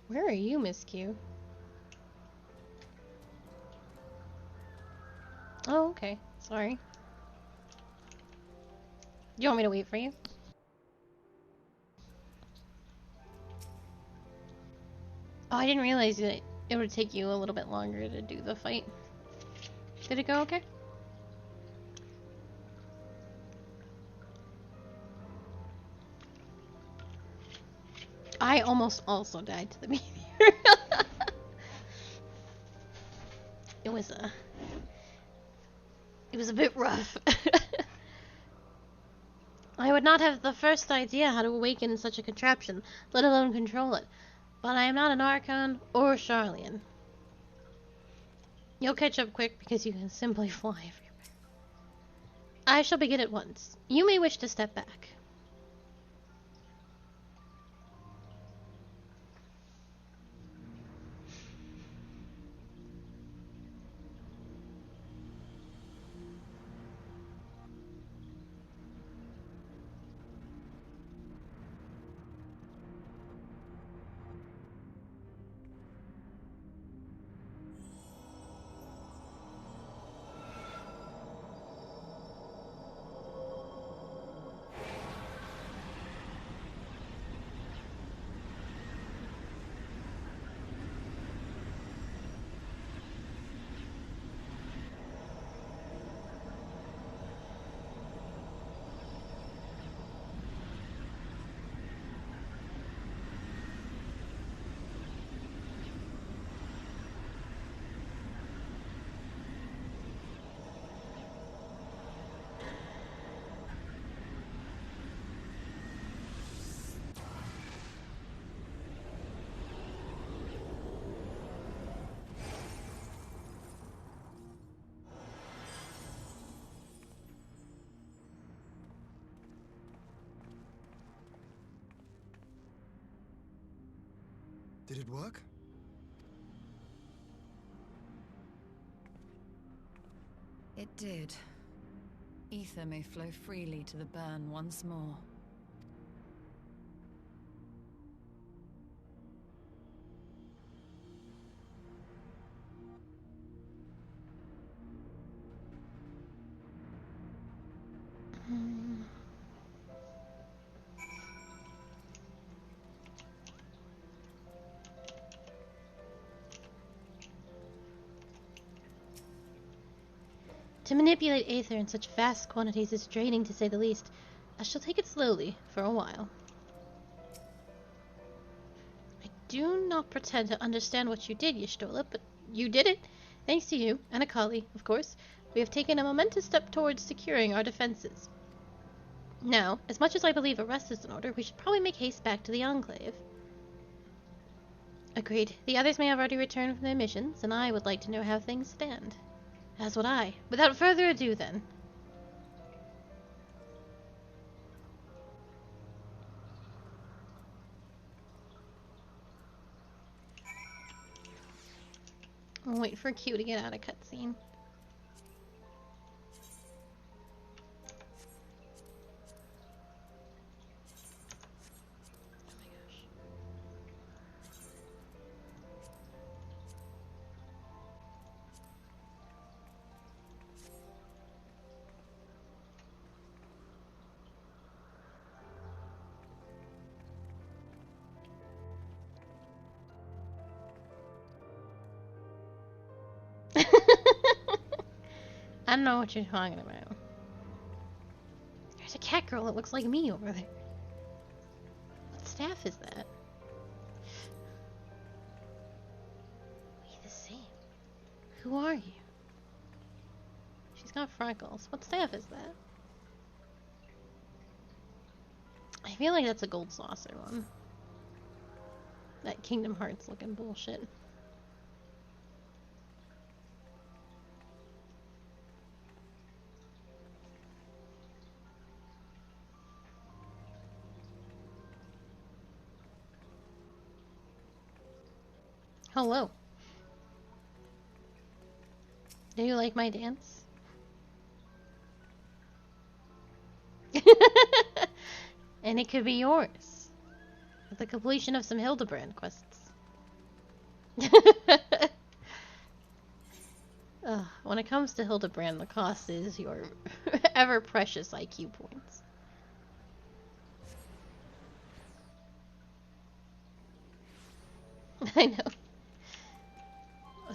Where are you, Miss Q? Oh, okay. Sorry. You want me to wait for you? Oh, I didn't realize that it would take you a little bit longer to do the fight. Did it go okay? I almost also died to the meteor. It was a bit rough. I would not have the first idea how to awaken such a contraption, let alone control it. But I am not an Archon or Charlian. You'll catch up quick because you can simply fly everywhere. I shall begin at once. You may wish to step back. Did it work? It did. Ether may flow freely to the burn once more. To manipulate aether in such vast quantities is draining, to say the least. I shall take it slowly, for a while. I do not pretend to understand what you did, Y'shtola, but you did it. Thanks to you, and Akali, of course, we have taken a momentous step towards securing our defenses. Now, as much as I believe a rest is in order, we should probably make haste back to the Enclave. Agreed. The others may have already returned from their missions, and I would like to know how things stand. As would I. Without further ado, then. I'll wait for Q to get out of cutscene. I don't know what you're talking about. There's a cat girl that looks like me over there. What staff is that? We the same. Who are you? She's got freckles. What staff is that? I feel like that's a gold saucer one. That Kingdom Hearts looking bullshit. Hello. Do you like my dance? And it could be yours. With the completion of some Hildebrand quests. When it comes to Hildebrand, the cost is your ever precious IQ points. I know.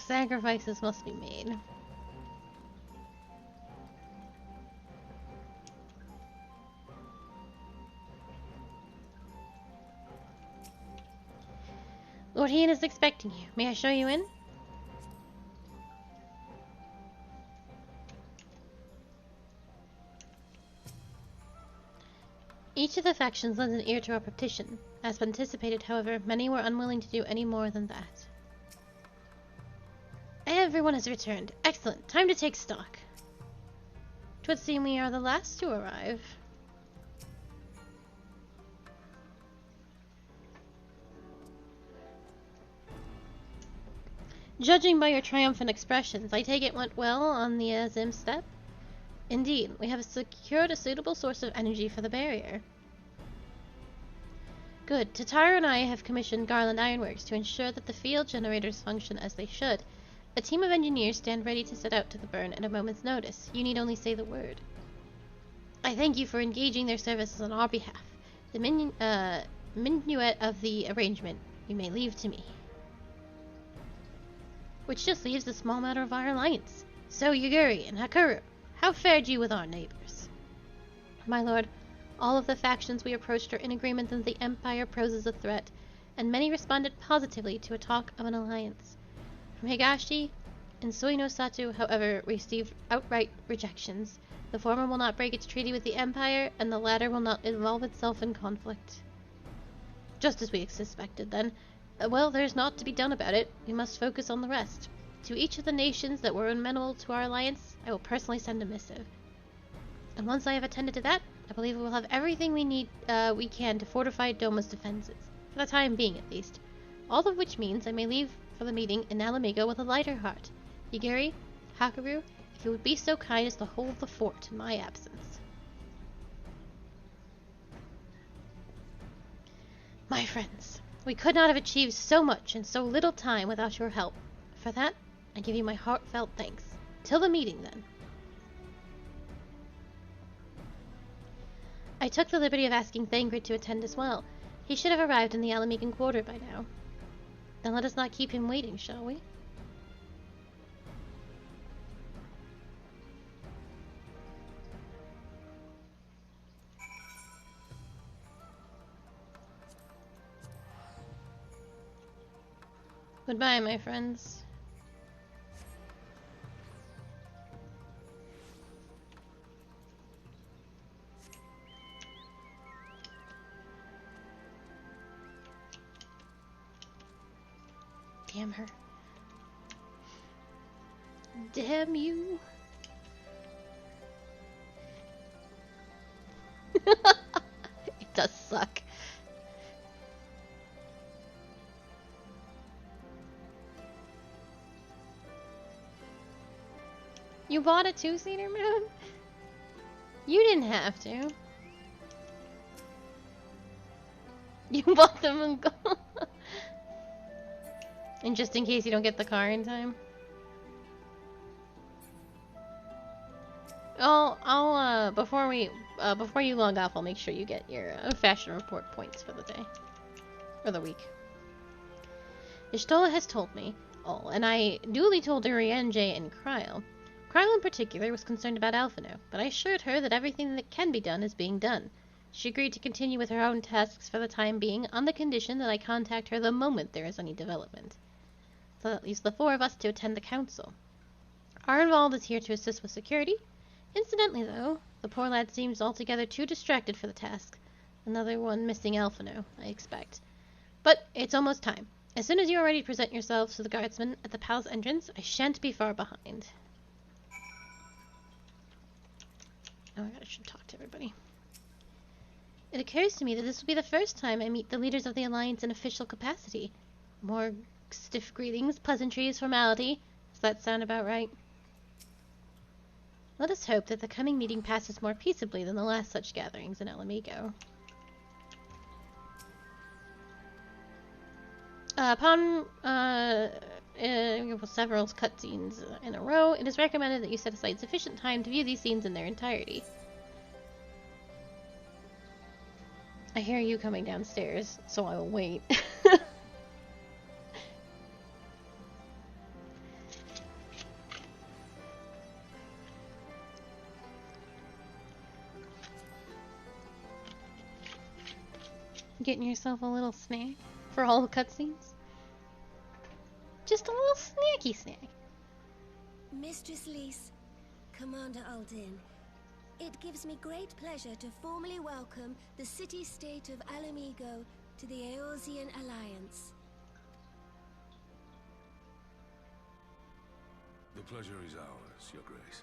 Sacrifices must be made. Lord Ian is expecting you. May I show you in? Each of the factions lends an ear to our petition. As anticipated, however, many were unwilling to do any more than that. Everyone has returned. Excellent. Time to take stock. 'Twould seem we are the last to arrive. Judging by your triumphant expressions, I take it went well on the Azim step? Indeed, we have secured a suitable source of energy for the barrier. Good. Tatara and I have commissioned Garland Ironworks to ensure that the field generators function as they should. A team of engineers stand ready to set out to the burn at a moment's notice. You need only say the word. I thank you for engaging their services on our behalf. The minuet of the arrangement you may leave to me. Which just leaves the small matter of our alliance. So, Yaguri and Hakuru, how fared you with our neighbors? My lord, all of the factions we approached are in agreement that the Empire poses a threat, and many responded positively to a talk of an alliance. From Higashi and Soino-Satu, however, received outright rejections. The former will not break its treaty with the Empire, and the latter will not involve itself in conflict. Just as we suspected, then. Well, there's naught to be done about it. We must focus on the rest. To each of the nations that were amenable to our alliance, I will personally send a missive. And once I have attended to that, I believe we will have everything we need, we can to fortify Doma's defenses. For the time being, at least. all of which means I may leave for the meeting in Alamigo with a lighter heart. Yagiri, Hakaru, if you would be so kind as to hold the fort in my absence. My friends, we could not have achieved so much in so little time without your help. For that, I give you my heartfelt thanks. Till the meeting, then. I took the liberty of asking Thangrid to attend as well. He should have arrived in the Alamigan quarter by now. Then let us not keep him waiting, shall we? Goodbye, my friends. Damn her. Damn you. It does suck. You bought a two-seater, man? You didn't have to. You bought them and go. And just in case you don't get the car in time. Before you log off, I'll make sure you get your fashion report points for the day. For the week. Ishtola has told me all, and I duly told Urienje and Kryle. Kryle in particular was concerned about Alphino, but I assured her that everything that can be done is being done. She agreed to continue with her own tasks for the time being, on the condition that I contact her the moment there is any development. So that leaves the four of us to attend the council. Arnwald is here to assist with security. Incidentally, though, the poor lad seems altogether too distracted for the task. Another one missing Alphino, I expect. But it's almost time. As soon as you are ready to present yourselves to the guardsmen at the palace entrance, I shan't be far behind. Oh my god, I should talk to everybody. It occurs to me that this will be the first time I meet the leaders of the Alliance in official capacity. More stiff greetings, pleasantries, formality. Does that sound about right? Let us hope that the coming meeting passes more peaceably than the last such gatherings in Alamigo. Upon several cutscenes in a row, it is recommended that you set aside sufficient time to view these scenes in their entirety. I hear you coming downstairs, so I will wait. Getting yourself a little snack for all the cutscenes? Just a little snacky snack. Mistress Lys, Commander Aldin, it gives me great pleasure to formally welcome the city-state of Alamigo to the Eorzean Alliance. The pleasure is ours, Your Grace.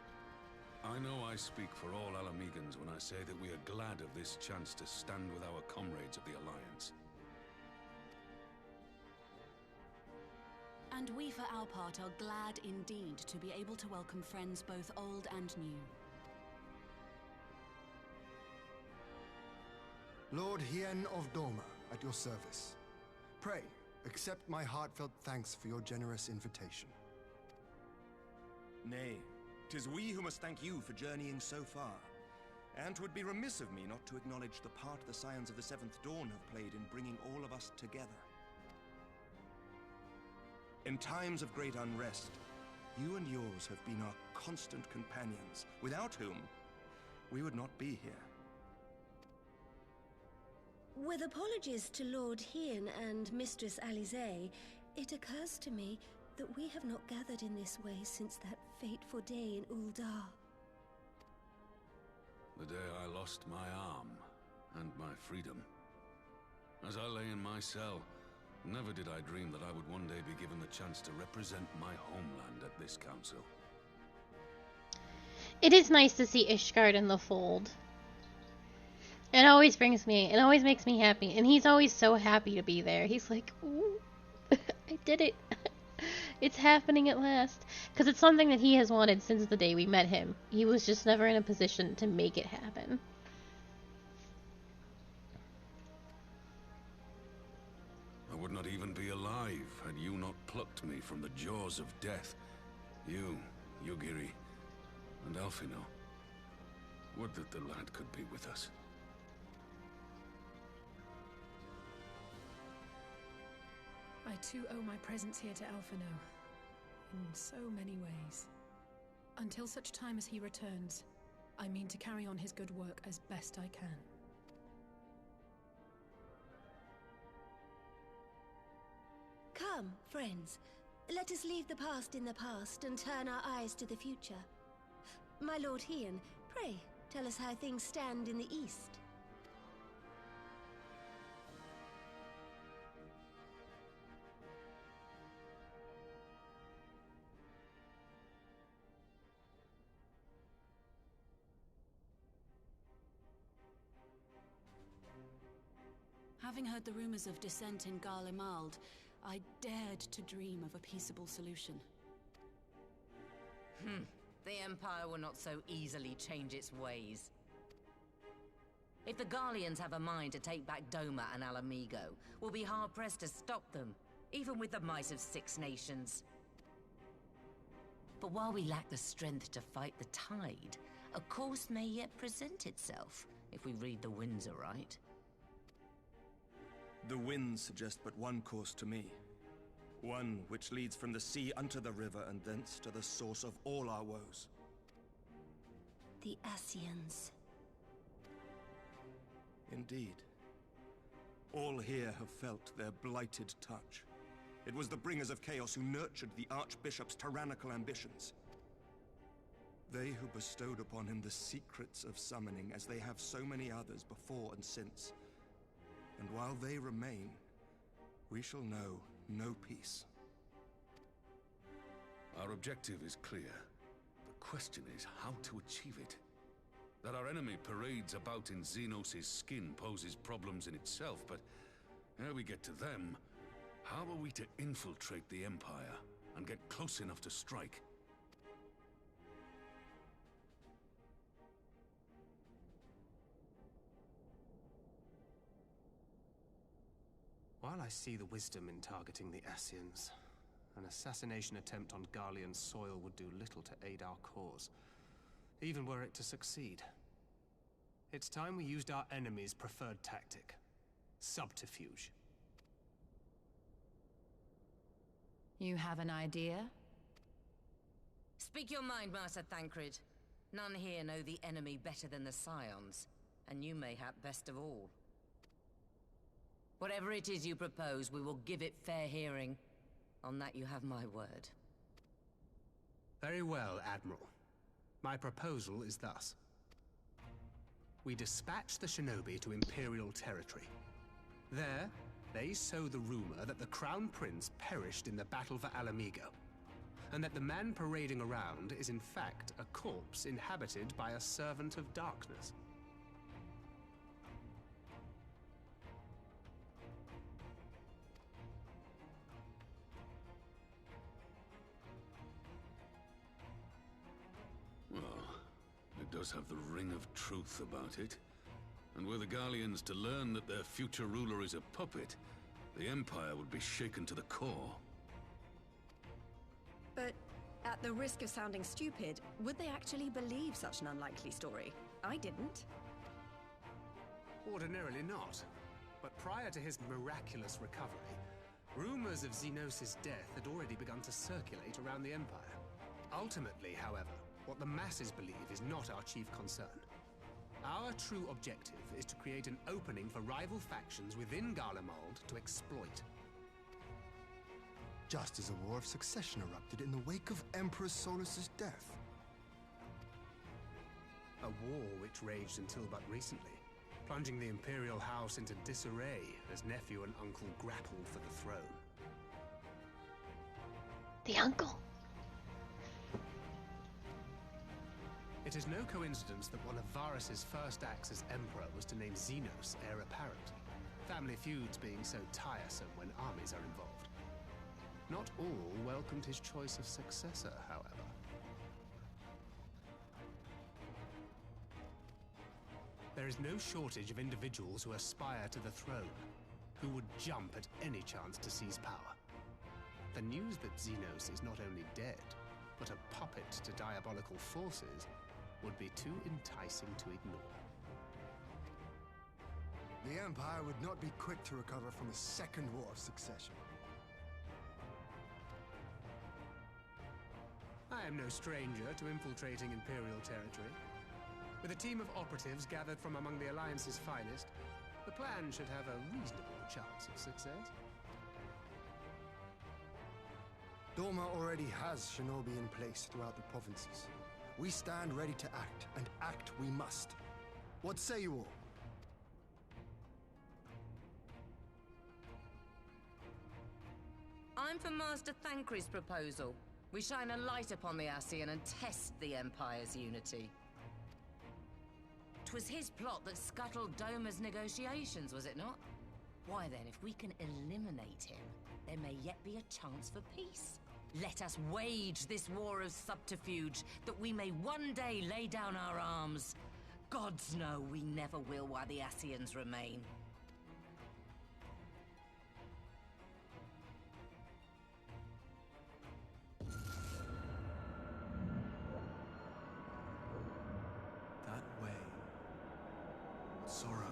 I know I speak for all Alamegans when I say that we are glad of this chance to stand with our comrades of the Alliance. And we, for our part, are glad indeed to be able to welcome friends both old and new. Lord Hien of Doma, at your service. Pray, accept my heartfelt thanks for your generous invitation. Nay, 'tis we who must thank you for journeying so far. And 'twould be remiss of me not to acknowledge the part the Scions of the Seventh Dawn have played in bringing all of us together. In times of great unrest, you and yours have been our constant companions, without whom we would not be here. With apologies to Lord Hien and Mistress Alize, it occurs to me that we have not gathered in this way since that fateful day in Uldar. The day I lost my arm and my freedom. As I lay in my cell, never did I dream that I would one day be given the chance to represent my homeland at this council. It is nice to see Ishgard in the fold. It always makes me happy, and he's always so happy to be there. He's like, ooh, I did it. It's happening at last. Because it's something that he has wanted since the day we met him. He was just never in a position to make it happen. I would not even be alive had you not plucked me from the jaws of death. You, Yugiri, and Alphino. Would that the lad could be with us. I too owe my presence here to Alphino, in so many ways. Until such time as he returns, I mean to carry on his good work as best I can. Come, friends. Let us leave the past in the past and turn our eyes to the future. My Lord Hien, pray, tell us how things stand in the east. Having heard the rumors of dissent in Garlemald, I dared to dream of a peaceable solution. The Empire will not so easily change its ways. If the Garleans have a mind to take back Doma and Alamigo, we'll be hard-pressed to stop them, even with the might of 6 nations. But while we lack the strength to fight the tide, a course may yet present itself, if we read the winds aright. The winds suggest but one course to me. One which leads from the sea unto the river and thence to the source of all our woes. The Ascians. Indeed. All here have felt their blighted touch. It was the bringers of chaos who nurtured the Archbishop's tyrannical ambitions. They who bestowed upon him the secrets of summoning, as they have so many others before and since. And while they remain, we shall know no peace. Our objective is clear. The question is how to achieve it. That our enemy parades about in Xenos' skin poses problems in itself, but ere we get to them, how are we to infiltrate the Empire and get close enough to strike? While I see the wisdom in targeting the Ascians, an assassination attempt on Garlean soil would do little to aid our cause, even were it to succeed. It's time we used our enemy's preferred tactic: subterfuge. You have an idea? Speak your mind, Master Thancred. None here know the enemy better than the Scions, and you mayhap best of all. Whatever it is you propose, we will give it fair hearing. On that you have my word. Very well, Admiral. My proposal is thus. We dispatch the shinobi to Imperial territory. There, they sow the rumor that the Crown Prince perished in the battle for Alamigo, and that the man parading around is in fact a corpse inhabited by a servant of darkness. It does have the ring of truth about it. And were the Garleans to learn that their future ruler is a puppet, the Empire would be shaken to the core. But at the risk of sounding stupid, would they actually believe such an unlikely story? I didn't. Ordinarily not. But prior to his miraculous recovery, rumors of Xenos' death had already begun to circulate around the Empire. Ultimately, however, what the masses believe is not our chief concern. Our true objective is to create an opening for rival factions within Garlemald to exploit. Just as a war of succession erupted in the wake of Emperor Solus's death. A war which raged until but recently, plunging the Imperial House into disarray as nephew and uncle grappled for the throne. The uncle? It is no coincidence that one of Varus's first acts as Emperor was to name Xenos heir apparent, family feuds being so tiresome when armies are involved. Not all welcomed his choice of successor, however. There is no shortage of individuals who aspire to the throne, who would jump at any chance to seize power. The news that Xenos is not only dead, but a puppet to diabolical forces would be too enticing to ignore. The Empire would not be quick to recover from a second war of succession. I am no stranger to infiltrating Imperial territory. With a team of operatives gathered from among the Alliance's finest, the plan should have a reasonable chance of success. Doma already has shinobi in place throughout the provinces. We stand ready to act, and act we must. What say you all? I'm for Master Thancred's proposal. We shine a light upon the Ascian and test the Empire's unity. 'Twas his plot that scuttled Doma's negotiations, was it not? Why then, if we can eliminate him, there may yet be a chance for peace. Let us wage this war of subterfuge, that we may one day lay down our arms. Gods know we never will while the Ascians remain. That way. Sorrow.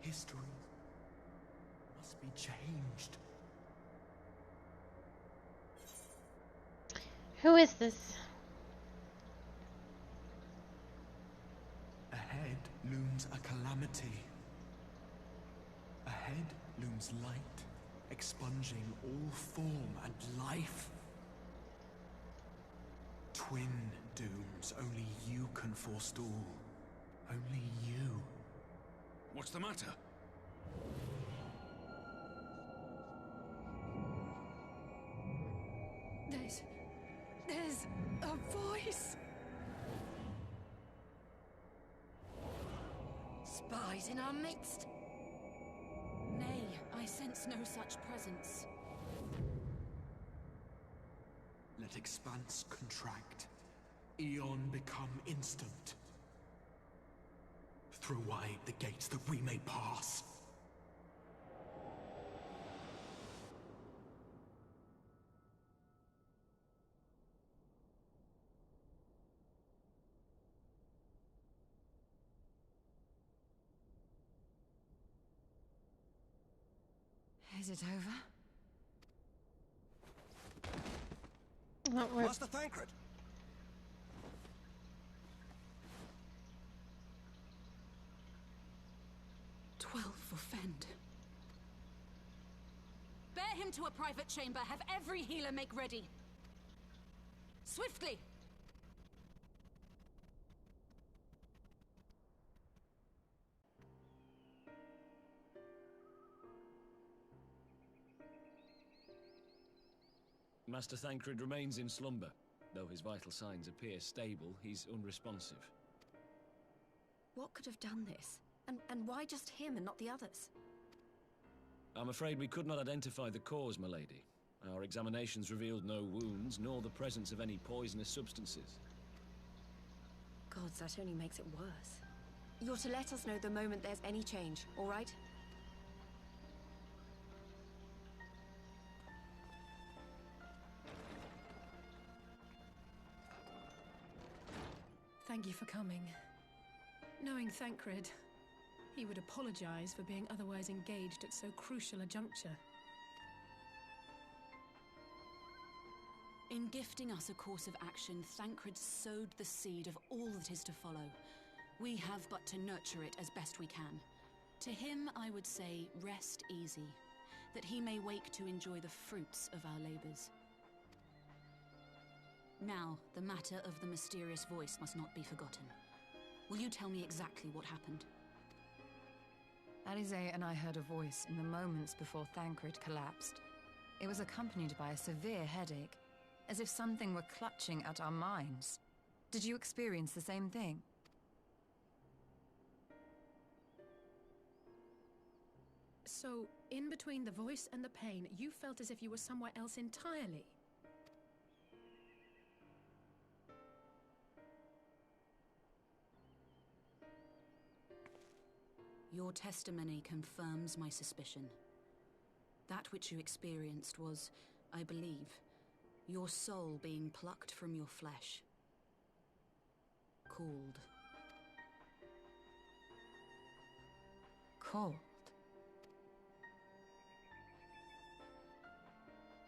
History must be changed. Who is this? Ahead looms a calamity. Ahead looms light, expunging all form and life. Twin dooms only you can forestall. Only you. What's the matter? There's a voice. Spies in our midst? Nay, I sense no such presence. Let expanse contract. Eon become instant. Throw wide the gates that we may pass. Is it over? Master Thancred! For Fend. Bear him to a private chamber. Have every healer make ready. Swiftly! Master Thancred remains in slumber. Though his vital signs appear stable, he's unresponsive. What could have done this? And why just him and not the others? I'm afraid we could not identify the cause, my lady. Our examinations revealed no wounds, nor the presence of any poisonous substances. Gods, that only makes it worse. You're to let us know the moment there's any change, all right? Thank you for coming. Knowing Thancred, he would apologize for being otherwise engaged at so crucial a juncture. In gifting us a course of action, Thancred sowed the seed of all that is to follow. We have but to nurture it as best we can. To him, I would say, rest easy, that he may wake to enjoy the fruits of our labors. Now, the matter of the mysterious voice must not be forgotten. Will you tell me exactly what happened? Alize and I heard a voice in the moments before Thancred collapsed. It was accompanied by a severe headache. as if something were clutching at our minds. Did you experience the same thing? So, in between the voice and the pain, you felt as if you were somewhere else entirely? Your testimony confirms my suspicion. That which you experienced was, I believe, your soul being plucked from your flesh. Called. Called?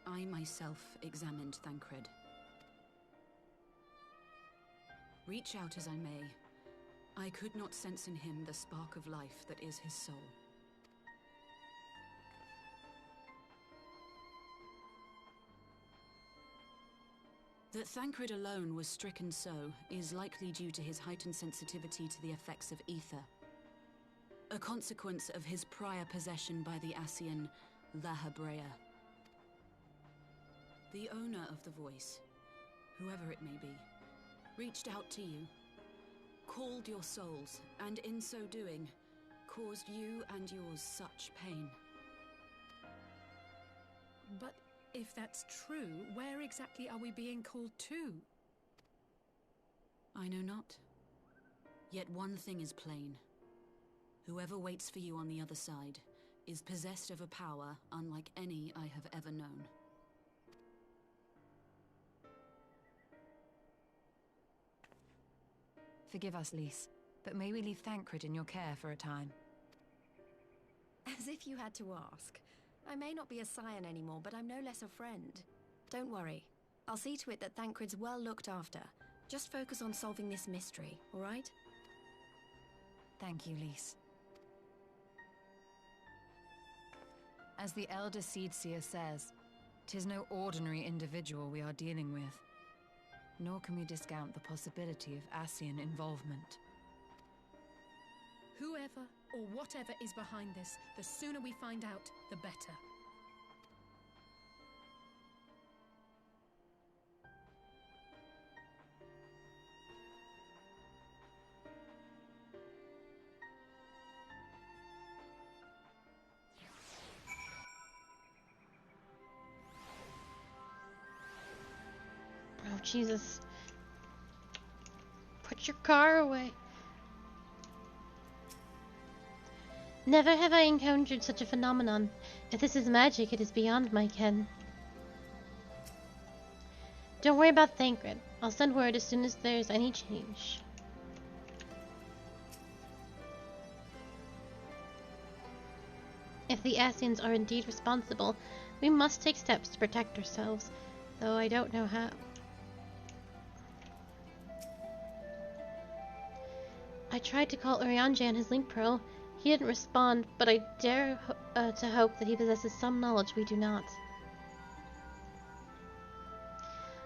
I myself examined Thancred. Reach out as I may, I could not sense in him the spark of life that is his soul. That Thancred alone was stricken so is likely due to his heightened sensitivity to the effects of ether, a consequence of his prior possession by the Ascian Lahabrea. The owner of the voice, whoever it may be, reached out to you, called your souls, and in so doing, caused you and yours such pain. But if that's true, where exactly are we being called to? I know not. Yet one thing is plain. Whoever waits for you on the other side is possessed of a power unlike any I have ever known. Forgive us, Lys, but may we leave Thancred in your care for a time? As if you had to ask. I may not be a scion anymore, but I'm no less a friend. Don't worry. I'll see to it that Thancred's well looked after. Just focus on solving this mystery, all right? Thank you, Lys. As the Elder Seedseer says, 'tis no ordinary individual we are dealing with. Nor can we discount the possibility of Ascian involvement. Whoever or whatever is behind this, the sooner we find out, the better. Oh, Jesus. Put your car away. Never have I encountered such a phenomenon. If this is magic, it is beyond my ken. Don't worry about Thancred. I'll send word as soon as there's any change. If the Ascians are indeed responsible, we must take steps to protect ourselves, though I don't know how. I tried to call Urianger on his link pearl. He didn't respond, but I dare to hope that he possesses some knowledge we do not.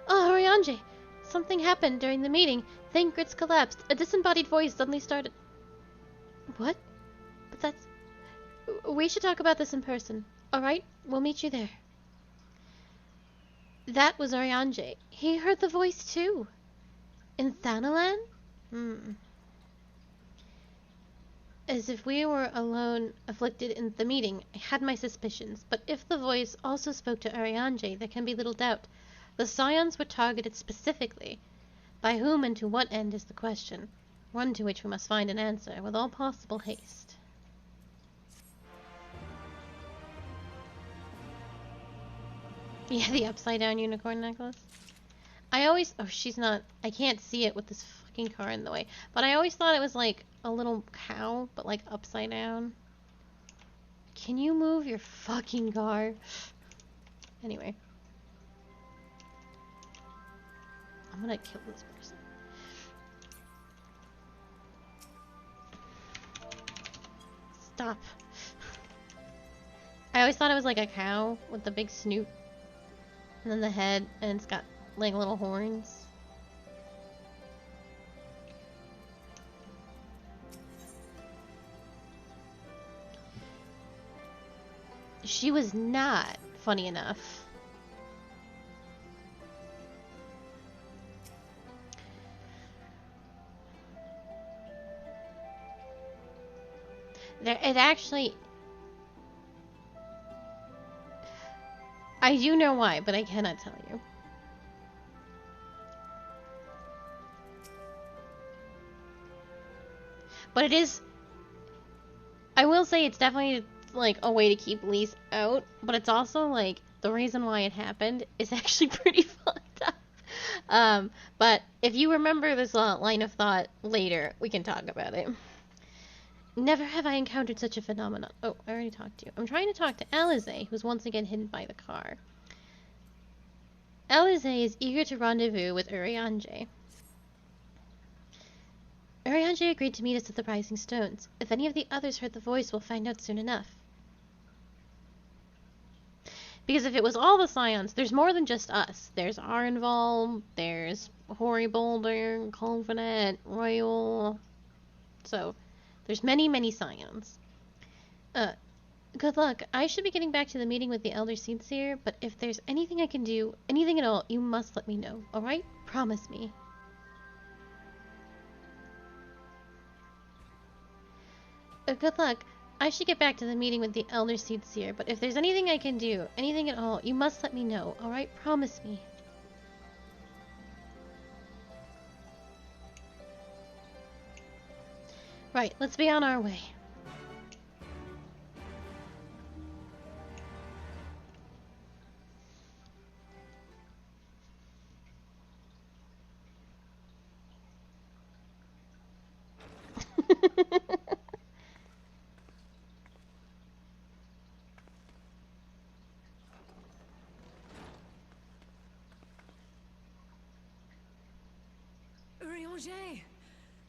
Oh, Urianger! Something happened during the meeting. Thancred's collapsed. A disembodied voice suddenly started... What? But that's... We should talk about this in person. Alright, we'll meet you there. That was Urianger. He heard the voice too. In Thanalan? As if we were alone afflicted in the meeting, I had my suspicions, but if the voice also spoke to Urianger, there can be little doubt. The Scions were targeted specifically. By whom and to what end is the question, one to which we must find an answer with all possible haste. Yeah, the upside-down unicorn necklace. I always... Oh, she's not... I can't see it with this fucking car in the way. But I always thought it was like a little cow, but like upside down. Can you move your fucking car? Anyway. I'm gonna kill this person. Stop. I always thought it was like a cow with the big snoot. And then the head, and it's got like little horns. She was not funny enough. It actually... I do know why, but I cannot tell you. But it is... I will say it's definitely, like, a way to keep Lise out, but it's also, like, the reason why it happened is actually pretty fucked up. But if you remember this line of thought later, we can talk about it. Never have I encountered such a phenomenon. Oh, I already talked to you. I'm trying to talk to Alize, who's once again hidden by the car. Alize is eager to rendezvous with Urianger. Urianger agreed to meet us at the Rising Stones. If any of the others heard the voice, we'll find out soon enough. Because if it was all the Scions, there's more than just us. There's Arenval, there's Hoary Boulder, Convenet, Royal. So, there's many, many Scions. Good luck. I should be getting back to the meeting with the Elder Seedseer, but if there's anything I can do, anything at all, you must let me know, alright? Promise me. Good luck. I should get back to the meeting with the Elder Seedseer, but if there's anything I can do, anything at all, you must let me know, alright? Promise me. Right, let's be on our way. Urianger!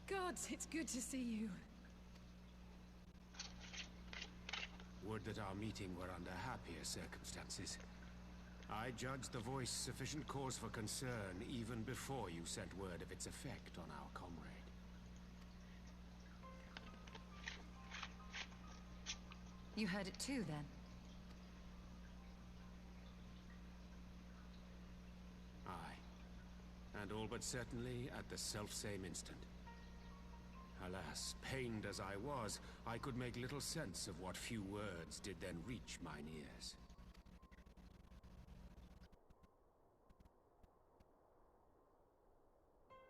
God, it's good to see you. Would that our meeting were under happier circumstances. I judged the voice sufficient cause for concern even before you sent word of its effect on our comrade. You heard it too, then? Aye. And all but certainly at the selfsame instant. Alas, pained as I was, I could make little sense of what few words did then reach mine ears.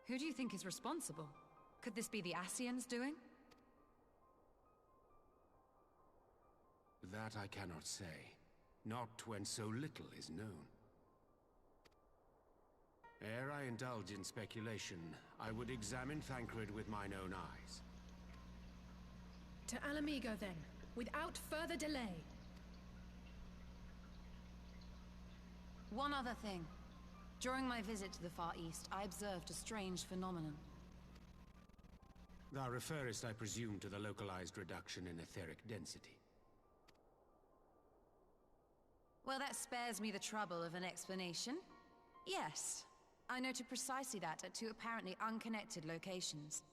Who do you think is responsible? Could this be the Ascians doing? That I cannot say. Not when so little is known. Ere I indulge in speculation, I would examine Thancred with mine own eyes. To Alamigo, then, without further delay. One other thing. During my visit to the Far East, I observed a strange phenomenon. Thou referrest, I presume, to the localized reduction in etheric density. Well, that spares me the trouble of an explanation. Yes. I noted precisely that at two apparently unconnected locations.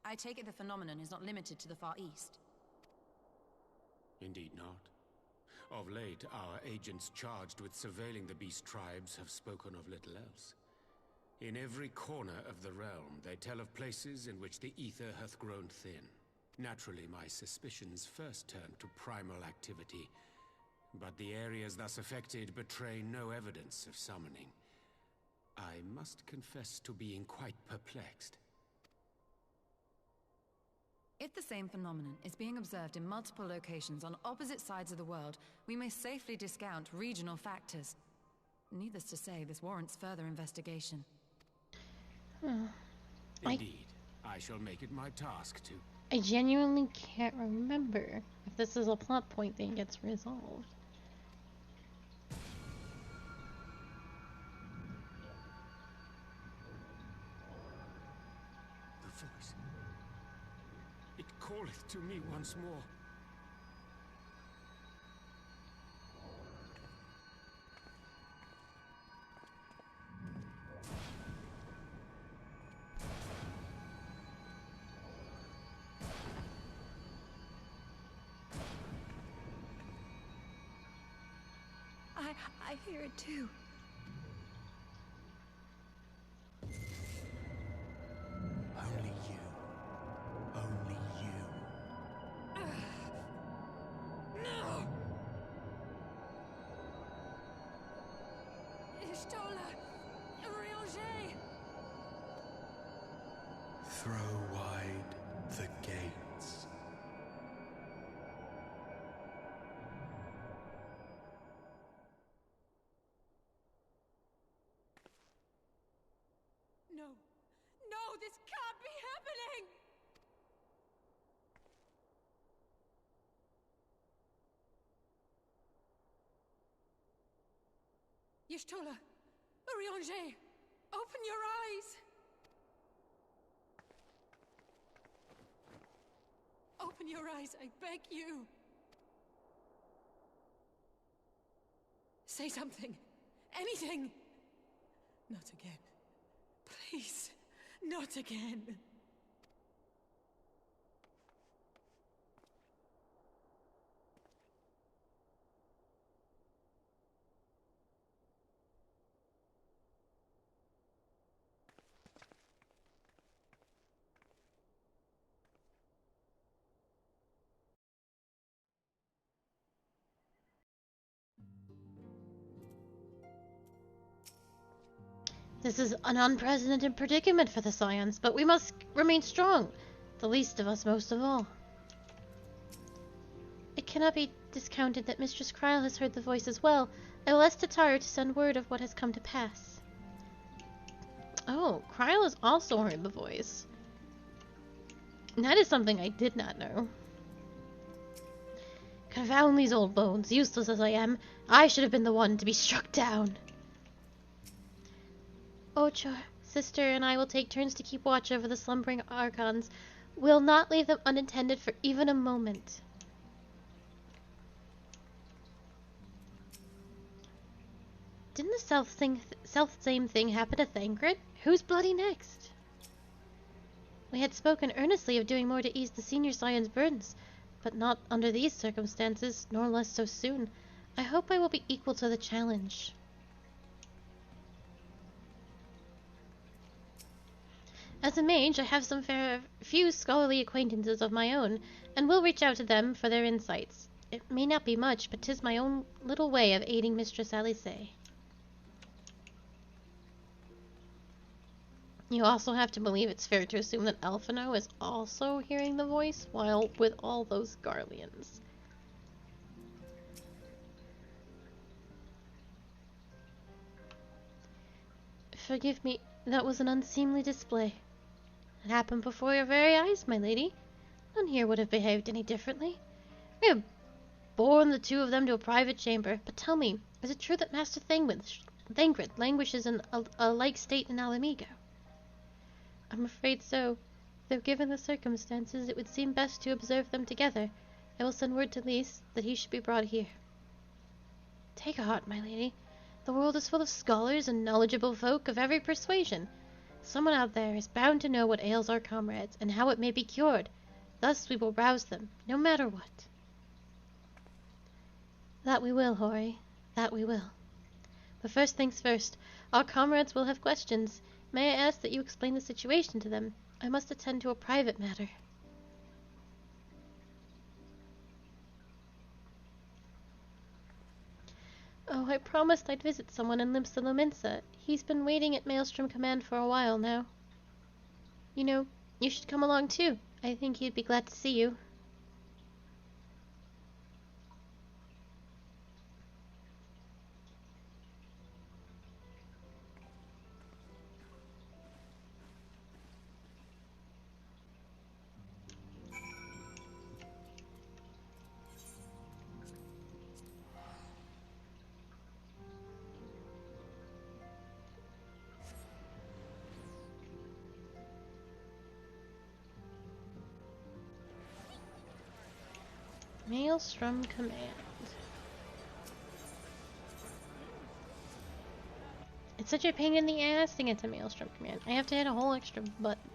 I take it the phenomenon is not limited to the Far East. Indeed not. Of late, our agents charged with surveilling the beast tribes have spoken of little else. In every corner of the realm, they tell of places in which the ether hath grown thin. Naturally, my suspicions first turned to primal activity, but the areas thus affected betray no evidence of summoning. I must confess to being quite perplexed. If the same phenomenon is being observed in multiple locations on opposite sides of the world, we may safely discount regional factors. Needless to say, this warrants further investigation. Indeed. I shall make it my task to... I genuinely can't remember if this is a plot point that gets resolved. Voice. It calleth to me once more. I hear it too. Only you. Only you. Y'shtola! Urianger! Throw wide the gates. No. No, this can't be happening! Y'shtola! Urianger! Open your eyes! Open your eyes, I beg you! Say something! Anything! Not again. Please, not again. This is an unprecedented predicament for the Scions, but we must remain strong. The least of us most of all. It cannot be discounted that Mistress Kryle has heard the voice as well. I will ask Tataru to send word of what has come to pass. Oh, Kryle has also heard the voice. That is something I did not know. Confound these old bones, useless as I am. I should have been the one to be struck down. Ochor, sister, and I will take turns to keep watch over the slumbering Archons. We'll not leave them unattended for even a moment. Didn't the self-same thing happen to Thancred? Who's bloody next? We had spoken earnestly of doing more to ease the senior Scion's burdens, but not under these circumstances, nor less so soon. I hope I will be equal to the challenge. As a mage, I have some few scholarly acquaintances of my own, and will reach out to them for their insights. It may not be much, but 'tis my own little way of aiding Mistress Alice. You also have to believe it's fair to assume that Alphino is also hearing the voice, while with all those Garleans. Forgive me, that was an unseemly display. It happened before your very eyes, my lady. None here would have behaved any differently. We have borne the two of them to a private chamber. But tell me, is it true that Master Thancred languishes in a like state in Alamigo? I'm afraid so. Though given the circumstances, it would seem best to observe them together. I will send word to Lys that he should be brought here. Take heart, my lady. The world is full of scholars and knowledgeable folk of every persuasion. Someone out there is bound to know what ails our comrades, and how it may be cured. Thus we will rouse them, no matter what. That we will, Hori. That we will. But first things first. Our comrades will have questions. May I ask that you explain the situation to them? I must attend to a private matter. Oh, I promised I'd visit someone in Limsa Lominsa. He's been waiting at Maelstrom Command for a while now. You know, you should come along too. I think he'd be glad to see you. Maelstrom Command. It's such a pain in the ass to get to Maelstrom Command. I have to hit a whole extra button.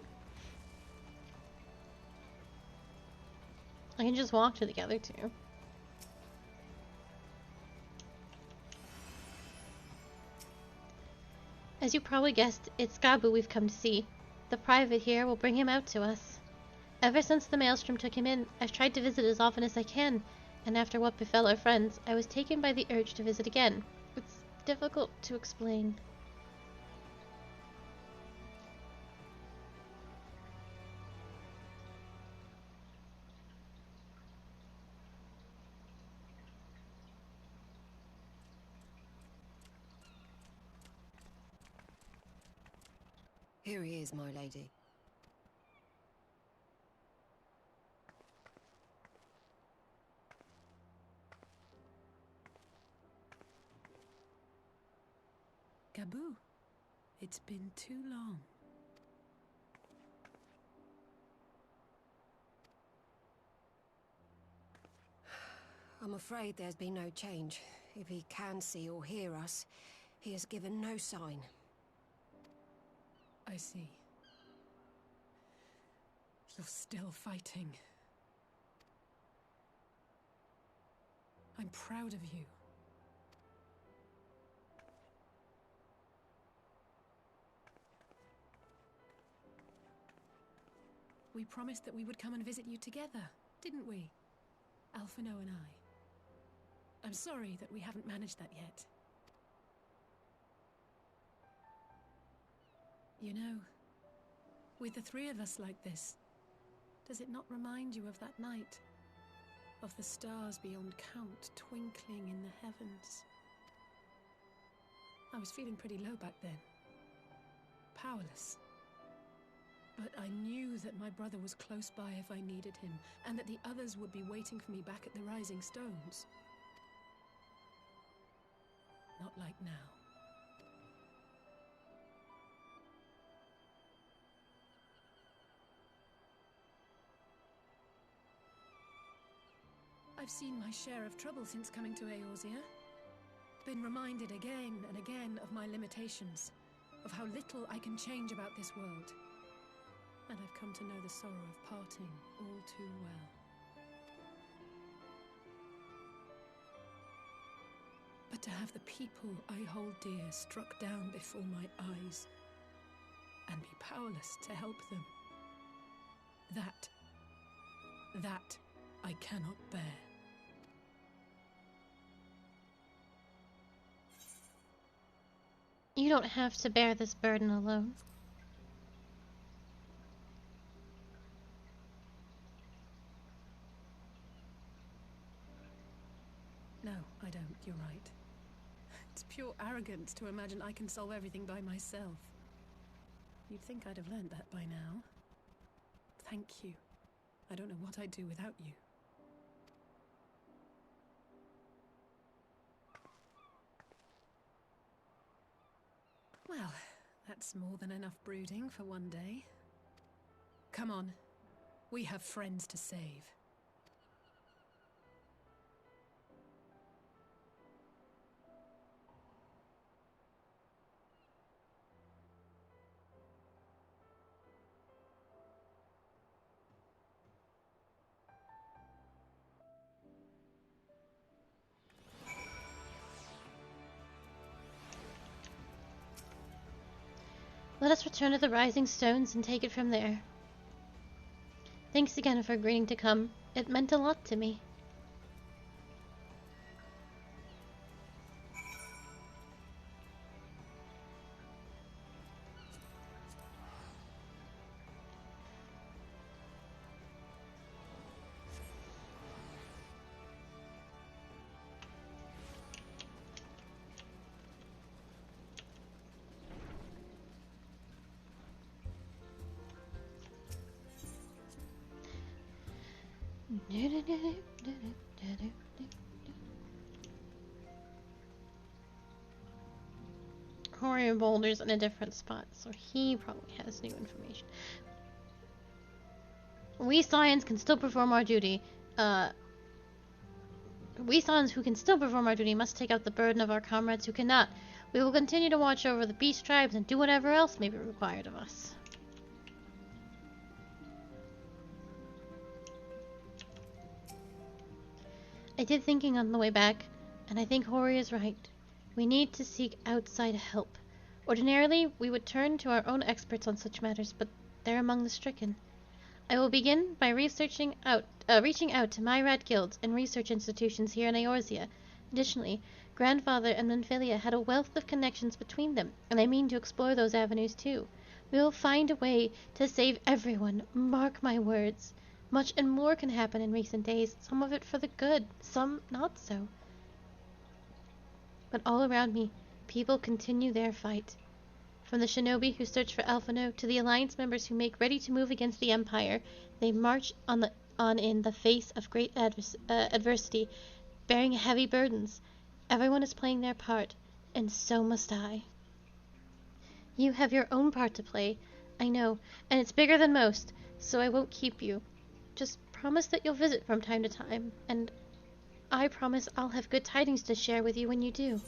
I can just walk to the other two. As you probably guessed, it's Gabu we've come to see. The private here will bring him out to us. Ever since the Maelstrom took him in, I've tried to visit as often as I can, and after what befell our friends, I was taken by the urge to visit again. It's difficult to explain. Here he is, my lady. Gaboo, it's been too long. I'm afraid there's been no change. If he can see or hear us, he has given no sign. I see. You're still fighting. I'm proud of you. We promised that we would come and visit you together, didn't we? Alphino and I. I'm sorry that we haven't managed that yet. You know, with the three of us like this, does it not remind you of that night? Of the stars beyond count twinkling in the heavens? I was feeling pretty low back then. Powerless. But I knew that my brother was close by if I needed him, and that the others would be waiting for me back at the Rising Stones. Not like now. I've seen my share of trouble since coming to Eorzea. Been reminded again and again of my limitations, of how little I can change about this world. And I've come to know the sorrow of parting all too well. But to have the people I hold dear struck down before my eyes, and be powerless to help them, that I cannot bear. You don't have to bear this burden alone. No, I don't. You're right. It's pure arrogance to imagine I can solve everything by myself. You'd think I'd have learned that by now. Thank you. I don't know what I'd do without you. Well, that's more than enough brooding for one day. Come on. We have friends to save. Let us return to the Rising Stones and take it from there. Thanks again for agreeing to come. It meant a lot to me. Horia Boulder's in a different spot, so he probably has new information. We Scions can still perform our duty. We Scions who can still perform our duty must take out the burden of our comrades who cannot. We will continue to watch over the beast tribes and do whatever else may be required of us. I did thinking on the way back, and I think Horia is right. We need to seek outside help. Ordinarily, we would turn to our own experts on such matters, but they're among the stricken. I will begin by reaching out to my rat guilds and research institutions here in Eorzea. Additionally, grandfather and Linfilia had a wealth of connections between them, and I mean to explore those avenues too. We will find a way to save everyone, mark my words. Much and more can happen in recent days, some of it for the good, some not so. But all around me, people continue their fight. From the shinobi who search for Alphino to the Alliance members who make ready to move against the Empire, they march on in the face of great adversity, bearing heavy burdens. Everyone is playing their part, and so must I. You have your own part to play, I know, and it's bigger than most, so I won't keep you. Just promise that you'll visit from time to time, and I promise I'll have good tidings to share with you when you do.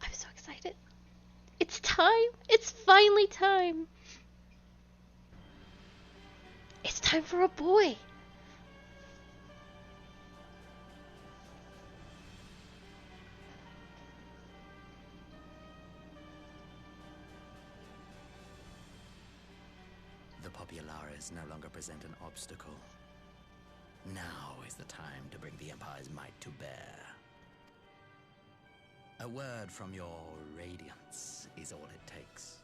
I'm so excited. It's time! It's finally time! It's time for a boy! The Populares no longer present an obstacle. Now is the time to bring the Empire's might to bear. A word from your radiance is all it takes.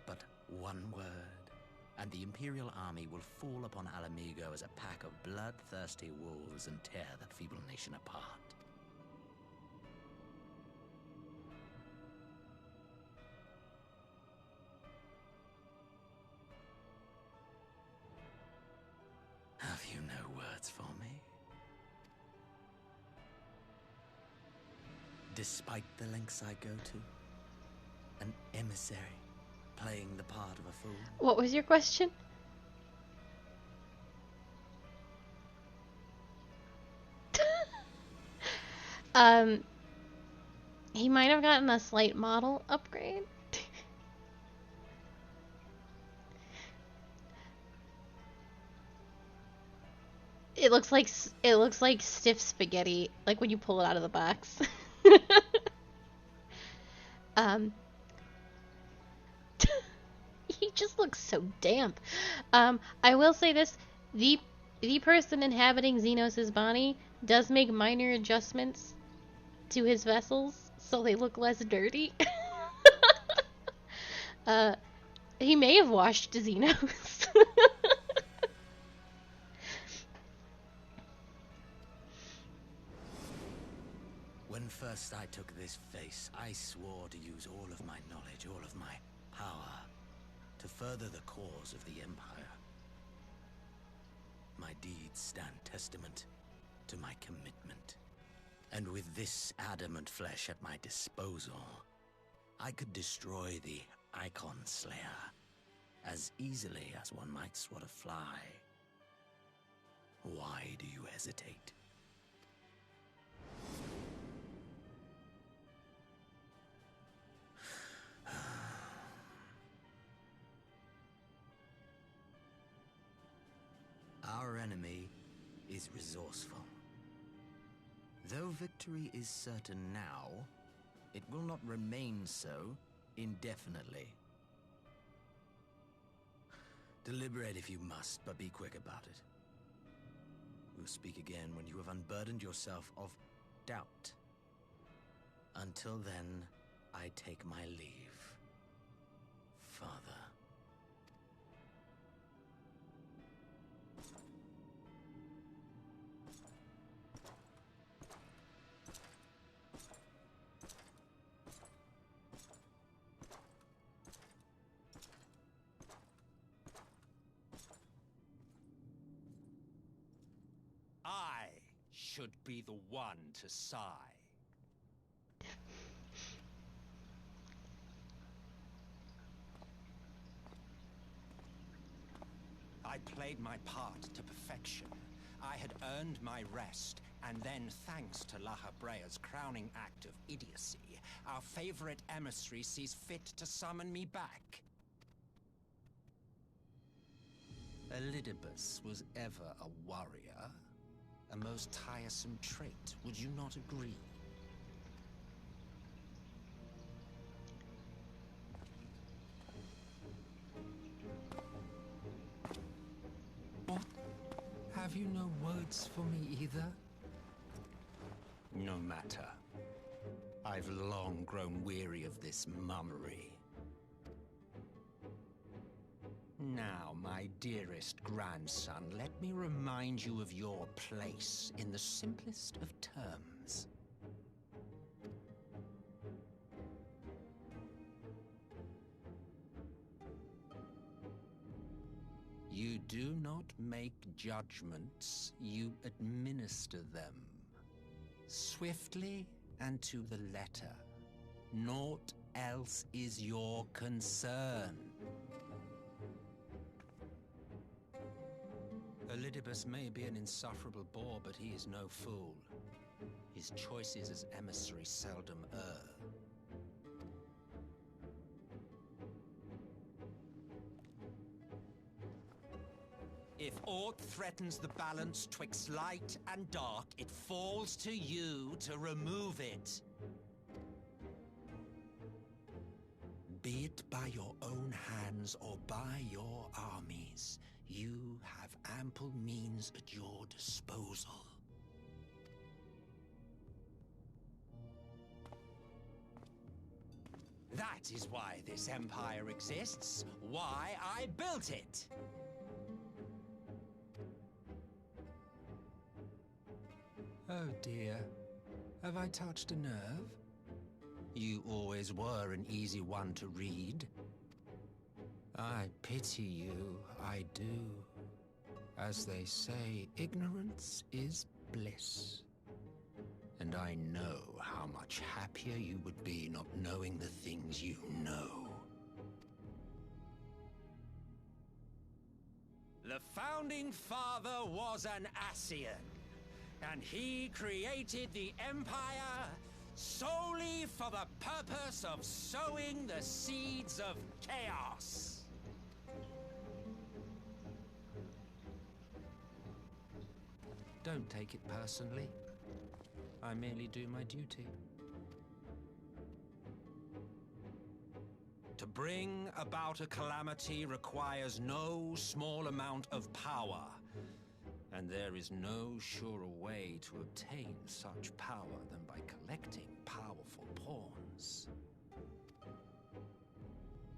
But one word, and the Imperial army will fall upon Alamigo as a pack of bloodthirsty wolves and tear that feeble nation apart. Have you no words for me? Despite the lengths I go to, an emissary playing the part of a fool. What was your question? He might have gotten a slight model upgrade. It looks like stiff spaghetti, like when you pull it out of the box. He just looks so damp. I will say this: the person inhabiting Xenos' body does make minor adjustments to his vessels so they look less dirty. He may have washed Xenos. When first I took this face, I swore to use all of my knowledge, all of my power, to further the cause of the Empire. My deeds stand testament to my commitment. And with this adamant flesh at my disposal, I could destroy the Icon Slayer as easily as one might swat a fly. Why do you hesitate? Our enemy is resourceful. Though victory is certain now, it will not remain so indefinitely. Deliberate if you must, but be quick about it. We'll speak again when you have unburdened yourself of doubt. Until then, I take my leave, Father. I should be the one to sigh. I played my part to perfection. I had earned my rest, and then, thanks to La Habrea's crowning act of idiocy, our favorite emissary sees fit to summon me back. Elidibus was ever a warrior. A most tiresome trait, would you not agree? Have you no words for me either? No matter. I've long grown weary of this mummery. Now, my dearest grandson, let me remind you of your place in the simplest of terms. You do not make judgments, you administer them. Swiftly and to the letter. Naught else is your concern. Elidibus may be an insufferable bore, but he is no fool. His choices as emissary seldom err. If aught threatens the balance twixt light and dark, it falls to you to remove it. Be it by your own hands or by your armies, you have ample means at your disposal. That is why this empire exists, why I built it. Oh dear, have I touched a nerve? You always were an easy one to read. I pity you, I do. As they say, ignorance is bliss. And I know how much happier you would be not knowing the things you know. The founding father was an Ascian, and he created the Empire solely for the purpose of sowing the seeds of chaos. Don't take it personally. I merely do my duty. To bring about a calamity requires no small amount of power, and there is no surer way to obtain such power than by collecting powerful pawns.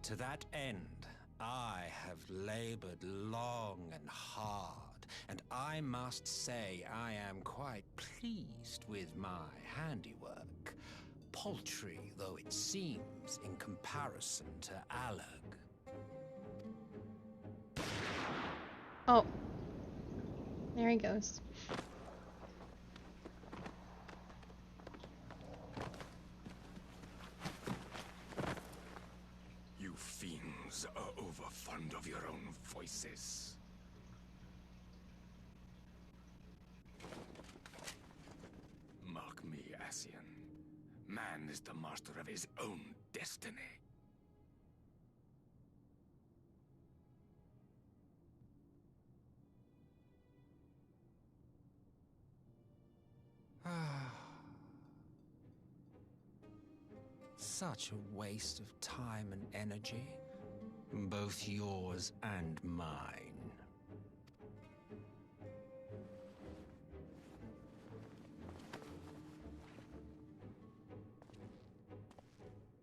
To that end, I have labored long and hard, and I must say I am quite pleased with my handiwork, paltry though it seems in comparison to Alag. Oh. There he goes. You fiends are overfond of your own voices. Mark me, Ascian. Man is the master of his own destiny. Such a waste of time and energy, both yours and mine.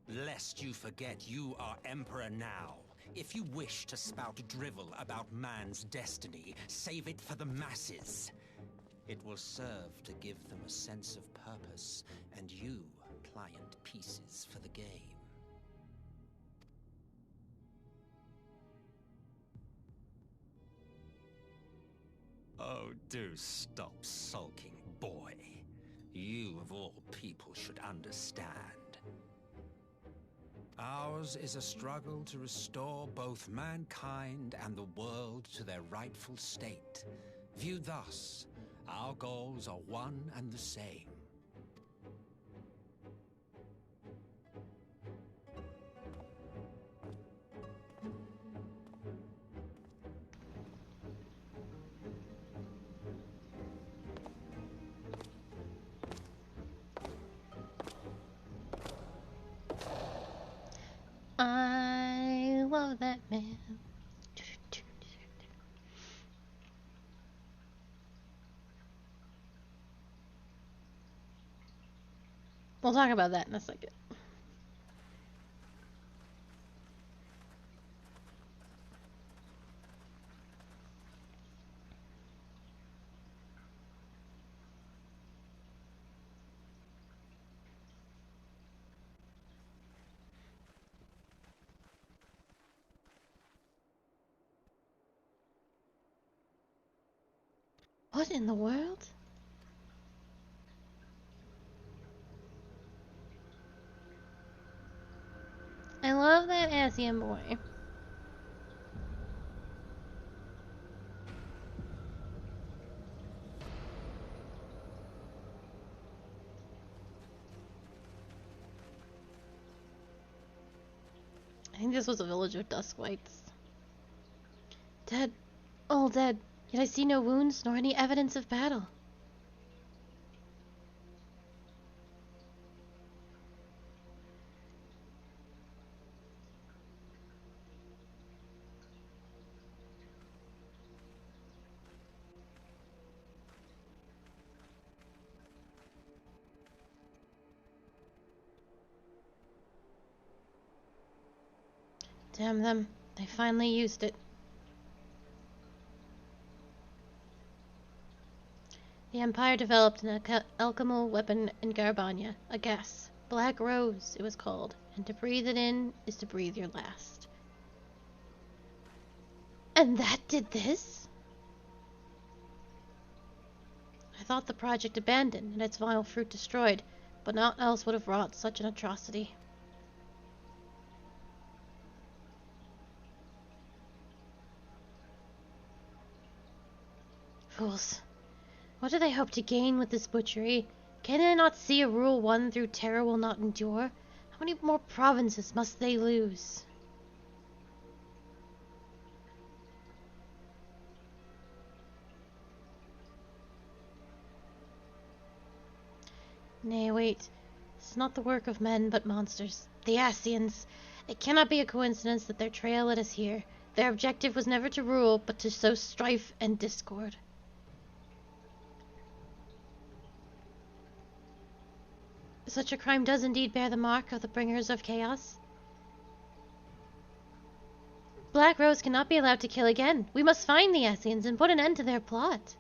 Lest you forget you are Emperor now. If you wish to spout drivel about man's destiny, save it for the masses. It will serve to give them a sense of purpose, and you pliant pieces for the game. Oh, do stop sulking, boy. You, of all people, should understand. Ours is a struggle to restore both mankind and the world to their rightful state. Viewed thus, our goals are one and the same. I love that man. We'll talk about that in a second. What in the world? I love that Asian boy. I think this was a village of Duskwights. Dead. All dead. Yet I see no wounds nor any evidence of battle. Damn them. They finally used it. The Empire developed an alchemical weapon in Garbania, a gas. Black Rose, it was called, and to breathe it in is to breathe your last. And that did this? I thought the project abandoned and its vile fruit destroyed, but naught else would have wrought such an atrocity. Fools. What do they hope to gain with this butchery? Can they not see a rule won through terror will not endure? How many more provinces must they lose? Nay, wait. This is not the work of men, but monsters. The Asians. It cannot be a coincidence that their trail led us here. Their objective was never to rule, but to sow strife and discord. Such a crime does indeed bear the mark of the bringers of chaos. Black Rose cannot be allowed to kill again. We must find the Asians and put an end to their plot.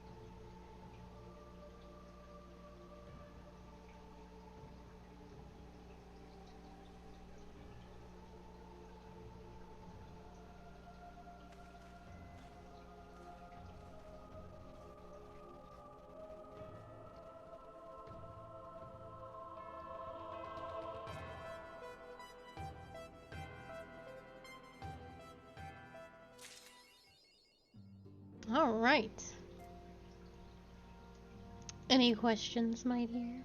All right. Any questions, my dear?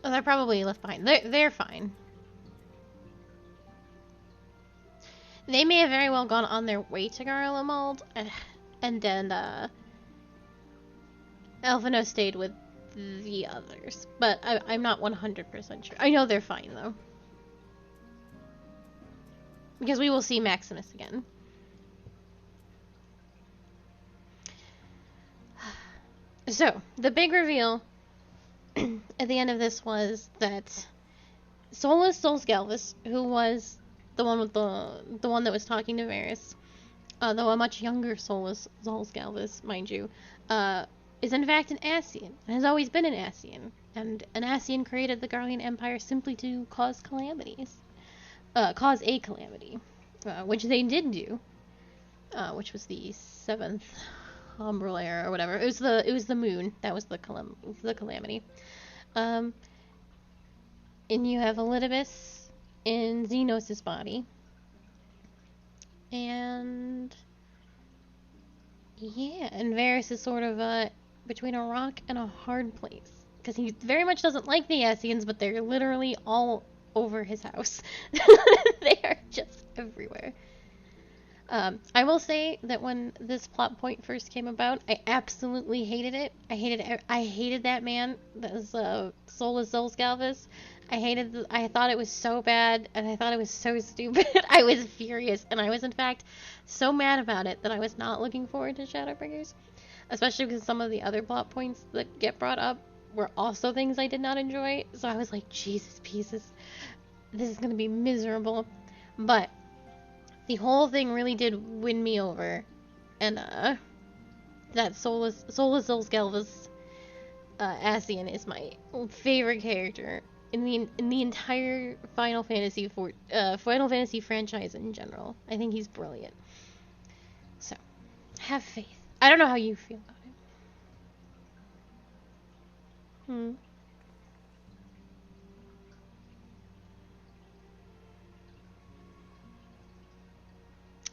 Oh, they're probably left behind. They're fine. They may have very well gone on their way to Garlemald, and then Alphino stayed with the others. But I'm not 100% sure. I know they're fine though. Because we will see Maximus again. So, the big reveal at the end of this was that Solus Solsgalvis, who was the one with the one that was talking to Varys, though a much younger Solus Solsgalvis, mind you, is in fact an Asian, and has always been an Asian. And an Asian created the Garlean Empire simply to cause calamities. Cause a calamity, which they did do, which was the 7th umbral era or whatever. It was the moon that was the calamity. And you have Elidibus in Xenos' body, and yeah, and Varys is sort of between a rock and a hard place because he very much doesn't like the Asians, but they're literally all over his house. They are just everywhere. I will say that when this plot point first came about, I absolutely hated it. I hated that man. That was Solus Solsgalvis. I thought it was so bad, and I thought it was so stupid. I was furious, and I was in fact so mad about it that I was not looking forward to Shadowbringers. especially because some of the other plot points that get brought up were also things I did not enjoy. So I was like, Jesus pieces, this is gonna be miserable. But the whole thing really did win me over, and that Solus Galvus Ascian is my favorite character in the entire Final Fantasy franchise in general. I think he's brilliant. So, have faith. I don't know how you feel about it.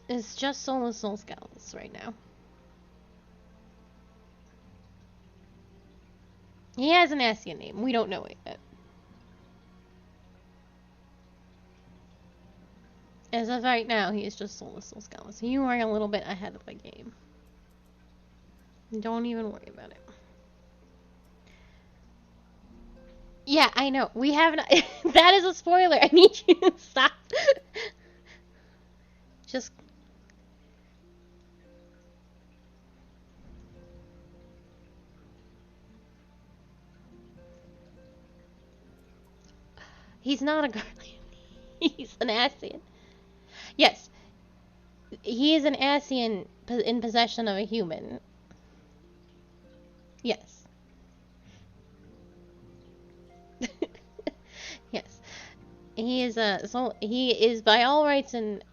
It's just Solus Galvus right now. He has an Ascian name. We don't know it yet. As of right now, he is just Solus Galvus. You are a little bit ahead of the game. Don't even worry about it. Yeah, I know. We have not. That is a spoiler. I need you to stop. Just. He's not a guardian. He's an Ascian. Yes. He is an Ascian in possession of a human. Yes. Yes. He is he is by all rights and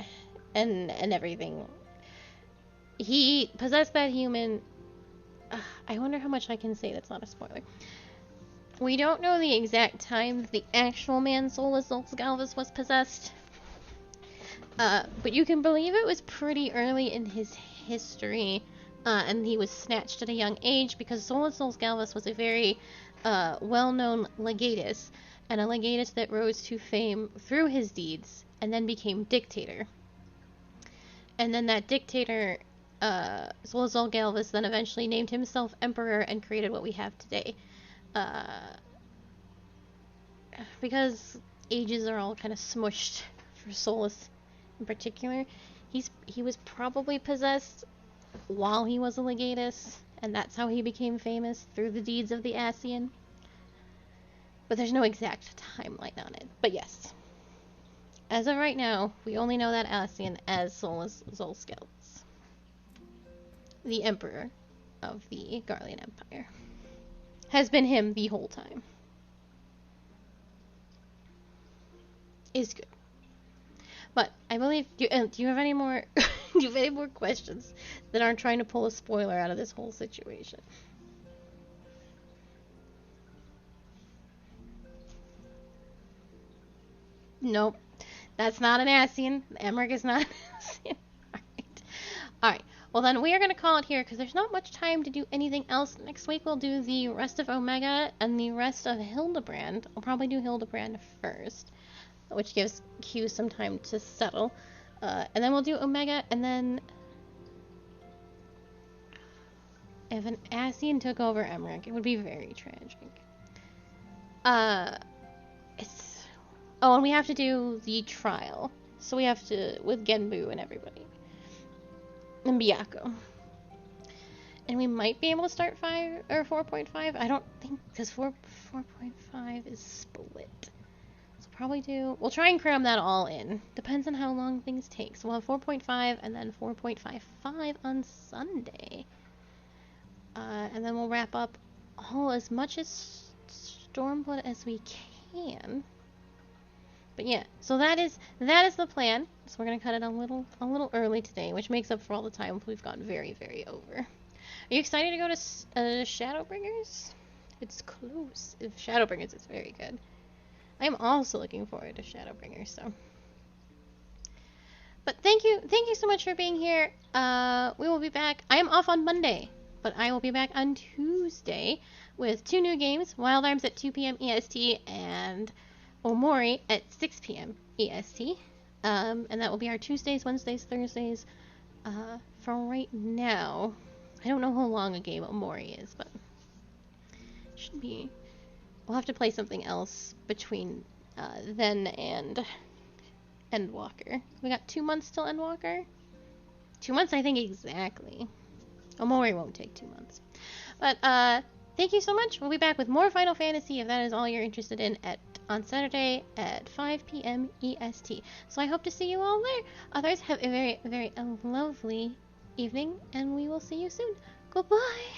everything. He possessed that human. I wonder how much I can say that's not a spoiler. We don't know the exact time the actual man Solus Galvus was possessed. But you can believe it was pretty early in his history, and he was snatched at a young age because Solus Galvus was a very well-known legatus, and a legatus that rose to fame through his deeds and then became dictator. And then that dictator, Solus Galvus, then eventually named himself emperor and created what we have today. Because ages are all kind of smushed for Solus in particular, he was probably possessed while he was a legatus, and that's how he became famous, through the deeds of the Ascian. But there's no exact timeline on it. But yes, as of right now, we only know that Ascian as Solus Galvus, the emperor of the Garlean Empire. Has been him the whole time. Is good. But I believe, do you have any more do you have any more questions that aren't trying to pull a spoiler out of this whole situation? Nope. That's not an Ascian. Emmerich is not an Ascian. Alright. Well then, we are going to call it here because there's not much time to do anything else. Next week we'll do the rest of Omega and the rest of Hildebrand. I'll probably do Hildebrand first, which gives Q some time to settle. And then we'll do Omega, and then if an Ascian took over Emmerich, it would be very tragic. Oh, and we have to do the trial. So we have to, with Genbu and everybody. And Byakuya. And we might be able to start 5 or 4.5. I don't think, because 4.5 is split. So probably we'll try and cram that all in. Depends on how long things take. So we'll have 4.5 and then 4.55 on Sunday. And then we'll wrap up as much as Stormblood as we can. But yeah, so that is the plan. So we're gonna cut it a little early today, which makes up for all the time we've gone very, very over. Are you excited to go to Shadowbringers? It's close. Shadowbringers is very good. I am also looking forward to Shadowbringers. So, but thank you so much for being here. We will be back. I am off on Monday, but I will be back on Tuesday with 2 new games: Wild Arms at 2 p.m. EST and Omori at 6 p.m. EST. And that will be our Tuesdays, Wednesdays, Thursdays. For right now, I don't know how long a game Omori is, but it should be. We'll have to play something else between then and Endwalker. We got 2 months till Endwalker. 2 months, I think, exactly. Omori won't take 2 months. But thank you so much. We'll be back with more Final Fantasy if that is all you're interested in on Saturday at 5 p.m. EST. So I hope to see you all there. Others have a very, very lovely evening, and we will see you soon. Goodbye.